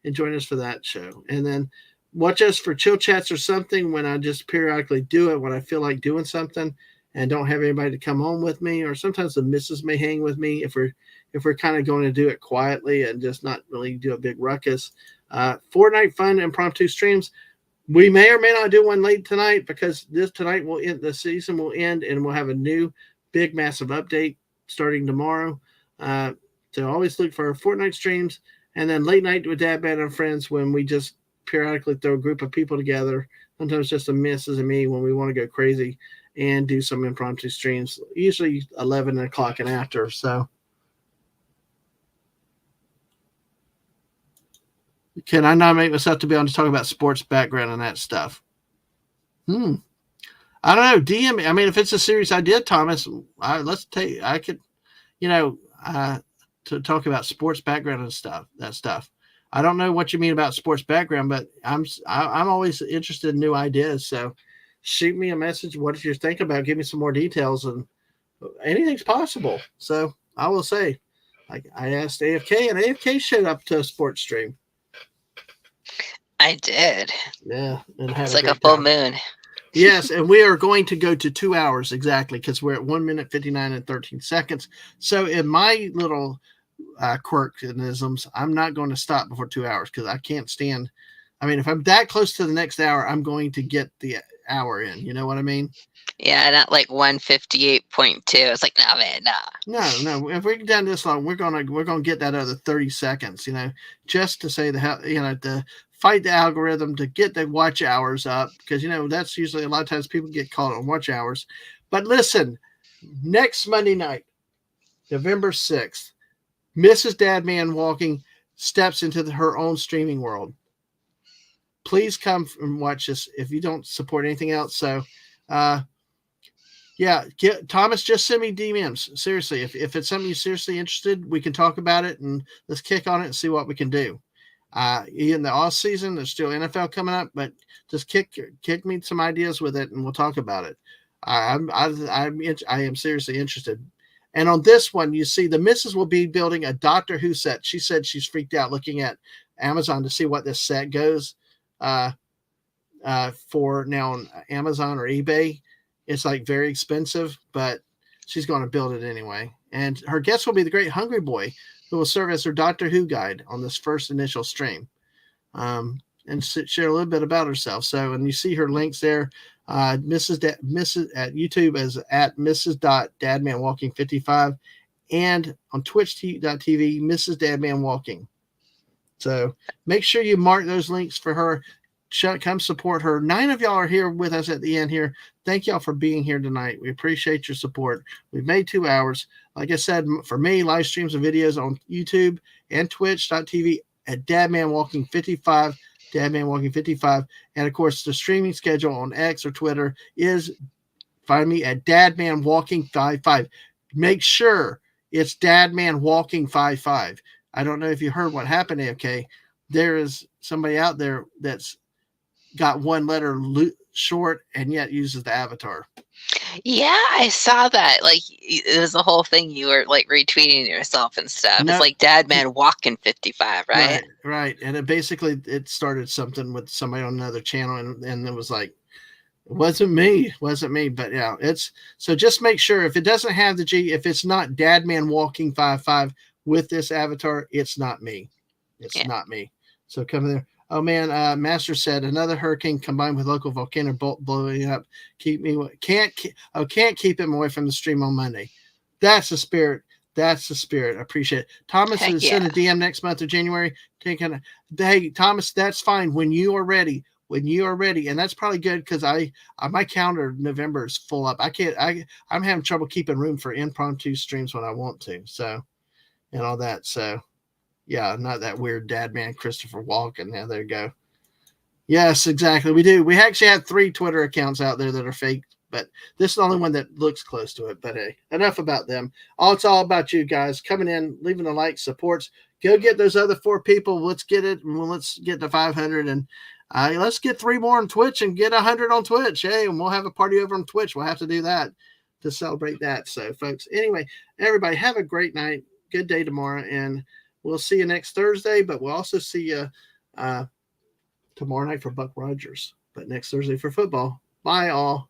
Speaker 1: and join us for that show. And then watch us for Chill Chats or something when I just periodically do it when I feel like doing something and don't have anybody to come home with me. Or sometimes the missus may hang with me if we're kind of going to do it quietly and just not really do a big ruckus. Fortnite fun impromptu streams. We may or may not do one late tonight because tonight will end. The season will end, and we'll have a new big, massive update starting tomorrow. So always look for our Fortnite streams, and then late night with Dadman and friends when we just periodically throw a group of people together. Sometimes just the missus and me when we want to go crazy and do some impromptu streams. Usually 11 o'clock and after. So. Can I nominate myself to be on to talk about sports background and that stuff? I don't know. DM me. I mean, if it's a serious idea, Thomas, let's take. I could, to talk about sports background and that stuff. I don't know what you mean about sports background, but I'm always interested in new ideas. So shoot me a message. What you're thinking about? Give me some more details, and anything's possible. So I will say, like I asked AFK, and AFK showed up to a sports stream.
Speaker 2: I did.
Speaker 1: Yeah.
Speaker 2: It's like a full moon.
Speaker 1: Yes, and we are going to go to 2 hours exactly because we're at 1 minute, 59 and 13 seconds. So in my little quirkisms, I'm not going to stop before 2 hours because I can't stand. I mean, if I'm that close to the next hour, I'm going to get the hour in. You know what I mean?
Speaker 2: Yeah, not like 158.2. It's like, no, man, nah.
Speaker 1: No. If we get down this long, we're gonna get that other 30 seconds. Just to say to fight the algorithm to get the watch hours up, because that's usually a lot of times people get caught on watch hours. But listen, next Monday night, November 6th, Mrs. Dadman Walking steps into her own streaming world. Please come and watch this if you don't support anything else. So, Thomas, just send me DMs. Seriously, if it's something you're seriously interested, we can talk about it and let's kick on it and see what we can do. In the off season, there's still NFL coming up, but just kick me some ideas with it and we'll talk about it. I am seriously interested. And on this one, you see the missus will be building a Doctor Who set. She said she's freaked out looking at Amazon to see what this set goes for now on Amazon or eBay. It's like very expensive, but she's going to build it anyway. And her guest will be the great Hungry Boy, who will serve as her Doctor Who guide on this first initial stream, and share a little bit about herself. So, and you see her links there. Mrs. at YouTube as at Mrs.DadmanWalking55, and on Twitch.tv, Mrs. Dadman Walking. So make sure you mark those links for her. Come support her. 9 of y'all are here with us at the end here. Thank y'all for being here tonight. We appreciate your support. We've made 2 hours. Like I said, for me, live streams and videos on YouTube and Twitch.tv at DadmanWalking55, DadmanWalking55. And of course, the streaming schedule on X or Twitter is, find me at DadmanWalking55. Make sure it's DadmanWalking55. I don't know if you heard what happened, AFK. There is somebody out there that's got one letter short and yet uses the avatar.
Speaker 2: Yeah, I saw that. Like, it was the whole thing. You were like retweeting yourself and stuff. It's like Dadman Walking 55, right?
Speaker 1: Right. And it started something with somebody on another channel, and it was like, it wasn't me, but yeah, so just make sure if it doesn't have the G, if it's not Dadman Walking 55 with this avatar, it's not me. It's not me. So come there. Oh man, Master said another hurricane combined with local volcano blowing up. Can't keep him away from the stream on Monday. That's the spirit. I appreciate it. Thomas is send a DM next month of January. Hey Thomas, that's fine when you are ready. And that's probably good because my calendar November is full up. I'm having trouble keeping room for impromptu streams when I want to. So, and all that. So. Yeah, not that weird dad man, Christopher Walken. Yeah, there you go. Yes, exactly. We do. We actually have 3 Twitter accounts out there that are fake, but this is the only one that looks close to it. But hey, enough about them. It's all about you guys coming in, leaving a like, supports. Go get those other 4 people. Let's get it. Let's get to 500, and let's get 3 more on Twitch and get 100 on Twitch. Hey, and we'll have a party over on Twitch. We'll have to do that to celebrate that. So, folks, anyway, everybody have a great night. Good day tomorrow, and we'll see you next Thursday, but we'll also see you tomorrow night for Buck Rogers, but next Thursday for football. Bye, all.